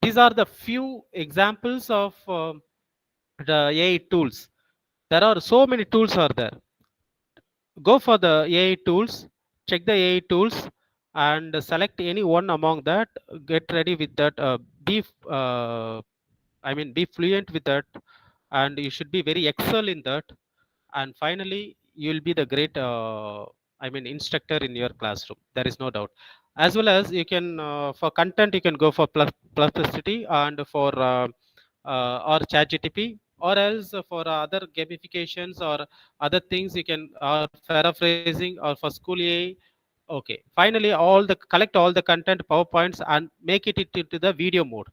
these are the few examples of the AI tools. There are so many tools are there. Go for the AI tools, check the AI tools, and select any one among that. Get ready with that. Be fluent with that, and you should be very excel in that. And finally, you will be the great, instructor in your classroom. There is no doubt. As well as you can, for content, you can go for Perplexity and for or ChatGTP, or else for other gamifications or other things you can, or paraphrasing, or for school AI. Okay, finally all the collect all the content PowerPoints and make it into the video mode,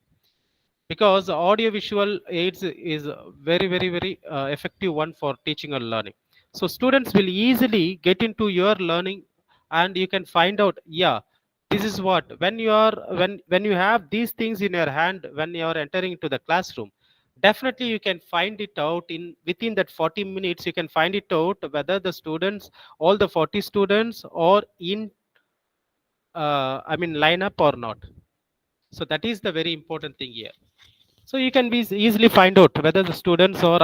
because audio visual aids is a very effective one for teaching or learning. So students will easily get into your learning, and you can find out, yeah, this is what, when you are, when you have these things in your hand, when you are entering into the classroom, definitely you can find it out in within that 40 minutes. You can find it out whether the students, all the 40 students, are in line up or not. So that is the very important thing here. So you can be easily find out whether the students are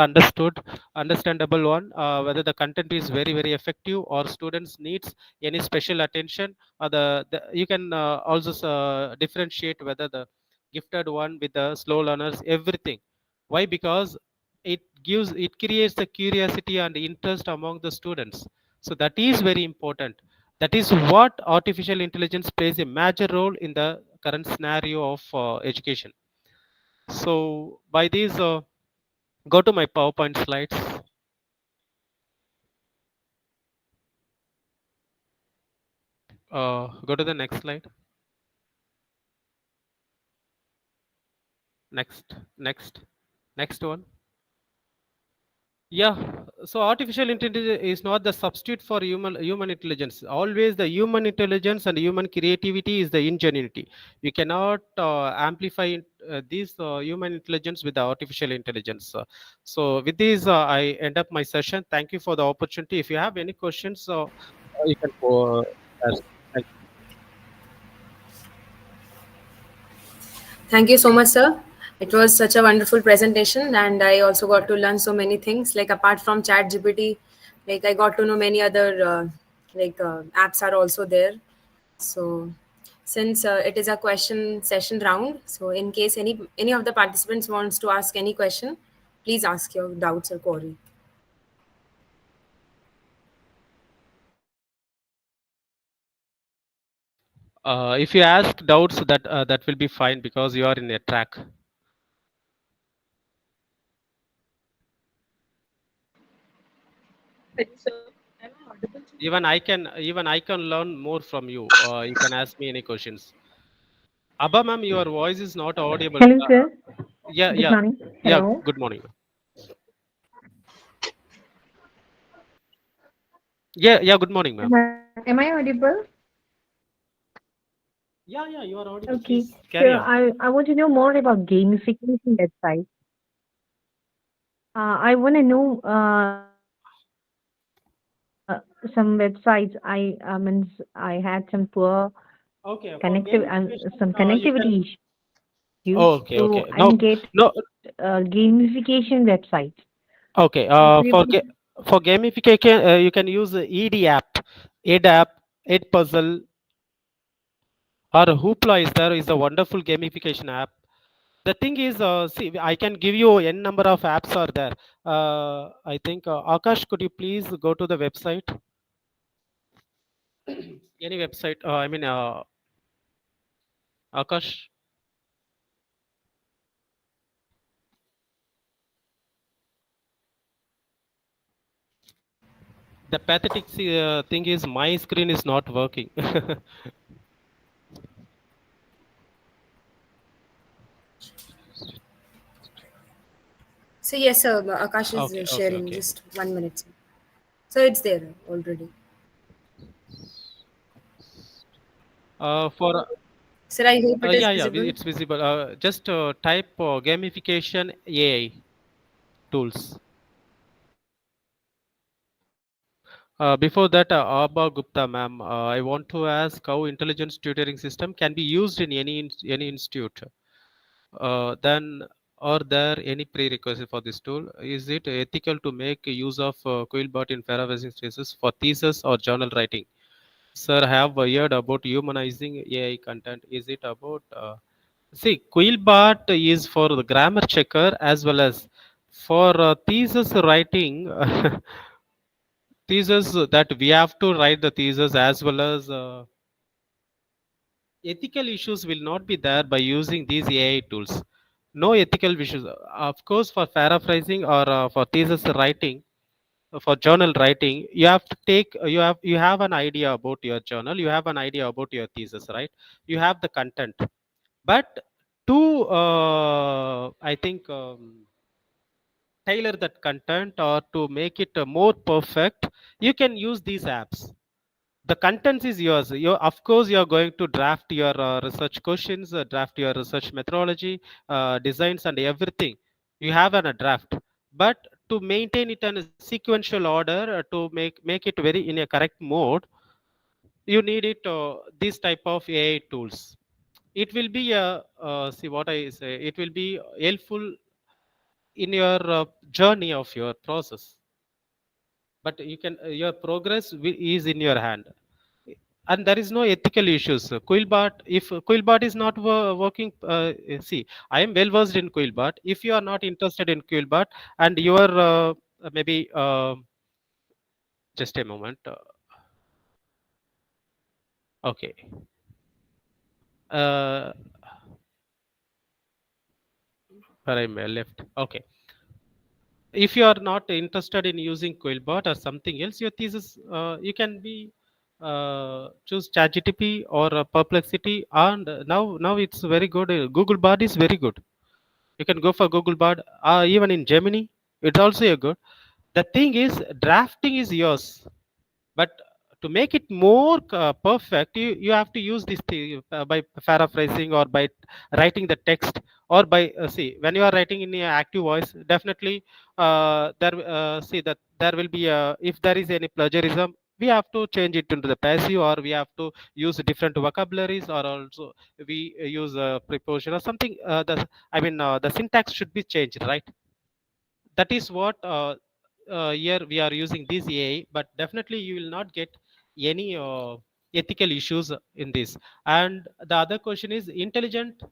understandable one, whether the content is very effective, or students needs any special attention, or the you can also differentiate whether the gifted one with the slow learners, everything. Why? Because it creates the curiosity and interest among the students. So that is very important. That is what artificial intelligence plays a major role in the current scenario of education. So by these, go to my PowerPoint slides. Go to the next slide. Next one. Yeah. So artificial intelligence is not the substitute for human intelligence. Always the human intelligence and human creativity is the ingenuity. You cannot amplify this human intelligence with the artificial intelligence. So with this, I end up my session. Thank you for the opportunity. If you have any questions, you can go. Ask. Thank you. Thank you so much, sir. It was such a wonderful presentation, and I also got to learn so many things. Like apart from ChatGPT, like I got to know many other apps are also there. So, since it is a question session round, so in case any of the participants wants to ask any question, please ask your doubts or query. If you ask doubts, that will be fine, because you are in a track. Even I can learn more from you. You can ask me any questions. Abba ma'am, your voice is not audible. Hello, sir. Yeah, Good yeah, morning. yeah. Hello. Good morning. Yeah, yeah. Good morning, ma'am. Am I audible? Yeah, you are audible. Okay. Please So carry on. I want to know more about gamification websites. I want to know some websites. I had some poor Okay, for connective gamification, some you can. connectivity issues. Oh, okay, So okay. I No, can get no. gamification websites. Okay. So could you please? For gamification, you can use the ED app, Ed Puzzle, or Hoopla is there. Is a wonderful gamification app. The thing is, see, I can give you n number of apps are there. I think, Akash, could you please go to the website? Any website? Akash. The pathetic thing is my screen is not working. So yes, sir. Akash is Okay, okay, sharing. okay. Just 1 minute. Sir. So it's there already. For Sir, I hope it is yeah, yeah, visible. it's visible. Just type gamification AI tools. Before that, Abha Gupta, ma'am, I want to ask how intelligence tutoring system can be used in any institute. Then, are there any prerequisites for this tool? Is it ethical to make use of Quillbot in paraphrasing spaces for thesis or journal writing? Sir, I have heard about humanizing AI content. Is it about see, Quillbot is for the grammar checker as well as for thesis writing. Thesis that we have to write the thesis as well as ethical issues will not be there by using these AI tools. No ethical issues. Of course, for paraphrasing or for thesis writing, for journal writing, you have to take you have an idea about your journal, you have an idea about your thesis, right? You have the content, but to I think tailor that content or to make it more perfect, you can use these apps. The contents is yours. You, of course, you are going to draft your research questions, draft your research methodology, designs, and everything. You have a draft, but to maintain it in a sequential order, to make it very in a correct mode, you need it. This type of AI tools. It will be see what I say. It will be helpful in your journey of your process, but you can your progress is in your hand, and there is no ethical issues. Quillbot, if Quillbot is not working, see, I am well versed in Quillbot. If you are not interested in Quillbot and you are maybe just a moment, okay, uh, where I'm left, okay. If you are not interested in using Quillbot or something else, your thesis, you can be choose ChatGTP or Perplexity, and now it's very good. Google Bard is very good. You can go for Google Bard, even in Gemini, it's also a good. The thing is, drafting is yours, but to make it more perfect, you have to use this thing by paraphrasing or by writing the text, or by see, when you are writing in a active voice, definitely there see that there will be if there is any plagiarism, we have to change it into the passive, or we have to use different vocabularies, or also we use a preposition or something. The syntax should be changed, right? That is what here we are using this AI, but definitely you will not get any ethical issues in this. And the other question is, intelligent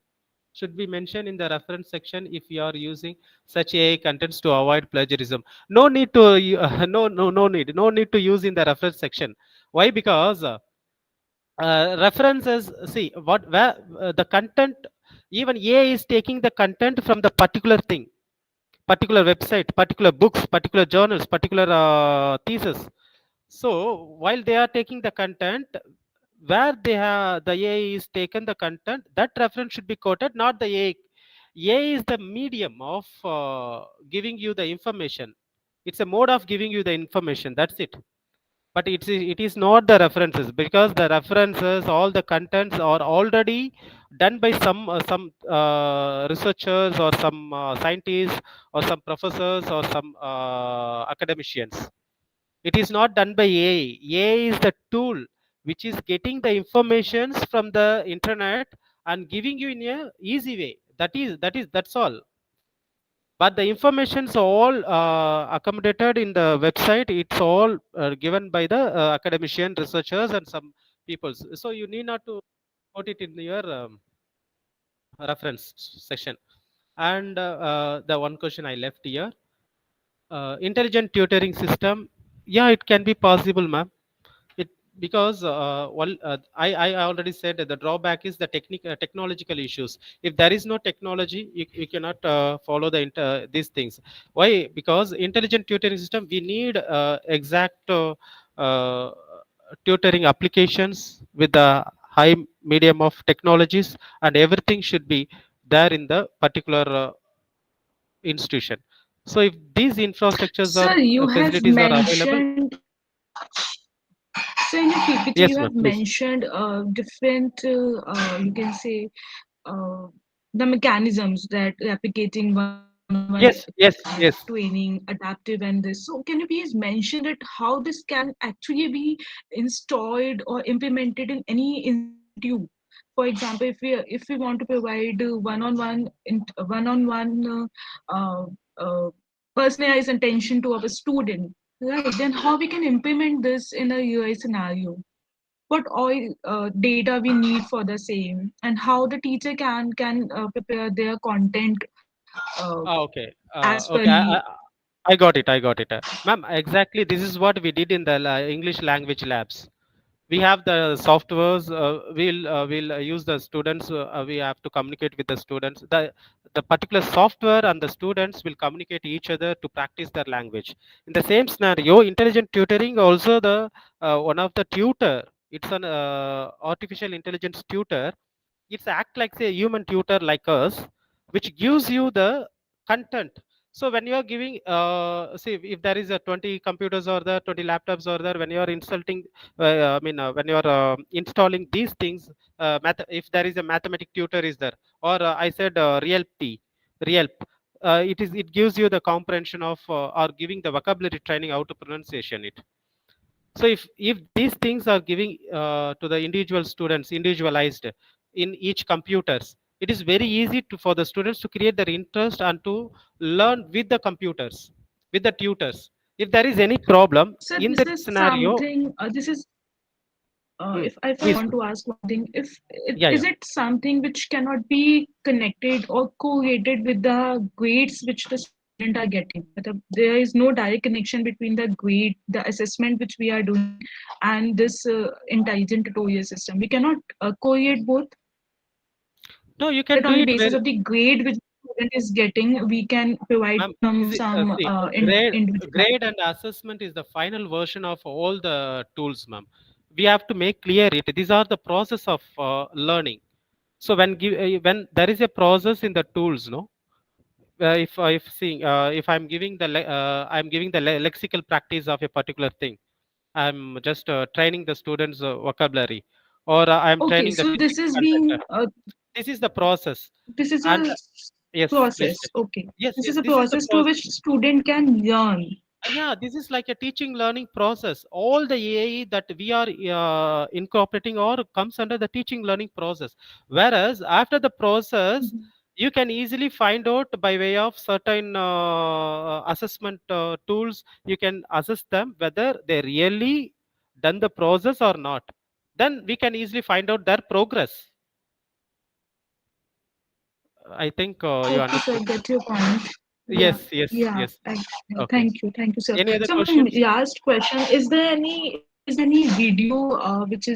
should be mentioned in the reference section if you are using such AI contents to avoid plagiarism. No need to no need to use in the reference section. Why? Because references, see what where the content, even AI is taking the content from the particular thing, particular website, particular books, particular journals, particular thesis. So while they are taking the content, where they have the AI is taken the content, that reference should be quoted, not the AI. AI is the medium of giving you the information. It's a mode of giving you the information. That's it. But it is not the references, because the references, all the contents are already done by some researchers or some scientists or some professors or some academicians. It is not done by AI. AI is the tool which is getting the informations from the internet and giving you in a easy way. That's all. But the informations all accommodated in the website, it's all given by the academician, researchers, and some people. So you need not to put it in your reference section. And the one question I left here, intelligent tutoring system, yeah, it can be possible, ma'am. It because I already said that the drawback is the technological issues. If there is no technology, you cannot follow these things. Why? Because intelligent tutoring system, we need exact uh, tutoring applications with the high medium of technologies, and everything should be there in the particular institution. So if these infrastructures or Sir, you have facilities are available, mentioned, so in your PPT, you yes, ma'am, have please. mentioned different, you can say, uh, the mechanisms that replicating one-on-one Yes, yes, yes. training, adaptive, and this. So can you please mention that how this can actually be installed or implemented in any institute? For example, if we want to provide one-on-one personalized attention to our student, right? Then how we can implement this in a UI scenario? What all data we need for the same, and how the teacher can prepare their content Okay. as per Okay. need. I got it. I got it. Ma'am, exactly. This is what we did in the English language labs. We have the softwares. We'll use the students. We have to communicate with the students. The particular software and the students will communicate each other to practice their language. In the same scenario, intelligent tutoring also the one of the tutor. It's an artificial intelligence tutor. It's act like say a human tutor like us, which gives you the content. So when you are giving see if there is a 20 computers or the 20 laptops or there, when you are insulting when you are installing these things, if there is a mathematic tutor is there, or I said real it gives you the comprehension of or giving the vocabulary training how to pronunciation it. So if these things are giving to the individual students individualized in each computers, it is very easy to for the students to create their interest and to learn with the computers, with the tutors. If there is any problem So in this that is scenario, something. This is if I please, want to ask one thing, if yeah, is yeah. it something which cannot be connected or correlated with the grades which the student are getting? There is no direct connection between the grade, the assessment which we are doing, and this intelligent tutorial system. We cannot correlate both. No, you can That do on the it basis very, of the grade which the student is getting, we can provide ma'am. some See, individual. grade and assessment is the final version of all the tools, ma'am. We have to make clear it. These are the process of learning. So when there is a process in the tools, no, if I'm giving I'm giving the lexical practice of a particular thing, I'm just training the students vocabulary, or I'm Okay, training the so this physics is content. being This is the process. this is And a yes, please. process. Okay, Yes, this is yes, a this is the process to process. which student can learn. Yeah, this is like a teaching learning process. All the AI that we are incorporating or comes under the teaching learning process. Whereas after the process, Mhm. you can easily find out by way of certain assessment tools. You can assess them whether they really done the process or not. Then we can easily find out their progress. I think you Okay, so I understood. get your point. Yeah, Yes, yes, yeah. yes. Okay. Thank you, sir. Any other So my questions? last question: is there any video which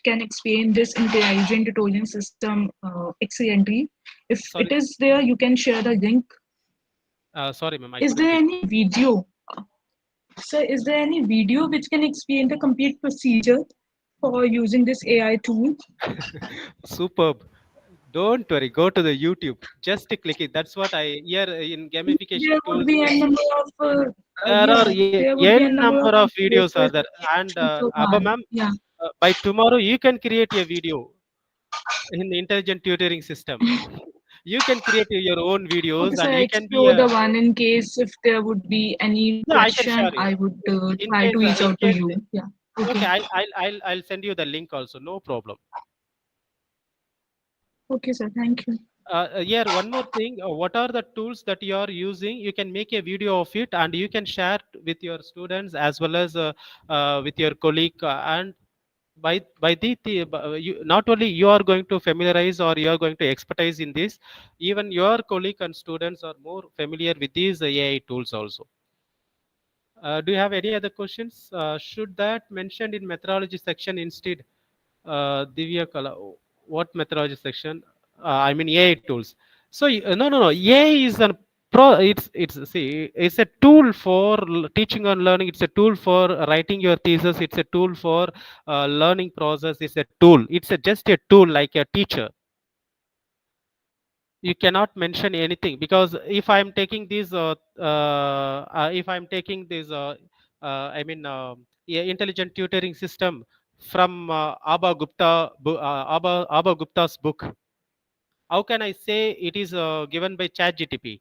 can explain this intelligent tutorial system excellently? If it Sorry, is there, you can share the link. sorry, ma'am, I Is couldn't there get. any video? Sir, is there any video which can explain the complete procedure for using this AI tool? Superb. Don't worry. Go to the YouTube. Just click it. That's what I here in gamification There would tools. be a number of There are there would be a n number number of of videos are places there. And to choose Abba one. ma'am, Yeah. by tomorrow you can create a video in the intelligent tutoring system. You can create your own Okay, videos, so and I you can be explore the a. one in case if there would be any Yeah, I can question, share you. I would In try to case, reach out to you. Yeah. Okay. okay, I'll send you the link also. No problem. Okay, sir. Thank you. Here one more thing, what are the tools that you are using? You can make a video of it and you can share with your students as well as with your colleague, and you, not only you are going to familiarize or you are going to expertise in this, even your colleague and students are more familiar with these AI tools also. Do you have any other questions? Should that mentioned in methodology section instead? Divya Kala, what methodology section? I mean AI tools. So no. AI is an it's see it's a tool for teaching and learning. It's a tool for writing your thesis. It's a tool for learning process. It's a tool. It's just a tool like a teacher. You cannot mention anything, because if I'm taking this intelligent tutoring system from Abba Gupta's book, how can I say it is given by ChatGTP?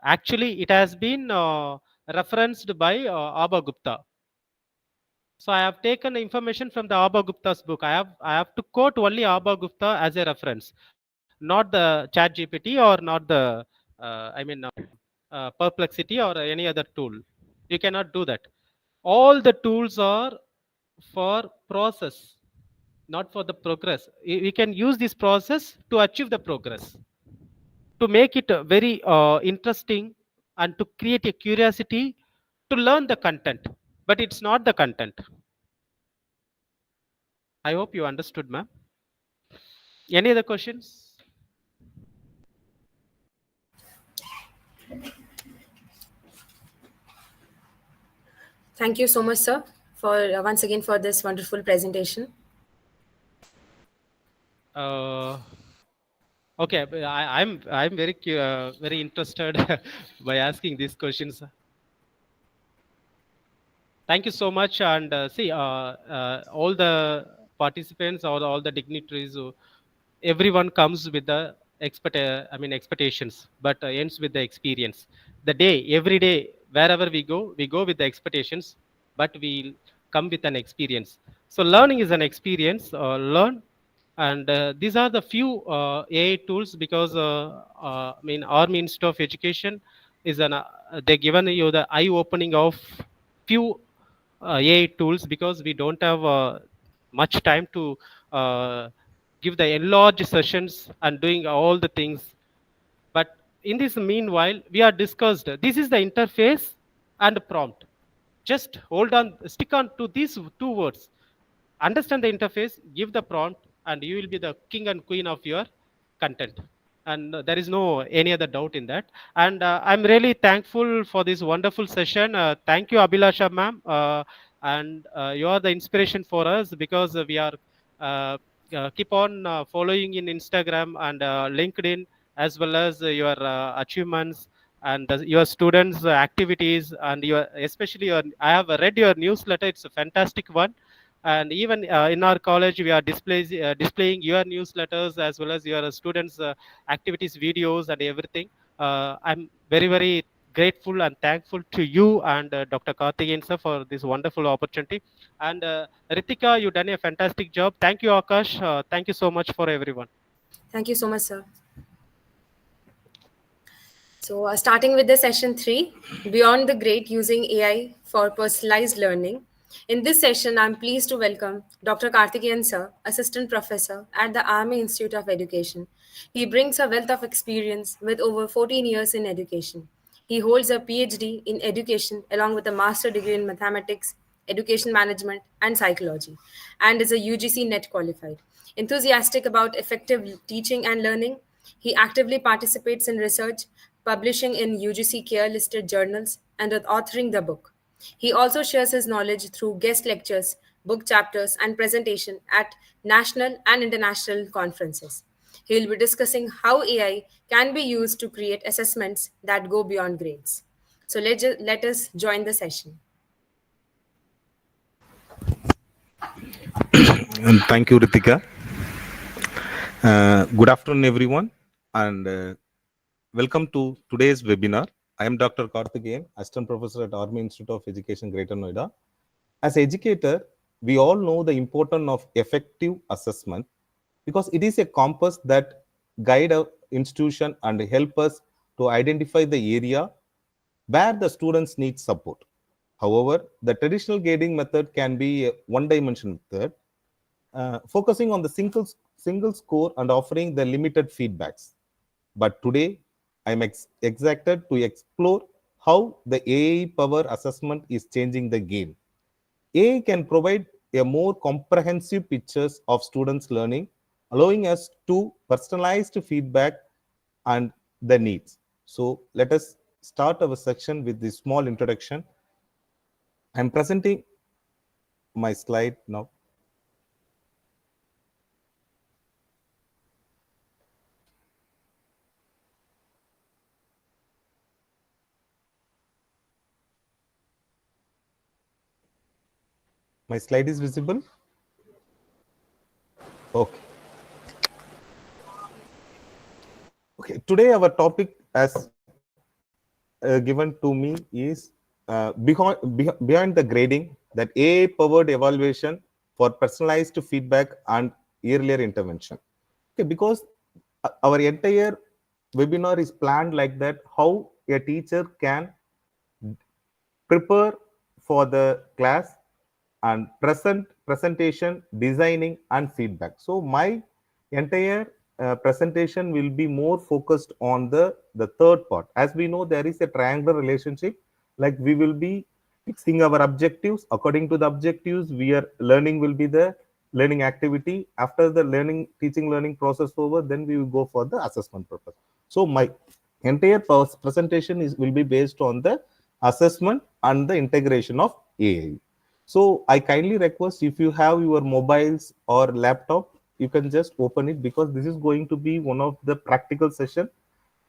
Actually it has been referenced by Abba Gupta. So I have taken information from the Abba Gupta's book. I have to quote only Abba Gupta as a reference, not the ChatGPT or not the Perplexity or any other tool. You cannot do that. All the tools are for process, not for the progress. We can use this process to achieve the progress, to make it very interesting, and to create a curiosity to learn the content, but it's not the content. I hope you understood, ma'am. Any other questions? Thank you so much, sir, for once again for this wonderful presentation. Okay, but I'm very interested by asking these questions. Thank you so much. And all the participants or all the dignitaries, everyone comes with the expectations, but ends with the experience. The day, every day, wherever we go with the expectations, but we come with an experience. So learning is an experience. Learn, and these are the few AI tools, because Army Institute of Education is they given you the eye opening of few AI tools, because we don't have much time to give the enlarged sessions and doing all the things. But in this meanwhile, we are discussed. This is the interface and prompt. Just hold on, stick on to these two words. Understand the interface, give the prompt, and you will be the king and queen of your content. And there is no any other doubt in that. And I'm really thankful for this wonderful session. Thank you, Abhilasha ma'am. And you are the inspiration for us, because we are keep on following in Instagram and LinkedIn, as well as your achievements and your students activities, and your especially your I have read your newsletter. It's a fantastic one. And even in our college we are displaying your newsletters, as well as your students activities videos and everything. I'm very grateful and thankful to you and Dr. Karthikeyan sir for this wonderful opportunity. And Ritika, you done a fantastic job. Thank you, Akash. Thank you so much for everyone. Thank you so much, sir. So, starting with the session 3, Beyond the Great Using AI for Personalized Learning. In this session, I'm pleased to welcome Dr. Karthikeyan sir, Assistant Professor at the Army Institute of Education. He brings a wealth of experience with over 14 years in education. He holds a PhD in education along with a master degree in mathematics, education management, and psychology, and is a UGC NET qualified. Enthusiastic about effective teaching and learning, he actively participates in research, publishing in UGC CARE listed journals, and authoring the book. He also shares his knowledge through guest lectures, book chapters, and presentation at national and international conferences. He will be discussing how AI can be used to create assessments that go beyond grades. So let us join the session. And thank you, Ritika. Good afternoon, everyone, and welcome to today's webinar. I am Dr. Karthikeyan, Assistant Professor at Army Institute of Education, Greater Noida. As educator, we all know the importance of effective assessment, because it is a compass that guide our institution and help us to identify the area where the students need support. However, the traditional grading method can be a one-dimensional method, focusing on the single score and offering the limited feedbacks. But today, I'm excited to explore how the AI power assessment is changing the game. AI can provide a more comprehensive pictures of students' learning, allowing us to personalized feedback and the needs. So let us start our section with this small introduction. I'm presenting my slide now. My slide is visible? Okay. Okay. Today our topic as given to me is behind the grading, that AI powered evaluation for personalized feedback and earlier intervention. Okay, because our entire webinar is planned like that, how a teacher can prepare for the class and presentation, designing and feedback. So my entire presentation will be more focused on the third part. As we know, there is a triangular relationship, like we will be fixing our objectives. According to the objectives, we are learning will be the learning activity. After the teaching learning process over, then we will go for the assessment purpose. So my entire presentation will be based on the assessment and the integration of AI. So I kindly request, if you have your mobiles or laptop, you can just open it, because this is going to be one of the practical session.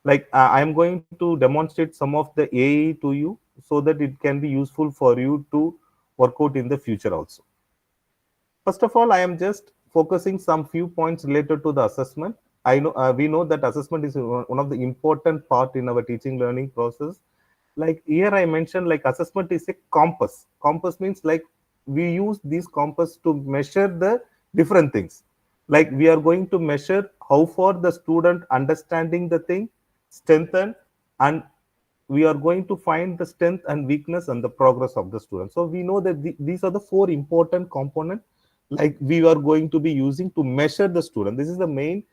Like I am going to demonstrate some of the AI to you, so that it can be useful for you to work out in the future also. First of all, I am just focusing some few points related to the assessment. I know we know that assessment is one of the important part in our teaching learning process. Like here I mentioned, like assessment is a compass. Compass means like we use this compass to measure the different things. Like we are going to measure how far the student understanding the thing, strengthen, and we are going to find the strength and weakness and the progress of the student. So we know that these are the four important components, like we are going to be using to measure the student. This is the main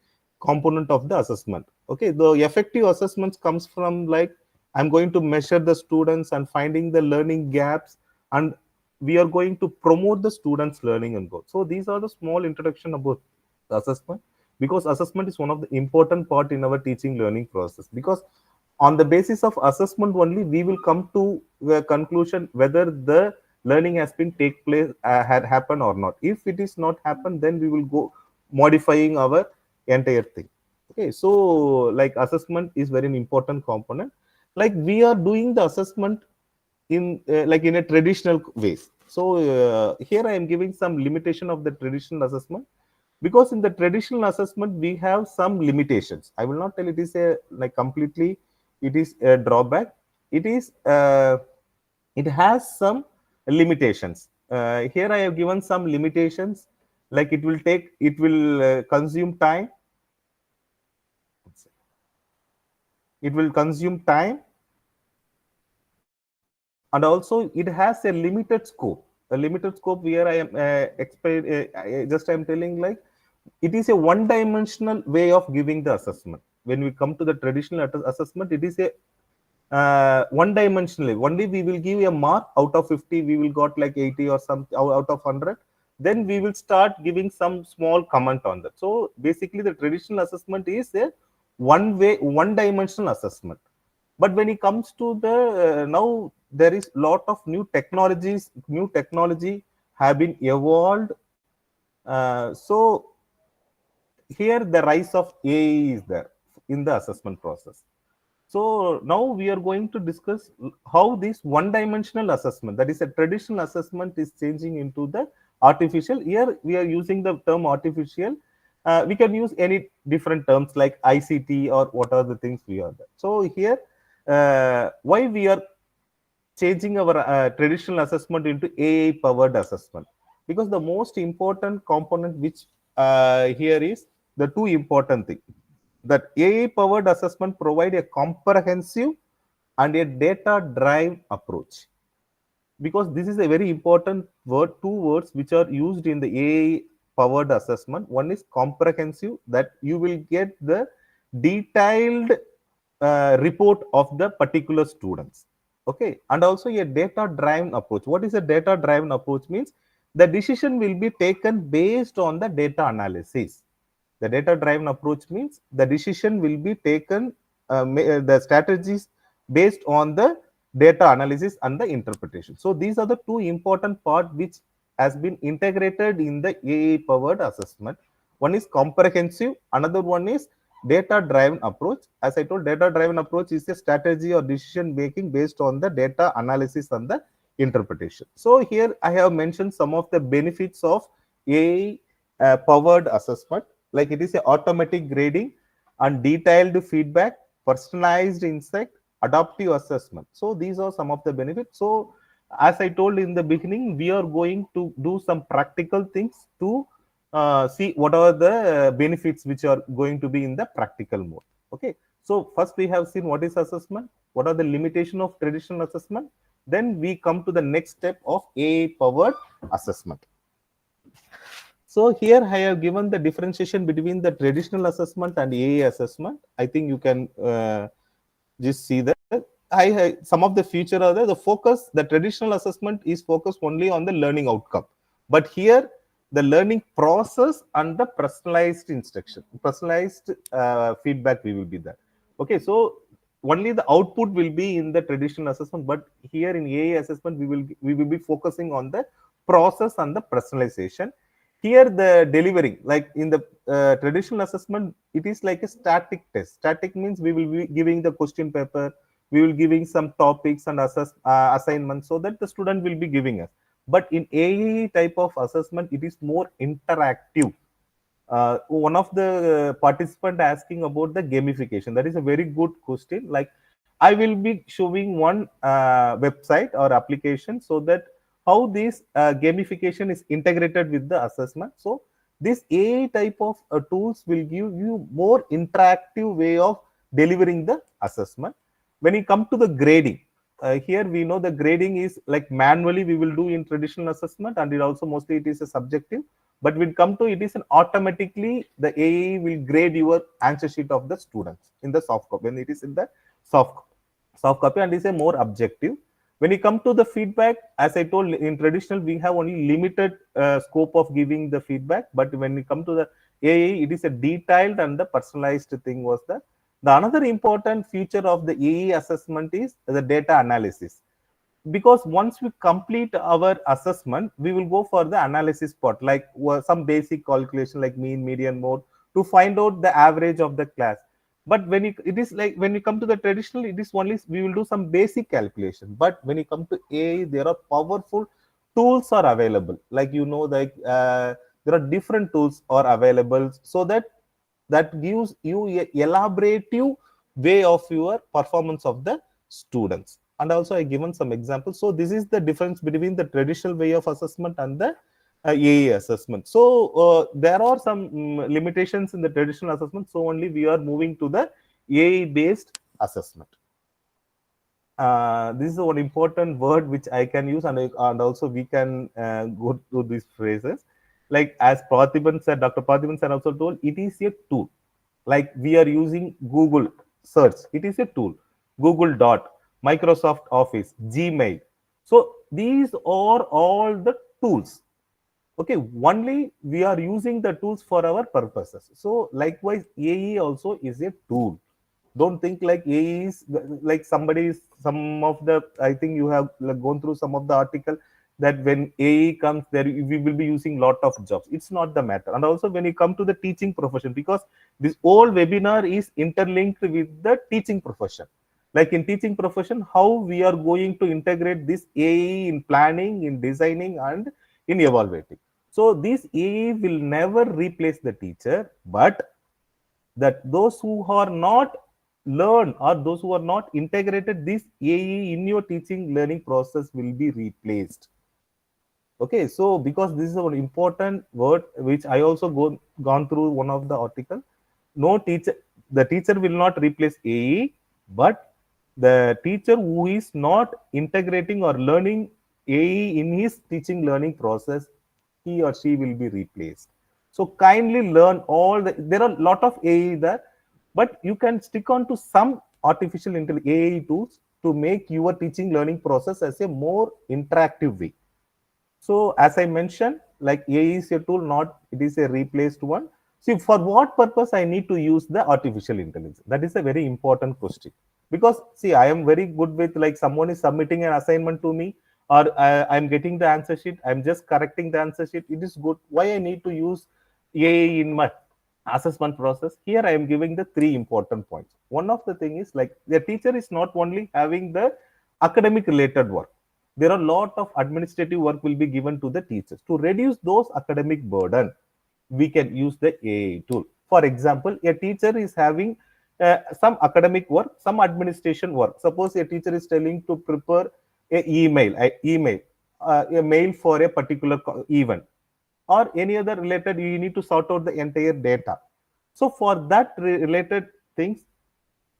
component of the assessment. Okay, the effective assessments comes from, like, I'm going to measure the students and finding the learning gaps, and we are going to promote the students learning and growth. So these are the small introduction about the assessment, because assessment is one of the important part in our teaching learning process, because on the basis of assessment only we will come to a conclusion whether the learning has been take place, had happened or not. If it is not happened, then we will go modifying our entire thing. Okay, so like assessment is very important component. Like we are doing the assessment in like in a traditional ways. So here I am giving some limitation of the traditional assessment, because in the traditional assessment we have some limitations. I will not tell it is a like completely it is a drawback. It is it has some limitations. Here I have given some limitations, like it will consume time. It will consume time, and also it has a limited scope. A limited scope where I am just I am telling, like, it is a one-dimensional way of giving the assessment. When we come to the traditional assessment, it is a one-dimensionally. Only we will give a mark out of 50, we will got like 80 or some out of 100. Then we will start giving some small comment on that. So basically, the traditional assessment is a one-way, one-dimensional assessment. But when it comes to the now, there is lot of new technologies. New technology have been evolved. So here the rise of AI is there in the assessment process. So now we are going to discuss how this one-dimensional assessment, that is a traditional assessment, is changing into the artificial. Here we are using the term artificial. We can use any different terms like ICT or what are the things we are there. So here, why we are changing our traditional assessment into AI-powered assessment? Because the most important component which here is the two important thing, that AI-powered assessment provide a comprehensive and a data-driven approach. Because this is a very important word, two words which are used in the AI-powered assessment. One is comprehensive, that you will get the detailed report of the particular students. Okay, and also a data driven approach. What is a data driven approach? Means the decision will be taken based on the data analysis. The data driven approach means the decision will be taken, the strategies based on the data analysis and the interpretation. So these are the two important parts which has been integrated in the AI powered assessment. One is comprehensive, another one is data driven approach. As I told, data driven approach is a strategy or decision making based on the data analysis and the interpretation. So here I have mentioned some of the benefits of AI powered assessment, like it is a automatic grading and detailed feedback, personalized insight, adaptive assessment. So these are some of the benefits. So as I told in the beginning, we are going to do some practical things to see what are the benefits which are going to be in the practical mode. Okay, so first we have seen what is assessment, what are the limitation of traditional assessment, then we come to the next step of AI powered assessment. So here I have given the differentiation between the traditional assessment and AI assessment. I think you can just see that. Some of the feature are there. The focus, the traditional assessment is focused only on the learning outcome, but here the learning process and the personalized instruction, personalized feedback we will be there. Okay, so only the output will be in the traditional assessment, but here in AI assessment we will be focusing on the process and the personalization. Here the delivering, like in the traditional assessment, it is like a static test. Static means we will be giving the question paper, we will giving some topics and assignments, so that the student will be giving us. But in AI type of assessment, it is more interactive. One of the participant asking about the gamification, that is a very good question. Like I will be showing one website or application, so that how this gamification is integrated with the assessment. So this AI type of tools will give you more interactive way of delivering the assessment. When you come to the grading, here we know the grading is like manually we will do in traditional assessment, and it also mostly it is a subjective. But when come to it is an automatically the AI will grade your answer sheet of the students in the soft copy, when it is in the soft copy, and is a more objective. When you come to the feedback, as I told, in traditional we have only limited scope of giving the feedback, but when you come to the AI, it is a detailed and the personalized thing was the another important feature of the AI assessment is the data analysis. Because once we complete our assessment, we will go for the analysis part, like some basic calculation like mean, median, mode, to find out the average of the class. But when it is like when you come to the traditional, it is only we will do some basic calculation. But when you come to AI, there are powerful tools are available, like like there are different tools are available, so that gives you a elaborative way of your performance of the students. And also I given some examples. So this is the difference between the traditional way of assessment and the AA assessment. So there are some limitations in the traditional assessment, so only we are moving to the AA based assessment. This is one important word which I can use, and also we can go through these phrases. Like as Pratibhan said, Dr. Pratibhan said also told, it is a tool. Like we are using Google search, it is a tool. Google Dot, Microsoft Office, Gmail. So these are all the tools. Okay, only we are using the tools for our purposes. So likewise, AE also is a tool. Don't think like AE is like some of the, I think you have like gone through some of the article that when AE comes there, we will be using lot of jobs. It's not the matter. And also when you come to the teaching profession, because this whole webinar is interlinked with the teaching profession. Like in teaching profession, how we are going to integrate this AE in planning, in designing, and in evaluating. So this AE will never replace the teacher, but that those who are not learn or those who are not integrated this AE in your teaching learning process will be replaced. Okay, so because this is an important word which I also gone through one of the article. No teacher, the teacher will not replace AE, but the teacher who is not integrating or learning AE in his teaching learning process, he or she will be replaced. So kindly learn all there are a lot of AE there, but you can stick on to some artificial intelligence AE tools to make your teaching learning process as a more interactive way. So as I mentioned, like AI is a tool, not it is a replaced one. See, for what purpose I need to use the artificial intelligence? That is a very important question. Because see, I am very good with like someone is submitting an assignment to me, or I'm getting the answer sheet. I'm just correcting the answer sheet. It is good. Why I need to use AI in my assessment process? Here I am giving the three important points. One of the thing is like the teacher is not only having the academic related work, there are a lot of administrative work will be given to the teachers. To reduce those academic burden, we can use the AI tool. For example, a teacher is having some academic work, some administration work. Suppose a teacher is telling to prepare a mail for a particular event or any other related, you need to sort out the entire data. So for that related things,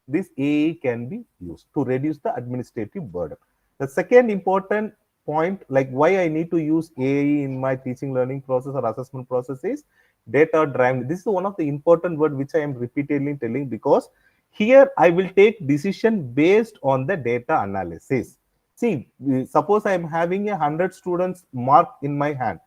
this AI can be used to reduce the administrative burden. The second important point, like why I need to use AI in my teaching learning process or assessment process, is data driven. This is one of the important word which I am repeatedly telling, because here I will take decision based on the data analysis. See, suppose I am having 100 students mark in my hand,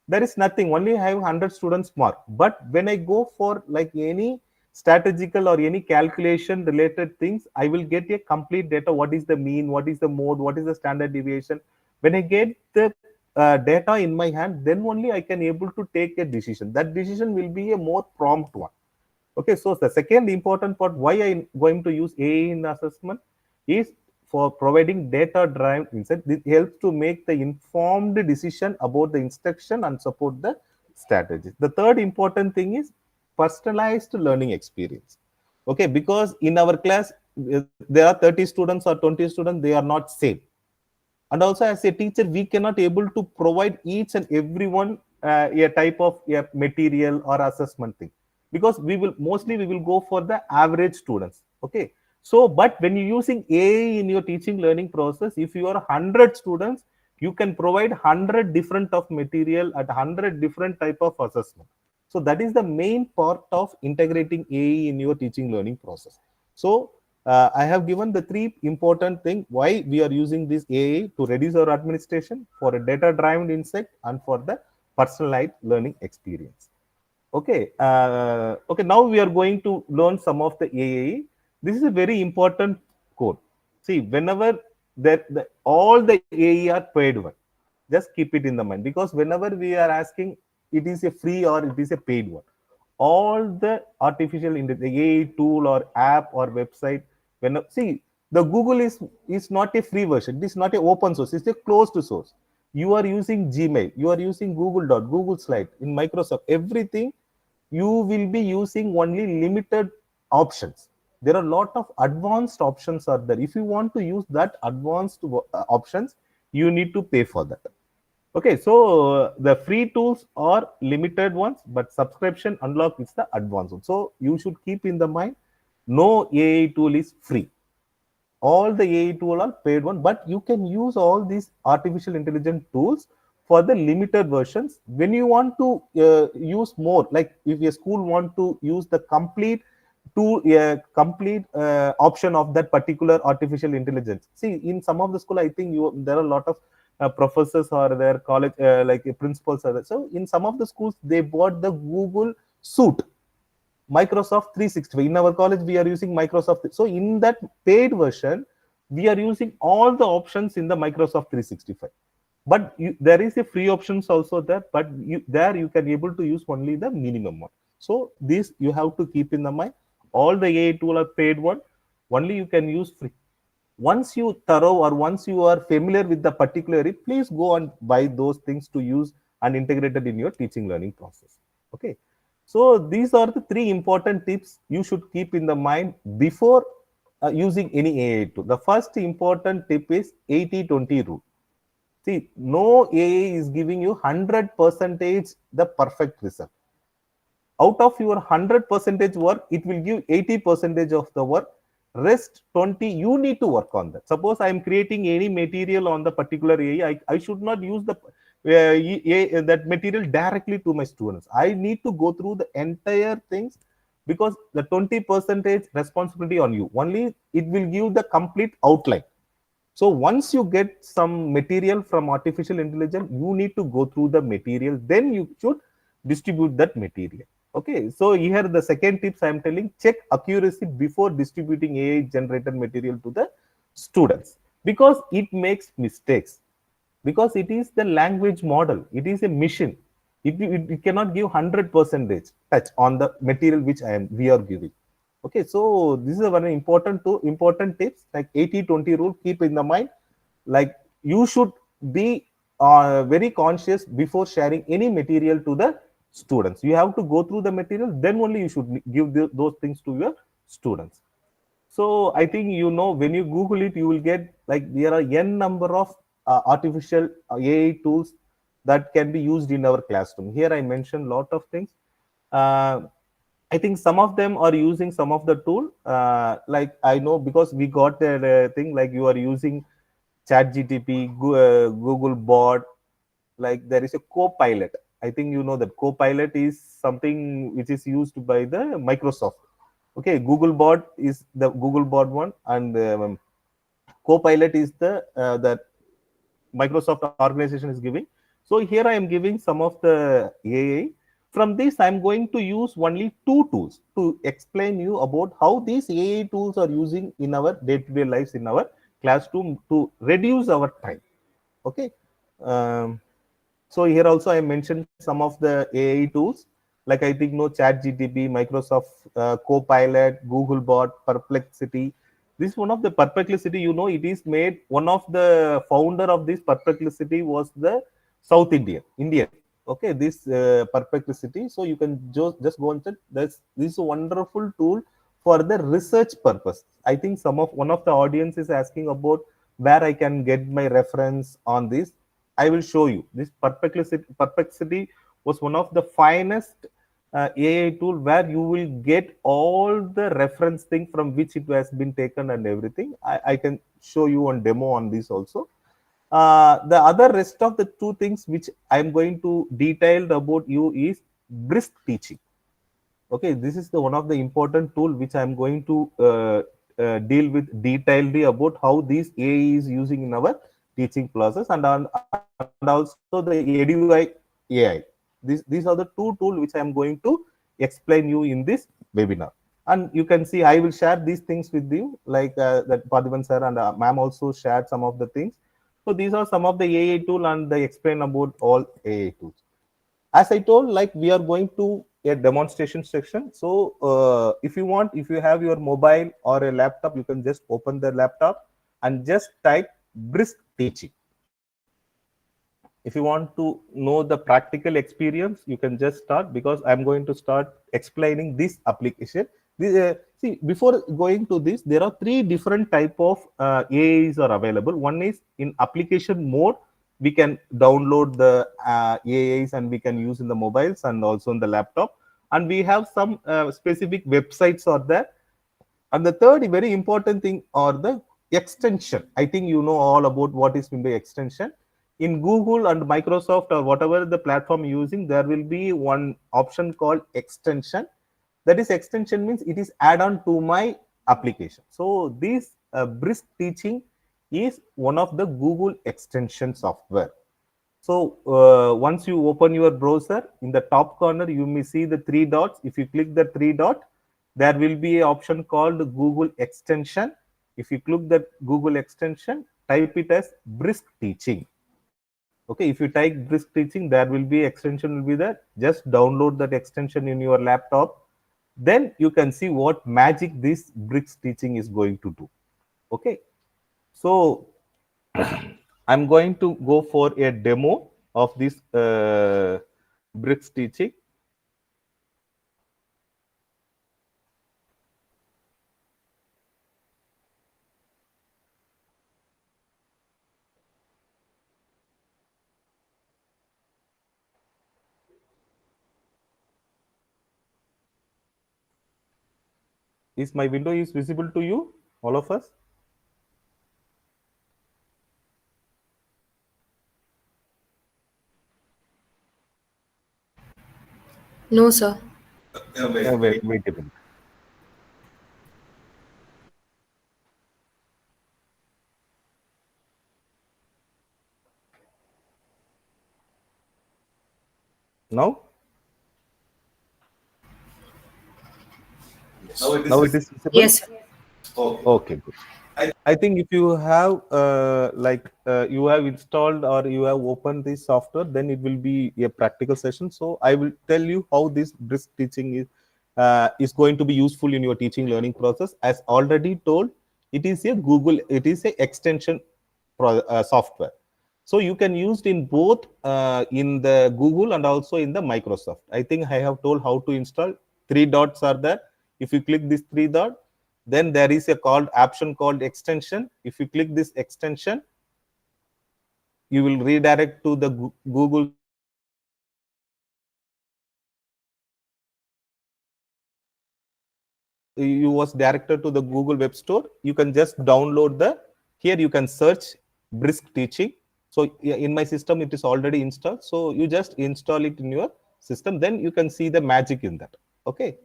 there is nothing, only I have 100 students mark. But when I go for like any strategical or any calculation related things, I will get a complete data. What is the mean, what is the mode, what is the standard deviation? When I get the data in my hand, then only I can able to take a decision. That decision will be a more prompt one. Okay, so the second important part why I'm going to use AI in assessment is for providing data-driven insight. This helps to make the informed decision about the instruction and support the strategies. The third important thing is personalized learning experience. Okay, because in our class, there are 30 students or 20 students, they are not same. And also as a teacher, we cannot able to provide each and everyone a type of material or assessment thing, because we will go for the average students. Okay, so but when you're using AI in your teaching learning process, if you are 100 students, you can provide 100 different of material at 100 different type of assessment. So that is the main part of integrating AI in your teaching learning process. So I have given the three important things why we are using this AI: to reduce our administration, for a data-driven insight, and for the personalized learning experience. Okay. Okay. Now we are going to learn some of the AI. This is a very important code. See, whenever all the AI are paid one, just keep it in the mind, because whenever we are asking, it is a free or it is a paid one. All the artificial intelligence, AI tool or app or website, when see, the Google is not a free version. It is not a open source. It's a closed source. You are using Gmail, you are using Google Slide, in Microsoft, everything you will be using only limited options. There are a lot of advanced options are there. If you want to use that advanced options, you need to pay for that. Okay, so the free tools are limited ones, but subscription unlock is the advanced one. So you should keep in the mind, no AI tool is free. All the AI tool are paid one, but you can use all these artificial intelligence tools for the limited versions. When you want to use more, like if a school want to use the complete option of that particular artificial intelligence. See, in some of the school, I think there are a lot of professors or their college like principals are there. So in some of the schools, they bought the Google suite, Microsoft 365. In our college, we are using Microsoft. So in that paid version, we are using all the options in the Microsoft 365. But there is a free options also there, but there you can able to use only the minimum one. So this you have to keep in the mind. All the AI tool are paid one, only you can use free. Once you thorough or once you are familiar with the particular, please go and buy those things to use and integrate it in your teaching learning process. Okay. So these are the three important tips you should keep in the mind before using any AI tool. The first important tip is 80-20 rule. See, no AI is giving you 100% the perfect result. Out of your 100% work, it will give 80% of the work. Rest 20, you need to work on that. Suppose I am creating any material on the particular AI, I should not use that material directly to my students. I need to go through the entire things, because the 20% responsibility on you. Only it will give the complete outline. So once you get some material from artificial intelligence, you need to go through the material, then you should distribute that material. Okay, so here the second tips I am telling, check accuracy before distributing AI generated material to the students, because it makes mistakes, because it is the language model, it is a machine. It cannot give 100% touch on the material which we are giving. Okay, so this is a very important tips, like 80-20 rule, keep in the mind. Like you should be very conscious before sharing any material to the students. You have to go through the material, then only you should give those things to your students. So I think, when you Google it, you will get, like, there are n number of artificial AI tools that can be used in our classroom. Here I mentioned lot of things. Uh, I think some of them are using some of the tool. Like I know, because we got the thing, like you are using Chat GTP, Google Bot, like there is a Copilot. I think you know that Copilot is something which is used by the Microsoft. Okay, Google Bot is the Google Bot one, and Copilot is the that Microsoft organization is giving. So here I am giving some of the AI. From this, I am going to use only two tools to explain you about how these AI tools are using in our day-to-day lives in our classroom to reduce our time. Okay. Um, so here also I mentioned some of the AI tools, like I think Chat GTP, Microsoft Copilot, Google Bot, Perplexity. This is one of the Perplexity, it is made, one of the founder of this Perplexity was the South Indian. Okay, this Perplexity. So you can just go and check. This is a wonderful tool for the research purpose. I think one of the audience is asking about where I can get my reference on this. I will show you. This Perplexity was one of the finest AI tool where you will get all the reference thing from which it has been taken and everything. I can show you on demo on this also. The other rest of the two things which I am going to detail about you is brisk teaching. Okay, this is the one of the important tool which I am going to deal with detailedly about how these AI is using in our teaching process, and also the EduI AI. These are the two tools which I am going to explain you in this webinar. And you can see I will share these things with you, like that Padhivan sir and ma'am also shared some of the things. So these are some of the AI tool, and they explain about all AI tools. As I told, like we are going to a demonstration section. So if you have your mobile or a laptop, you can just open the laptop and just type brisk teaching. If you want to know the practical experience, you can just start, because I'm going to start explaining this application. See, before going to this, there are three different type of AIs are available. One is in application mode. We can download the AIs and we can use in the mobiles and also in the laptop. And we have some specific websites are there. And the third very important thing are the extension. I think you know all about what is meant by extension. In Google and Microsoft or whatever the platform using, there will be one option called extension. That is, extension means it is add-on to my application. So this brisk teaching is one of the Google extension software. So once you open your browser, in the top corner, you may see the three dots. If you click the three dot, there will be an option called Google extension. If you click that Google extension, type it as brisk teaching. Okay, if you type brisk teaching, there will be extension will be there. Just download that extension in your laptop. Then you can see what magic this brisk teaching is going to do. Okay, so I'm going to go for a demo of this bricks teaching. Is my window is visible to you, all of us? No, sir. Wait a minute. Now, now it is visible. Yes, sir. Okay, good. I think if you have you have installed or you have opened this software, then it will be a practical session. So I will tell you how this brisk teaching is going to be useful in your teaching learning process. As already told, it is a Google, it is a extension software. So you can use it in both in the Google and also in the Microsoft. I think I have told how to install. Three dots are there. If you click this three dot, then there is a called option called extension. If you click this extension, you will redirect to the Google Store. You was directed to the Google Web Store. You can just download the, here you can search brisk teaching. So in my system it is already installed, so you just install it in your system, then you can see the magic in that. Okay,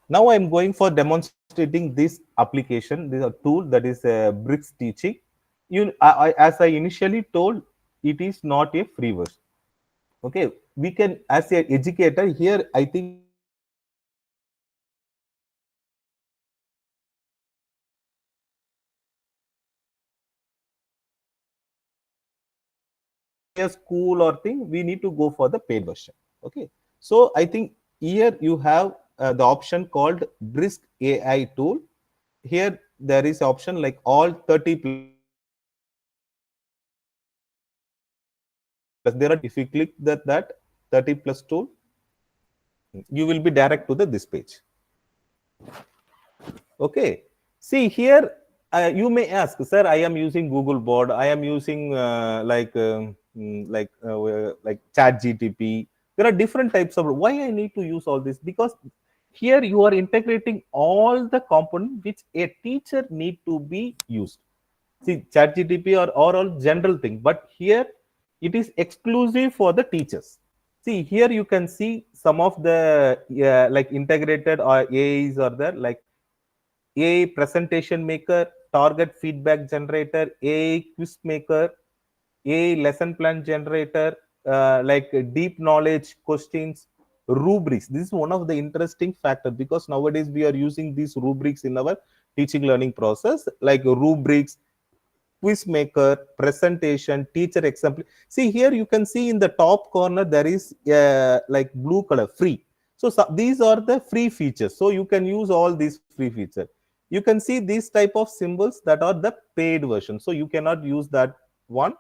now I'm going for demonstrating this application. This is a tool that is bricks teaching. As I initially told, it is not a free version. Okay, we can, as an educator here, I think you are interested in a school or thing, we need to go for the paid version. Okay, so I think here you have the option called brisk AI tool. Here there is option like all 30 plus, there are different types of tools. If you click that 30 plus tool, you will be direct to this page. Okay, see here, you may ask, sir, I am using Google Board, I am using like Chat GTP. There are different types of, why I need to use all this? Because here you are integrating all the components which a teacher need to be used. See, Chat GTP are all general thing, but here it is exclusive for the teachers. See, here you can see some of the like integrated or AIs are there, like AI presentation maker, target feedback generator, AI quiz maker, AI lesson plan generator, like deep knowledge questions, rubrics. This is one of the interesting factor, because nowadays we are using these rubrics in our teaching learning process, like rubrics, quiz maker, presentation, teacher example. See here, you can see in the top corner there is like blue color, free. So these are the free features. So you can use all these free features. You can see these type of symbols that are the paid version. So you cannot use that one.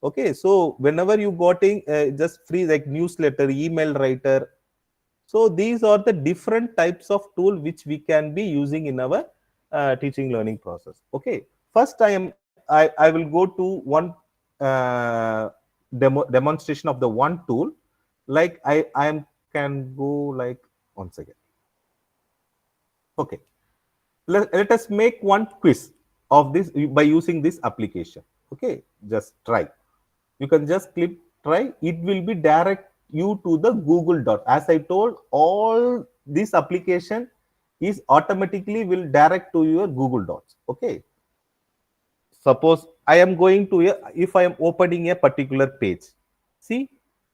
Okay, so whenever you got in just free, like newsletter, email writer. So these are the different types of tool which we can be using in our teaching learning process. Okay, first I will go to one demonstration of the one tool. Like I can go like one second. Okay, let us make one quiz of this by using this application. Okay, just try. You can just click try. It will be direct you to the Google Doc. As I told, all this application is automatically will direct to your Google Docs. Okay, suppose I am going to if I am opening a particular page, see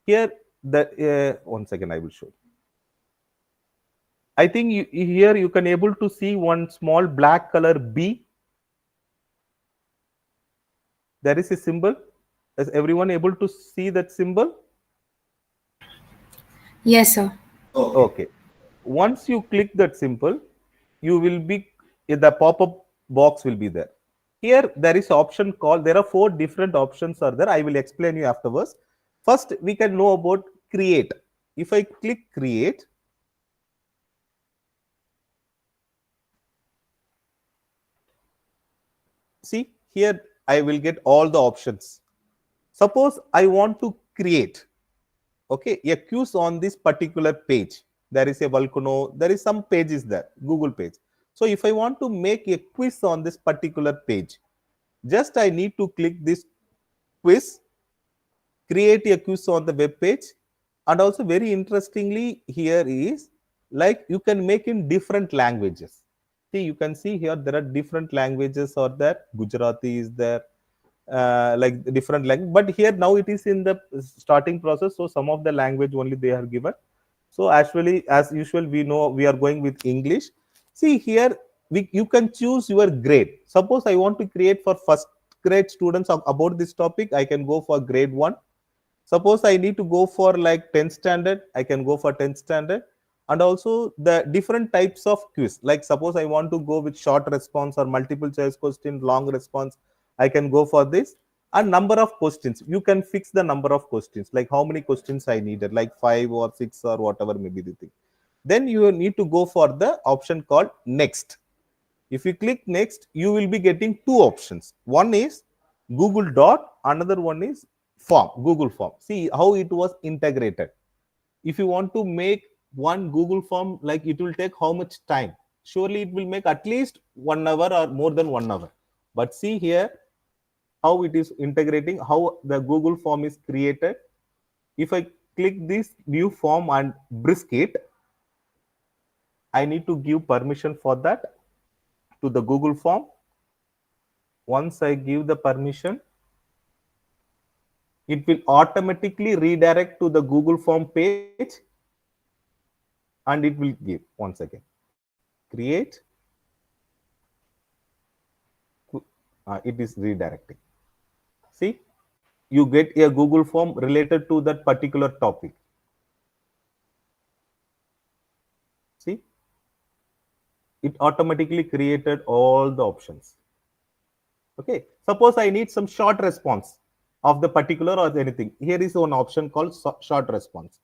here the one second, I will show you. I think here you can able to see one small black color B. There is a symbol. Is everyone able to see that symbol? Yes, sir. Okay. Once you click that symbol, you will be, the pop-up box will be there. Here there is option called, there are 4 different options are there. I will explain you afterwards. First, we can know about create. If I click create, see here I will get all the options. Suppose I want to create, okay, a quiz on this particular page. There is a volcano, there is some pages there, Google page. So if I want to make a quiz on this particular page, just I need to click this quiz, create a quiz on the web page. And also very interestingly here is, like you can make in different languages. See, you can see here there are different languages are there. Gujarati is there, like the different language. But here now it is in the starting process, so some of the language only they are given. So actually, as usual, we know we are going with English. See here, you can choose your grade. Suppose I want to create for first grade students about this topic, I can go for grade 1. Suppose I need to go for like 10th standard, I can go for 10th standard. And also the different types of quiz. Like suppose I want to go with short response or multiple choice question, long response, I can go for this. And number of questions, you can fix the number of questions, like how many questions I needed, like 5 or 6 or whatever may be the thing. Then you need to go for the option called next. If you click next, you will be getting two options. One is Google Dot, another one is form, Google Form. See how it was integrated. If you want to make one Google Form, like it will take how much time? Surely it will make at least 1 hour or more than 1 hour. But see here how it is integrating, how the Google Form is created. If I click this new form and brisk it, I need to give permission for that to the Google Form. Once I give the permission, it will automatically redirect to the Google Form page, and it will give, once again, create, it is redirecting. See, you get a Google Form related to that particular topic. See, it automatically created all the options. Okay, suppose I need some short response of the particular or anything. Here is one option called short response.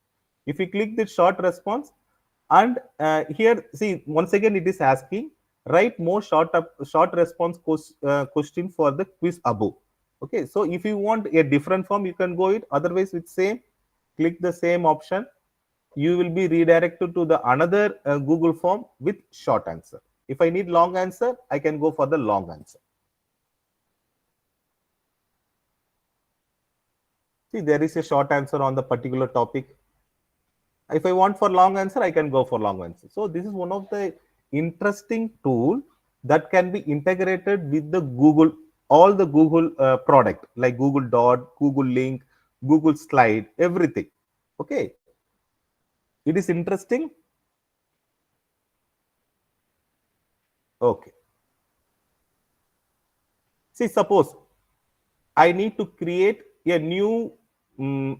If you click the short response, and here, see, once again, it is asking, write more short response question for the quiz above. Okay, so if you want a different form, you can go it. Otherwise, with same, click the same option. You will be redirected to the another Google form with short answer. If I need long answer, I can go for the long answer. See, there is a short answer on the particular topic. If I want for long answer, I can go for long answer. So this is one of the interesting tool that can be integrated with the Google, all the Google product like Google Dot, Google Link, Google Slide, everything. Okay. It is interesting. Okay. See, suppose I need to create a new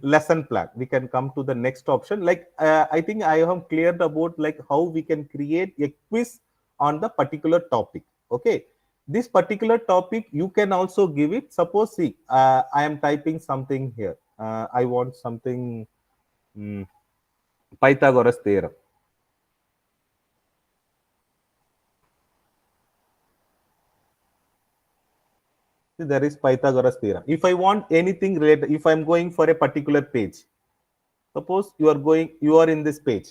lesson plan. We can come to the next option. Like I think I have cleared about like how we can create a quiz on the particular topic. Okay, this particular topic you can also give it. Suppose, see, I am typing something here. I want something Pythagoras theorem. See, there is Pythagoras theorem. If I want anything related, if I'm going for a particular page, suppose you are in this page.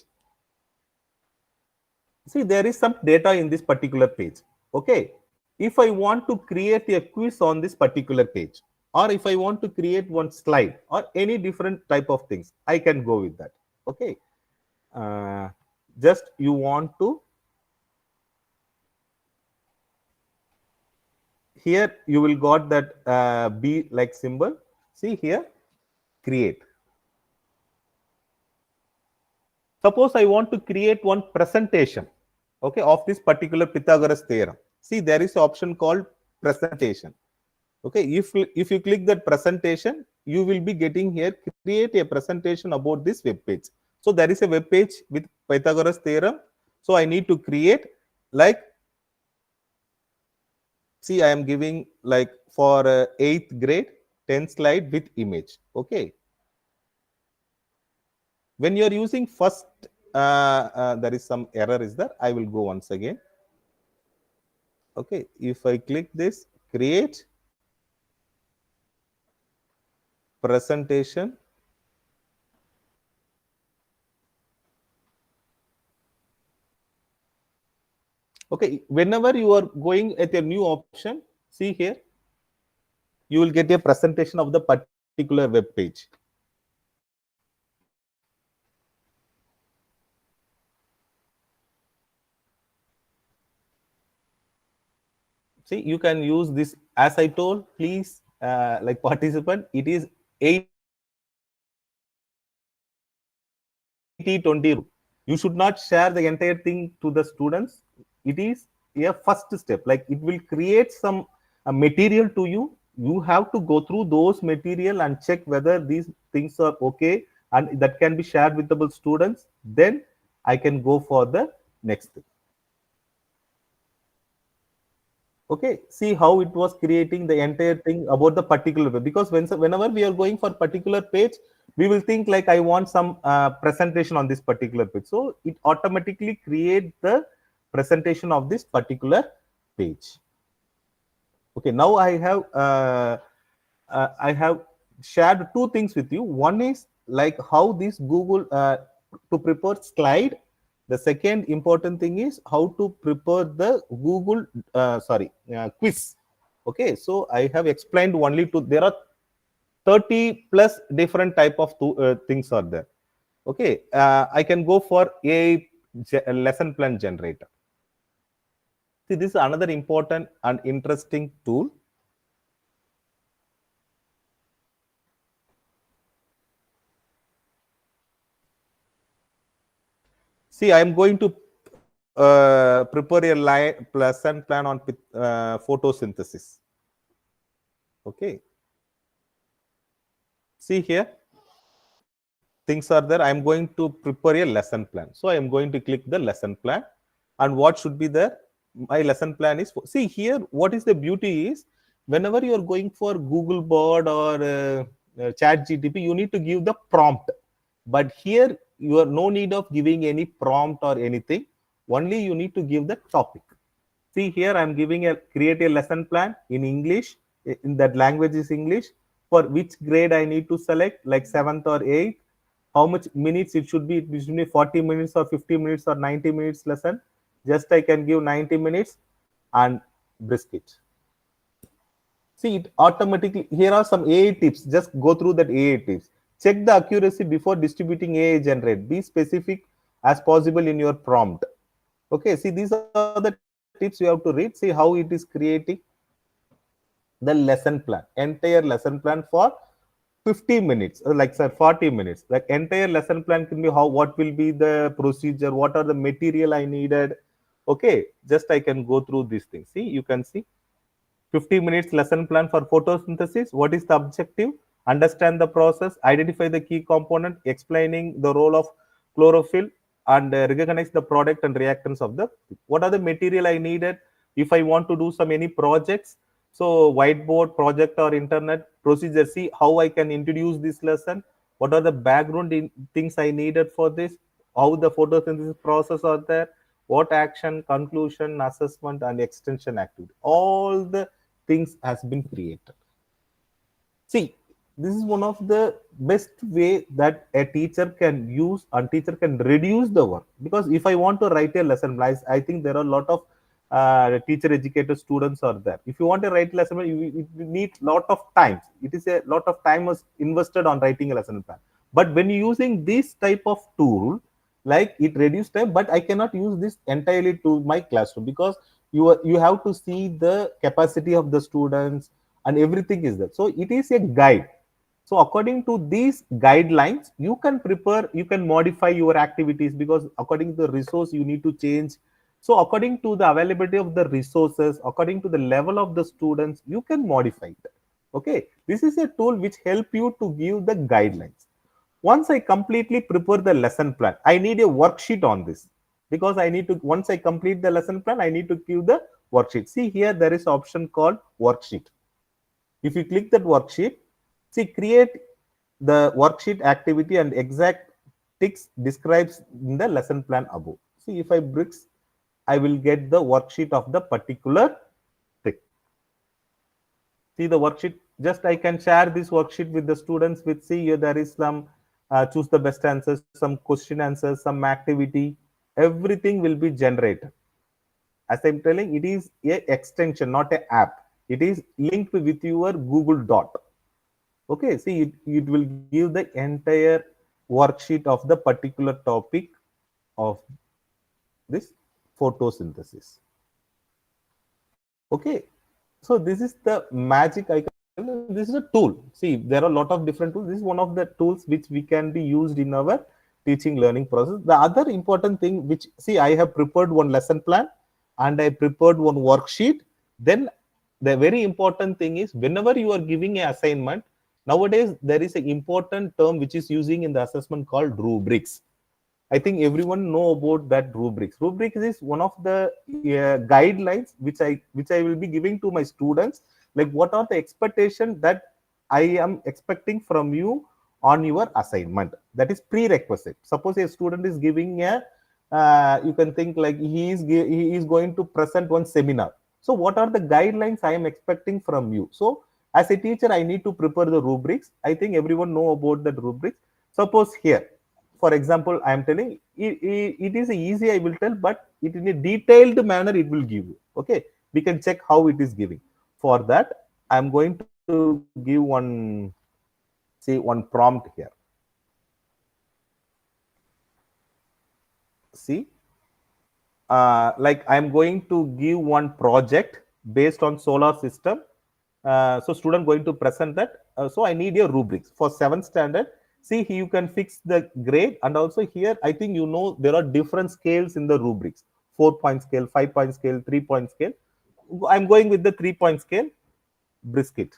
See, there is some data in this particular page. Okay. If I want to create a quiz on this particular page, or if I want to create one slide or any different type of things, I can go with that. Okay. Just you want to, here you will got that B like symbol. See here, create. Suppose I want to create one presentation, okay, of this particular Pythagoras theorem. See, there is an option called presentation. Okay, if you click that presentation, you will be getting here, create a presentation about this web page. So there is a web page with Pythagoras theorem. So I need to create, like, see, I am giving like for 8th grade 10 slide with image. Okay, when you are using first, there is some error is there. I will go once again. Okay, if I click this, create presentation. Okay, whenever you are going at a new option, see here, you will get a presentation of the particular web page. See, you can use this, as I told, please like participant, it is 80-20 rule. You should not share the entire thing to the students. It is a first step. Like it will create some material to you. You have to go through those material and check whether these things are okay and that can be shared with the students. Then I can go for the next thing. Okay, see how it was creating the entire thing about the particular page. Because whenever we are going for particular page, we will think like I want some presentation on this particular page. So it automatically create the presentation of this particular page. Okay, now I have shared two things with you. One is like how this Google to prepare slide. The second important thing is how to prepare the Google quiz. Okay, so I have explained only to, there are 30 plus different type of things are there. Okay, I can go for a lesson plan generator. See, this is another important and interesting tool. See, I am going to prepare a lesson plan on photosynthesis. Okay. See here, things are there. I am going to prepare a lesson plan. So I am going to click the lesson plan. And what should be there? My lesson plan is, see here, what is the beauty is, whenever you are going for Google Board or Chat GTP, you need to give the prompt. But here, you are no need of giving any prompt or anything. Only you need to give the topic. See here, I'm giving create a lesson plan in English. In that language is English. For which grade I need to select, like 7th or 8th. How much minutes it should be? It should be 40 minutes or 50 minutes or 90 minutes lesson. Just I can give 90 minutes and brisk it. See, it automatically, here are some AI tips. Just go through that AI tips. Check the accuracy before distributing AI generate. Be specific as possible in your prompt. Okay, see, these are the tips you have to read. See how it is creating the lesson plan, entire lesson plan for 50 minutes, like sir, 40 minutes. Like entire lesson plan can be how, what will be the procedure, what are the material I needed. Okay, just I can go through these things. See, you can see 50 minutes lesson plan for photosynthesis. What is the objective? Understand the process, identify the key component, explaining the role of chlorophyll, and recognize the product and reactants of the, what are the material I needed if I want to do some any projects. So whiteboard, project or internet procedure. See how I can introduce this lesson. What are the background things I needed for this? How the photosynthesis process are there? What action, conclusion, assessment, and extension activity? All the things has been created. See, this is one of the best way that a teacher can use and teacher can reduce the work. Because if I want to write a lesson, I think there are a lot of teacher educated students are there. If you want to write lesson, you need lot of time. It is a lot of time was invested on writing a lesson plan. But when using this type of tool, like it reduces time, but I cannot use this entirely to my classroom, because you have to see the capacity of the students and everything is there. So it is a guide. So according to these guidelines, you can prepare, you can modify your activities, because according to the resource you need to change. So according to the availability of the resources, according to the level of the students, you can modify it. Okay, this is a tool which help you to give the guidelines. Once I completely prepare the lesson plan, I need a worksheet on this, because I need to, once I complete the lesson plan, I need to give the worksheet. See here, there is option called worksheet. If you click that worksheet, see, create the worksheet activity and exact ticks describes in the lesson plan above. See, if I bricks, I will get the worksheet of the particular tick. See the worksheet, just I can share this worksheet with the students with, see here, there is some choose the best answers, some question answers, some activity, everything will be generated. As I'm telling, it is a extension, not a app. It is linked with your Google Dot. Okay, see, it will give the entire worksheet of the particular topic of this photosynthesis. Okay, so this is the magic I can this is a tool. See, there are a lot of different tools. This is one of the tools which we can be used in our teaching learning process. The other important thing, which see, I have prepared one lesson plan and I prepared one worksheet. Then the very important thing is whenever you are giving an assignment, nowadays there is an important term which is using in the assessment called rubrics. I think everyone know about that rubrics. Rubrics is one of the guidelines which I will be giving to my students. Like what are the expectation that I am expecting from you on your assignment? That is prerequisite. Suppose a student is giving a, you can think like he is going to present one seminar. So what are the guidelines I am expecting from you? So as a teacher, I need to prepare the rubrics. I think everyone know about that rubrics. Suppose here, for example, I am telling it is easy, I will tell, but it in a detailed manner it will give you. Okay, we can check how it is giving. For that, I am going to give one, say, one prompt here. See, like I am going to give one project based on solar system. So student going to present that. So I need a rubrics for 7th standard. See, you can fix the grade, and also here I think you know there are different scales in the rubrics: 4-point scale, 5-point scale, 3-point scale. I'm going with the 3-point scale. Brisket.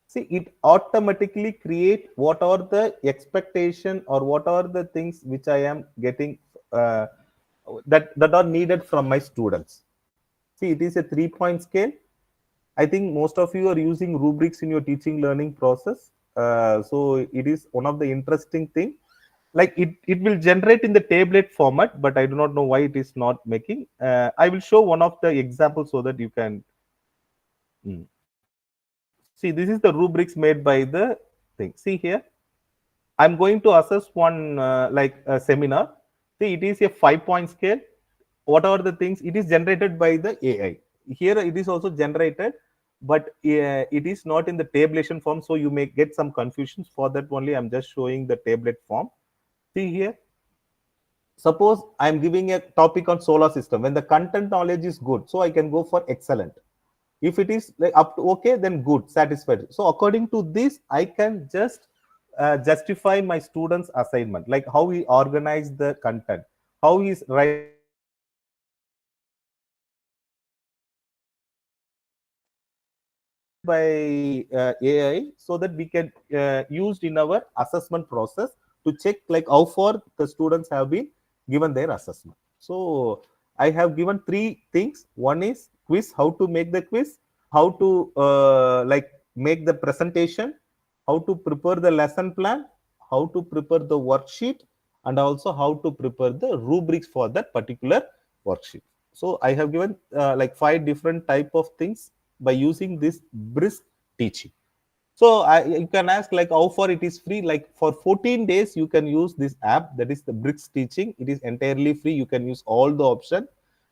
See, it automatically create what are the expectation or what are the things which I am getting that are needed from my students. See, it is a 3-point scale. I think most of you are using rubrics in your teaching learning process. So it is one of the interesting thing. Like it will generate in the tablet format, but I do not know why it is not making. I will show one of the examples so that you can see. This is the rubrics made by the thing. See here, I'm going to assess one like a seminar. See, it is a 5-point scale. What are the things? It is generated by the AI. Here it is also generated, but it is not in the tabulation form. So you may get some confusions. For that only, I'm just showing the tablet form. See here. Suppose I'm giving a topic on solar system. When the content knowledge is good, so I can go for excellent. If it is like up to okay, then good, satisfied. So according to this, I can just justify my students' assignment, like how we organize the content, how he is writing the content, how he is generated by AI, so that we can used in our assessment process to check like how far the students have been given their assessment. So I have given 3 things. One is quiz, how to make the quiz, how to like make the presentation, how to prepare the lesson plan, how to prepare the worksheet, and also how to prepare the rubrics for that particular worksheet. So I have given like 5 different type of things by using this brisk teaching. So you can ask like how far it is free. Like for 14 days you can use this app, that is the bricks teaching. It is entirely free. You can use all the options.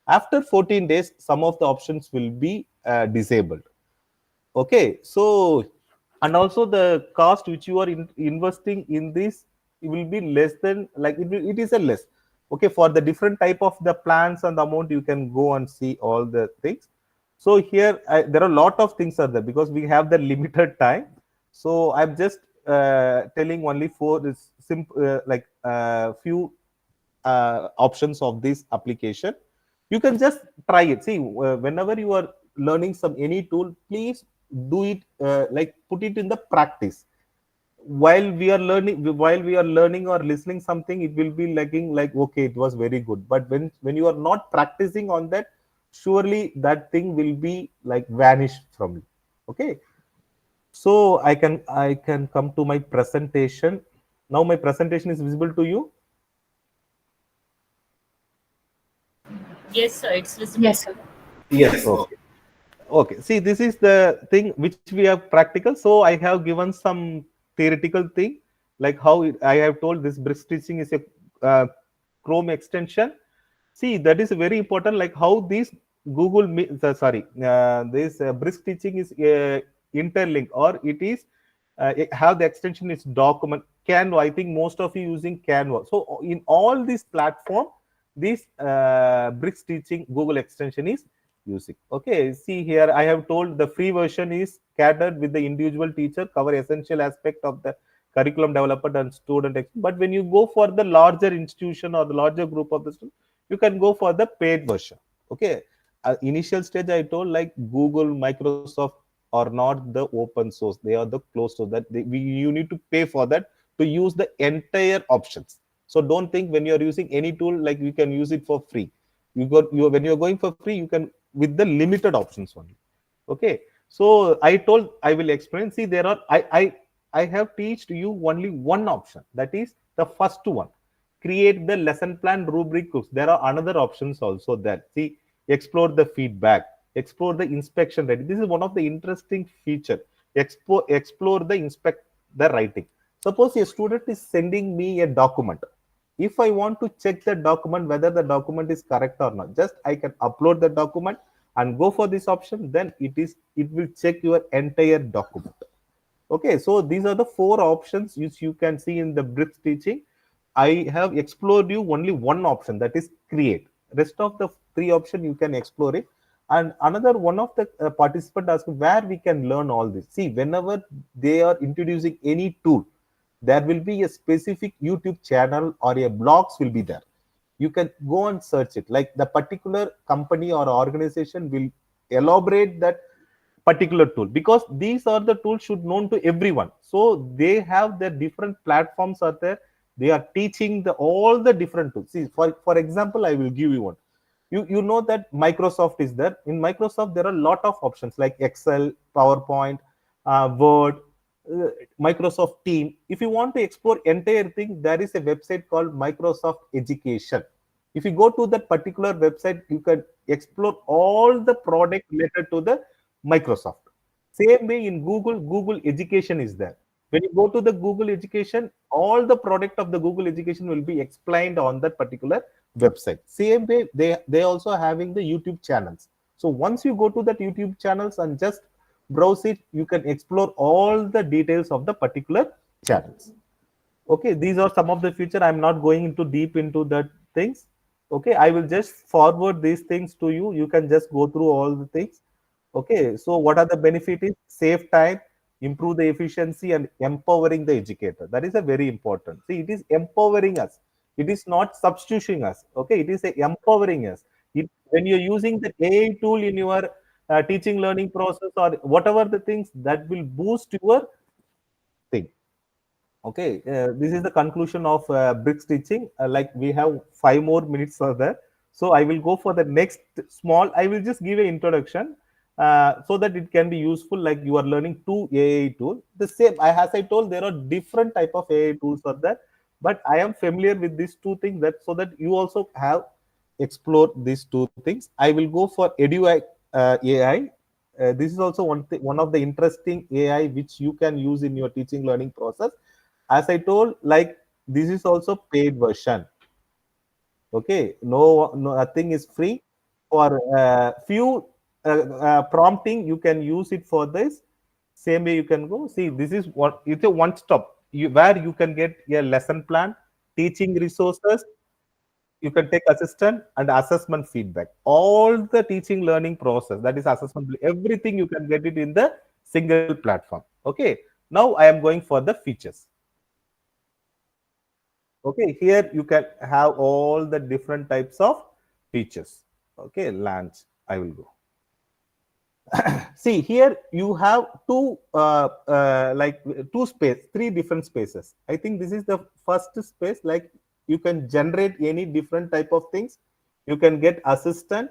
After 14 days some of the options will be disabled. Okay, so and also the cost which you are investing in this, it will be less than like it is a less. Okay, for the different type of the plans and the amount, you can go and see all the things. So here there are a lot of things are there because we have the limited time. So I'm just telling only for this simple like few options of this application. You can just try it. See, whenever you are learning some any tool, please do it like put it in the practice. While we are learning or listening something, it will be lagging like okay, it was very good. But when you are not practicing on that, surely that thing will be like vanish from you. Okay, so I can come to my presentation. Now my presentation is visible to you. Yes, sir, it's visible. Yes, sir. Yes. Okay. Okay. See, this is the thing which we have practical. So I have given some theoretical thing, like how I have told this brick stitching is a Chrome extension. See, that is very important. Like how this this brisk teaching is interlinked, or it is it have the extension is document Canva. I think most of you using Canva. So in all these platform, this brisk teaching Google extension is using. Okay, see here, I have told the free version is catered with the individual teacher, cover essential aspect of the curriculum development and student. But when you go for the larger institution or the larger group of the students, you can go for the paid version. Okay, initial stage I told like Google, Microsoft are not the open source; they are the closed source. You need to pay for that to use the entire options. So don't think when you are using any tool like you can use it for free. When you're going for free, you can with the limited options only. Okay, so I told I will explain. See, there are I have teached you only one option. That is the first one. Create the lesson plan rubric books. There are another options also there. See, explore the feedback, explore the inspection ready. This is one of the interesting feature. Explore the inspect the writing. Suppose a student is sending me a document. If I want to check the document whether the document is correct or not, just I can upload the document and go for this option. Then it will check your entire document. Okay, so these are the four options which you can see in the bricks teaching. I have explored you only one option, that is create. Rest of the three option you can explore it. And another one of the participant asked where we can learn all this. See, whenever they are introducing any tool, there will be a specific YouTube channel or a blogs will be there. You can go and search it. Like the particular company or organization will elaborate that particular tool, because these are the tools should known to everyone. So they have their different platforms are there. They are teaching the all the different tools. See, for example, I will give you one. You know that Microsoft is there. In Microsoft, there are a lot of options like Excel, PowerPoint, Word, uh, Microsoft Team. If you want to explore entire thing, there is a website called Microsoft Education. If you go to that particular website, you can explore all the product related to the Microsoft. Same way in Google, Google Education is there. When you go to the Google Education, all the product of the Google Education will be explained on that particular website. Same way, they also having the YouTube channels. So once you go to that YouTube channels and just browse it, you can explore all the details of the particular channels. Okay, these are some of the future. I'm not going into deep into that things. Okay, I will just forward these things to you. You can just go through all the things. Okay, so what are the benefit is save time, improve the efficiency, and empowering the educator. That is a very important. See, it is empowering us. It is not substituting us. Okay, it is a empowering us. When you're using the AI tool in your teaching learning process or whatever the things that will boost your thing. Okay, this is the conclusion of bricks teaching. Like we have 5 more minutes for that, so I will go for the next small. I will just give an introduction so that it can be useful. Like you are learning two AI tool. The same, as I told, there are different type of AI tools for that, but I am familiar with these two things that so that you also have explored these two things. I will go for Edu AI. This is also one of the interesting AI which you can use in your teaching learning process. As I told, like this is also paid version. Okay, no nothing is free. For few prompting, you can use it for this. Same way you can go. See, this is what it's a one stop. Where you can get a lesson plan, teaching resources. You can take assistant and assessment feedback. All the teaching learning process, that is assessment, everything you can get it in the single platform. Okay. Now I am going for the features. Okay, here you can have all the different types of features. Okay, launch. I will go. See here you have three different spaces. I think this is the first space. Like you can generate any different type of things. You can get assistant.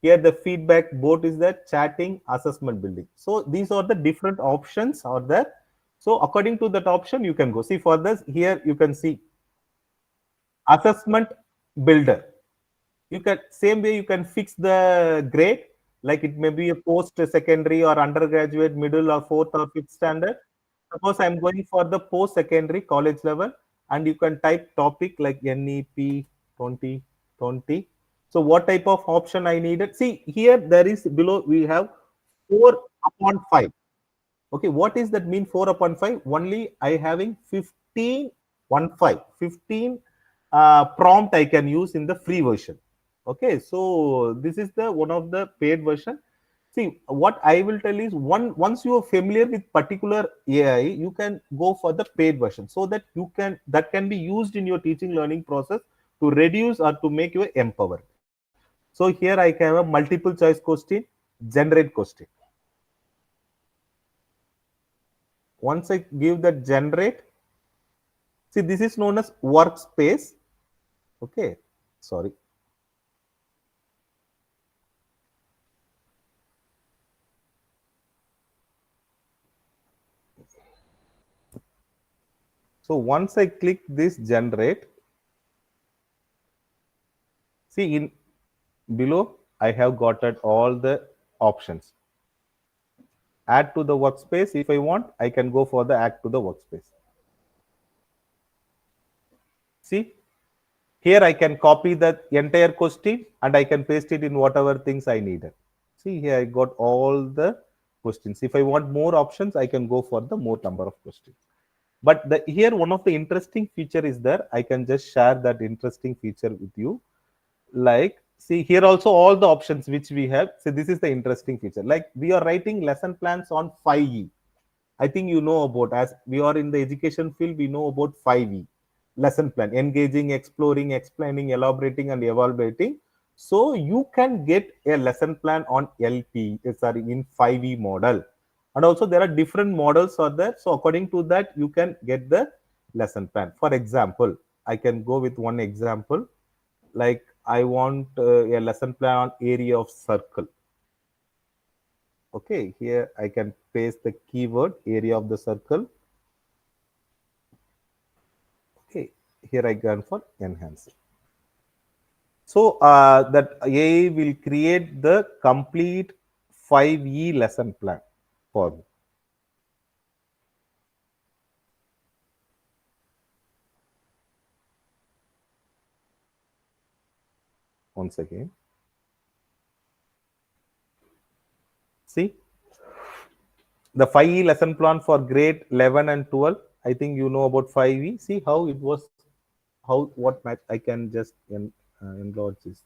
Here the feedback board is there, chatting, assessment building. So these are the different options are there. So according to that option, you can go. See for this here you can see assessment builder. You can same way you can fix the grade, like it may be a post secondary or undergraduate, middle or fourth or fifth standard. Suppose I'm going for the post secondary college level, and you can type topic like NEP 2020. So what type of option I needed? See here there is below we have 4/5. Okay, what is that mean 4/5? Only I having 15 1 5 15 prompt I can use in the free version. Okay, so this is the one of the paid version. See, what I will tell is once you are familiar with particular AI, you can go for the paid version so that that can be used in your teaching learning process to reduce or to make you empowered. So here I have a multiple choice question, generate question. Once I give that generate, see this is known as workspace. Okay, sorry. So once I click this generate, see in below I have got at all the options. Add to the workspace. If I want, I can go for the add to the workspace. See, here I can copy the entire question and I can paste it in whatever things I needed. See, here I got all the questions. If I want more options, I can go for the more number of questions. But here one of the interesting feature is there. I can just share that interesting feature with you. Like, see here also all the options which we have. So this is the interesting feature. Like we are writing lesson plans on 5E. I think you know about, as we are in the education field, we know about 5E lesson plan: engaging, exploring, explaining, elaborating, and evaluating. So you can get a lesson plan on LP, sorry, in 5E model. And also there are different models are there. So according to that, you can get the lesson plan. For example, I can go with one example. Like I want a lesson plan on area of circle. Okay, here I can paste the keyword area of the circle. Okay, here I go for enhance. So that AI will create the complete 5E lesson plan for me. Once again, see the 5E lesson plan for grade 11 and 12. I think you know about 5E. See how it was, how what match I can just enlarge this.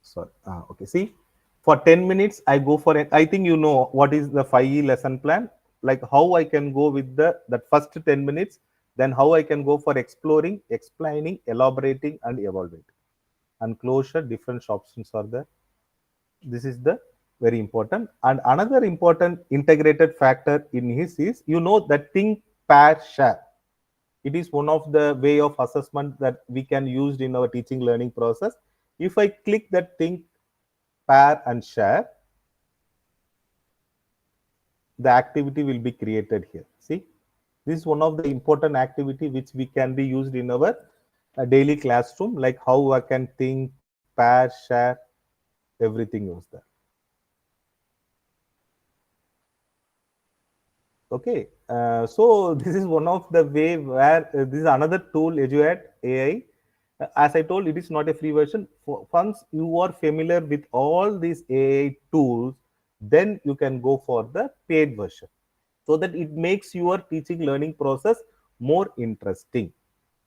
Sorry. Okay. See, for 10 minutes, I go for it. I think you know what is the 5E lesson plan, like how I can go with that first 10 minutes, then how I can go for exploring, explaining, elaborating, and evaluating. And closure, different options are there. This is the very important. And another important integrated factor in his is, you know, that think, pair, share. It is one of the way of assessment that we can use in our teaching learning process. If I click that think, pair, and share, the activity will be created here. See, this is one of the important activity which we can be used in our daily classroom, like how I can think, pair, share, everything was there. Okay, so this is one of the way where this is another tool, Eduat AI. As I told, it is not a free version. Once you are familiar with all these AI tools, then you can go for the paid version, so that it makes your teaching learning process more interesting.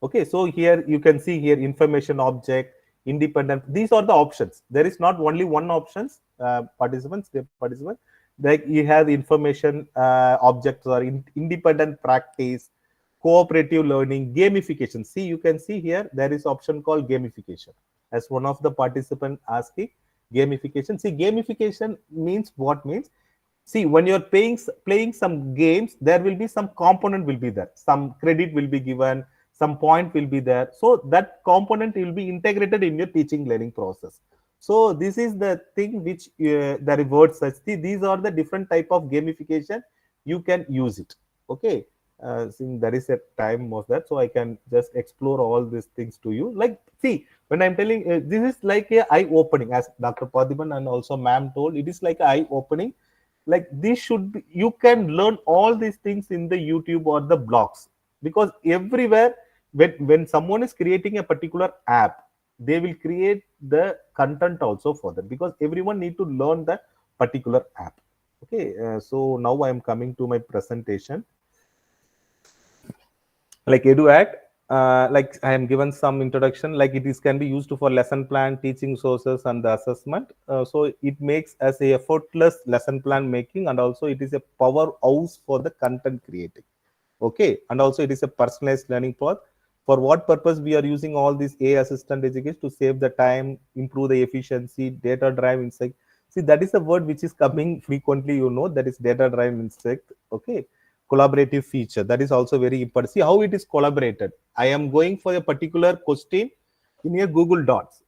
Okay, so here you can see here information object, independent. These are the options. There is not only one options. Participants, like you have information objects or independent practice, cooperative learning, gamification. See, you can see here there is option called gamification. As one of the participant asking, gamification. See, gamification means what means? See, when you're playing some games, there will be some component will be there, some credit will be given, some point will be there, so that component will be integrated in your teaching learning process. So this is the thing which the rewards such. See, these are the different type of gamification you can use it. Okay, since there is a time of that, so I can just explore all these things to you. Like, see, when I'm telling this is like a eye opening, as Dr. Padiman and also ma'am told, it is like eye opening. Like this should be, you can learn all these things in the YouTube or the blogs, because everywhere when someone is creating a particular app, they will create the content also for that, because everyone need to learn that particular app. Okay, so now I am coming to my presentation. Like EduAct, like I am given some introduction, like it is can be used for lesson plan, teaching sources, and the assessment. So it makes as a effortless lesson plan making, and also it is a powerhouse for the content creating. Okay, and also it is a personalized learning path. For what purpose we are using all these AI assistant education? To save the time, improve the efficiency, data drive insight. See, that is a word which is coming frequently, that is data drive insight. Okay, collaborative feature, that is also very important. See how it is collaborated. I am going for a particular question in a Google Docs.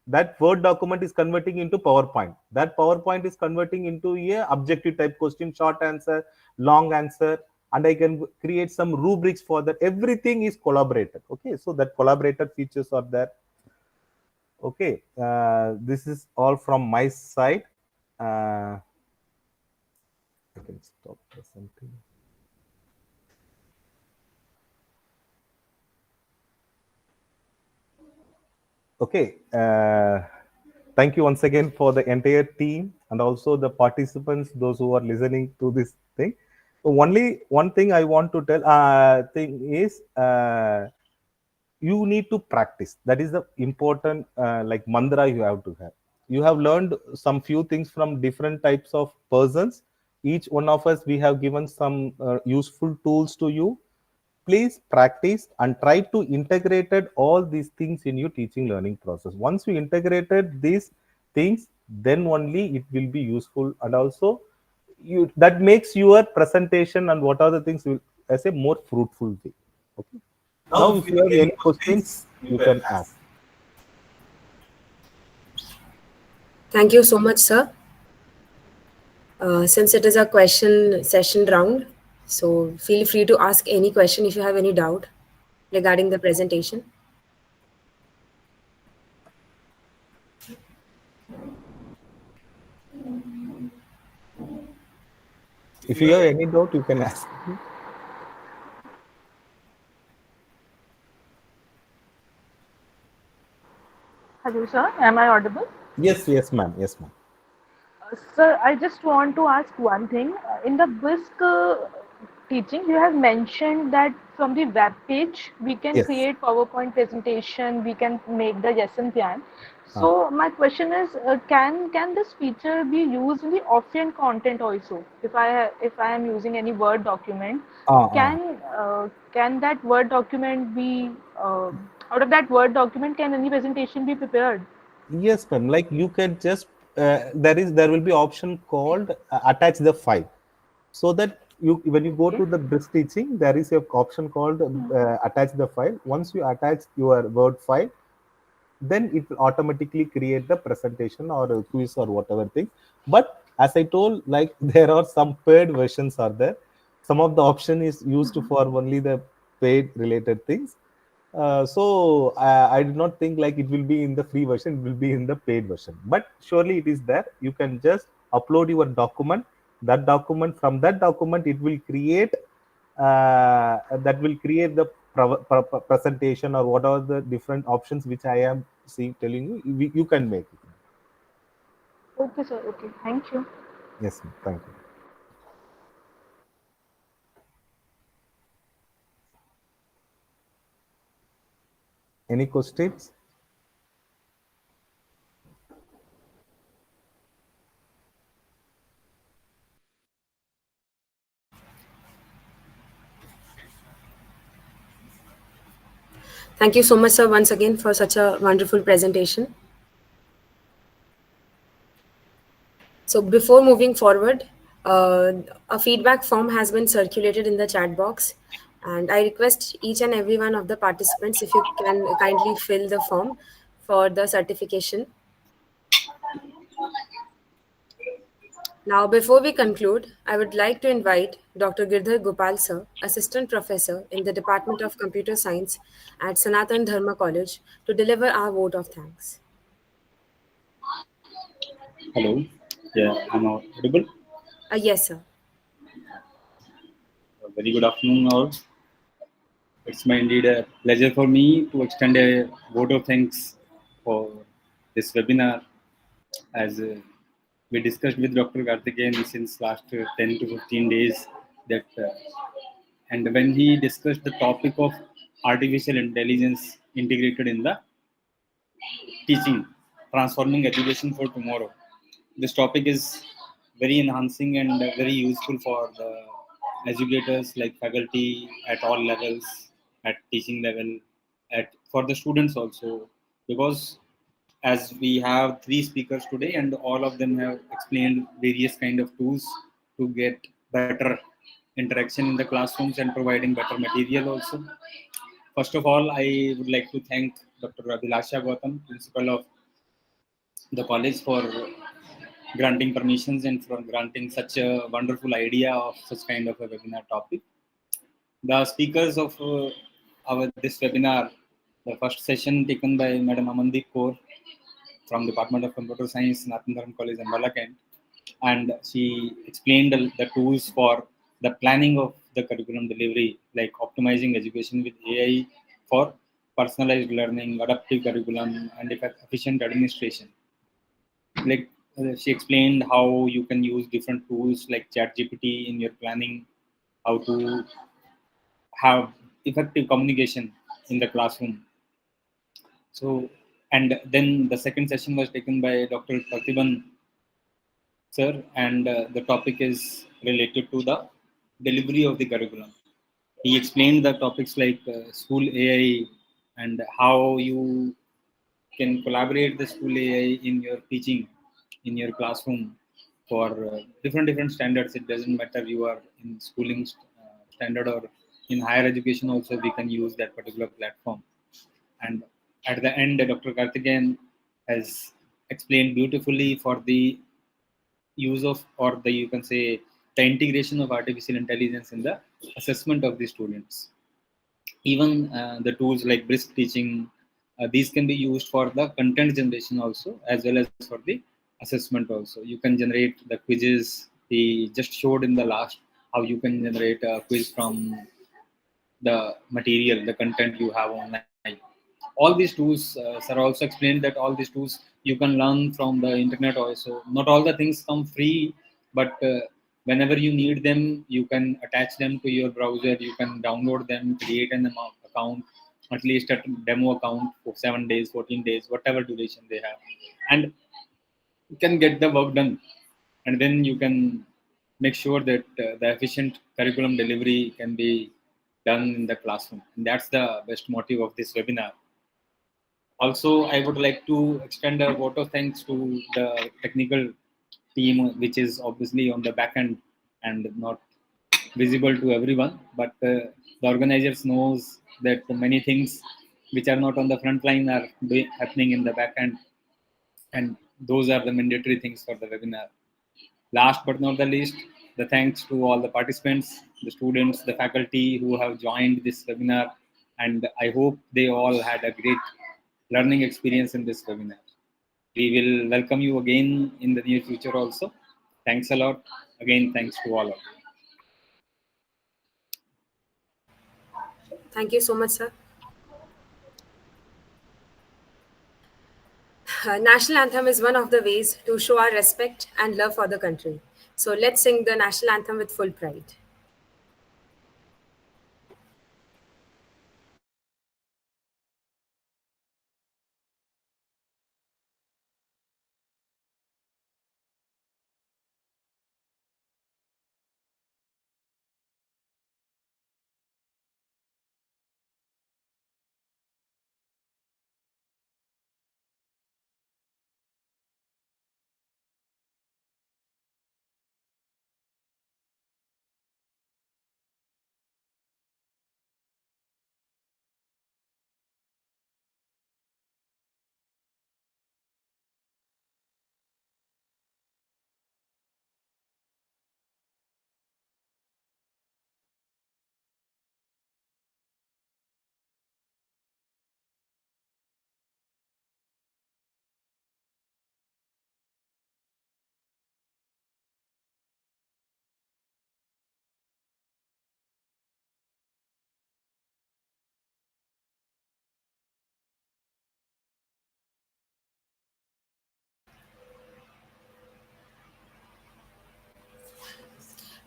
That Word document is converting into PowerPoint. That PowerPoint is converting into a objective type question, short answer, long answer, and I can create some rubrics for that. Everything is collaborated. Okay, so that collaborated features are there. Okay, this is all from my side. I can stop presenting. Okay, thank you once again for the entire team and also the participants, those who are listening to this thing. Only one thing I want to tell thing is you need to practice. That is the important like mantra you have to have. You have learned some few things from different types of persons. Each one of us, we have given some useful tools to you. Please practice and try to integrated all these things in your teaching learning process. Once you integrated these things, then only it will be useful, and also you that makes your presentation and what are the things will as a more fruitful way. Okay, now if you have any questions you can ask. Thank you so much, sir. Since it is a question session round, so feel free to ask any question if you have any doubt regarding the presentation. If you have any doubt you can ask. Hello, sir. Am I audible? Yes ma'am, yes ma'am. Sir, I just want to ask one thing. In the BISC teaching, you have mentioned that from the web page, we can Yes. create PowerPoint presentation, we can make the lesson plan. Ah. So my question is, can this feature be used in the offline content also? If I am using any Word document, can that Word document be out of that Word document, can any presentation be prepared? Yes ma'am, like you can just there will be option called attach the file, so that you when you go Okay. to the BRIS teaching, there is a option called attach the file. Once you attach your Word file, then it will automatically create the presentation or a quiz or whatever thing. But as I told, like there are some paid versions are there. Some of the option is used for only the paid related things. So I do not think like it will be in the free version, it will be in the paid version, but surely it is there. You can just upload your document. That document, from that document it will create the presentation or what are the different options which I am telling you. You can make it. Okay, sir. Okay. Thank you. Yes ma'am. Thank you. Any questions? Thank you so much, sir, once again for such a wonderful presentation. So before moving forward, a feedback form has been circulated in the chat box, and I request each and every one of the participants if you can kindly fill the form for the certification. Now, before we conclude, I would like to invite Dr. Girdhar Gopal sir, Assistant Professor in the Department of Computer Science at Sanatan Dharma College, to deliver our vote of thanks. Hello. Yeah, I'm audible. Yes, sir. Very good afternoon, all. It's my indeed a pleasure for me to extend a vote of thanks for this webinar. As we discussed with Dr. Karthikeyan since last 10 to 15 days, that and when he discussed the topic of artificial intelligence integrated in the teaching, transforming education for tomorrow. This topic is very enhancing and very useful for the educators like faculty at all levels, at teaching level, at for the students also, because as we have three speakers today and all of them have explained various kind of tools to get better interaction in the classrooms and providing better material also. First of all, I would like to thank Dr. Abhilasha Gautam, principal of the college, for granting permissions and for granting such a wonderful idea of such kind of a webinar topic. The speakers of our this webinar, the first session taken by Madam Amandeep Kaur from Department of Computer Science, Nathandaram College, and Balakand, and she explained the tools for the planning of the curriculum delivery, like optimizing education with AI for personalized learning, adaptive curriculum, and efficient administration. Like she explained how you can use different tools like ChatGPT in your planning, how to have effective communication in the classroom. So, and then the second session was taken by Dr. Pratibhan sir, and the topic is related to the delivery of the curriculum. He explained the topics like school AI and how you can collaborate the school AI in your teaching, in your classroom for different standards. It doesn't matter you are in schooling standard or in higher education also, we can use that particular platform. And at the end, Dr. Karthikeyan has explained beautifully for the use of, or the you can say, the integration of artificial intelligence in the assessment of the students. Even the tools like brisk teaching, these can be used for the content generation also, as well as for the assessment also. You can generate the quizzes. We just showed in the last how you can generate a quiz from the material, the content you have online. All these tools, sir also explained that all these tools you can learn from the internet also. Not all the things come free, but whenever you need them, you can attach them to your browser. You can download them, create an account, at least a demo account for 7 days, 14 days, whatever duration they have, and you can get the work done. And then you can make sure that the efficient curriculum delivery can be done in the classroom. And that's the best motive of this webinar. Also, I would like to extend a vote of thanks to the technical team, which is obviously on the back end and not visible to everyone. But the organizers knows that many things which are not on the front line are happening in the back end, and those are the mandatory things for the webinar. Last but not the least, the thanks to all the participants, the students, the faculty who have joined this webinar, and I hope they all had a great learning experience in this webinar. We will welcome you again in the near future also. Thanks a lot. Again, thanks to all of you. Thank you so much, sir. National anthem is one of the ways to show our respect and love for the country. So let's sing the national anthem with full pride.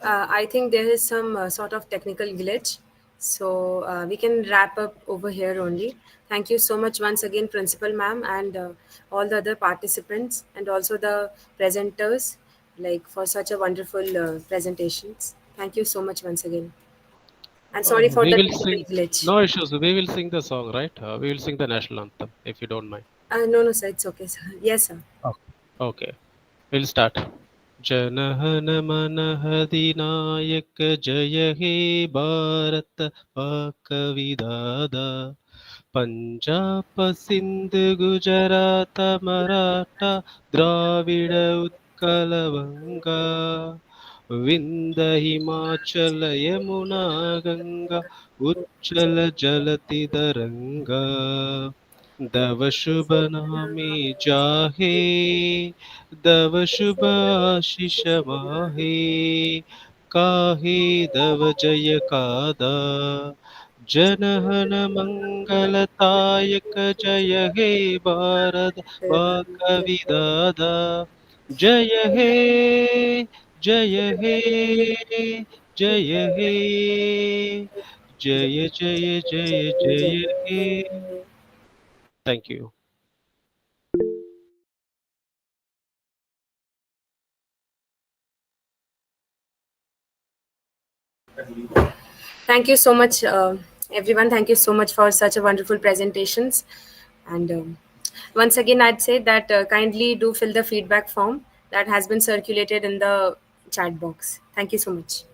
I think there is some sort of technical glitch. So we can wrap up over here only. Thank you so much once again, Principal Ma'am, and all the other participants, and also the presenters, like for such a wonderful presentations. Thank you so much once again. And sorry for We the will technical sing. glitch. No issues. We will sing the song, right? We will sing the national anthem, if you don't mind. No, no, sir. It's okay, sir. Yes, sir. Okay. We'll start. जनहन मन अधिनायक जय हे भारत पाक विदादा पंजाब सिंध गुजरात मराठा द्राविड उत्कल बंगा विंद हिमाचल यमुना गंगा उच्चल जलति तरंगा दव शुभ नामे जाहे दव शुभ आशीष माहे काहे दव जय कादा जनहन मंगलतायक जय हे भारत भाग विदादा जय हे जय हे जय हे जय जय जय जय हे thank you Thank you so much, everyone. Thank you so much for such a wonderful presentations. And once again, I'd say that kindly do fill the feedback form that has been circulated in the chat box. Thank you so much.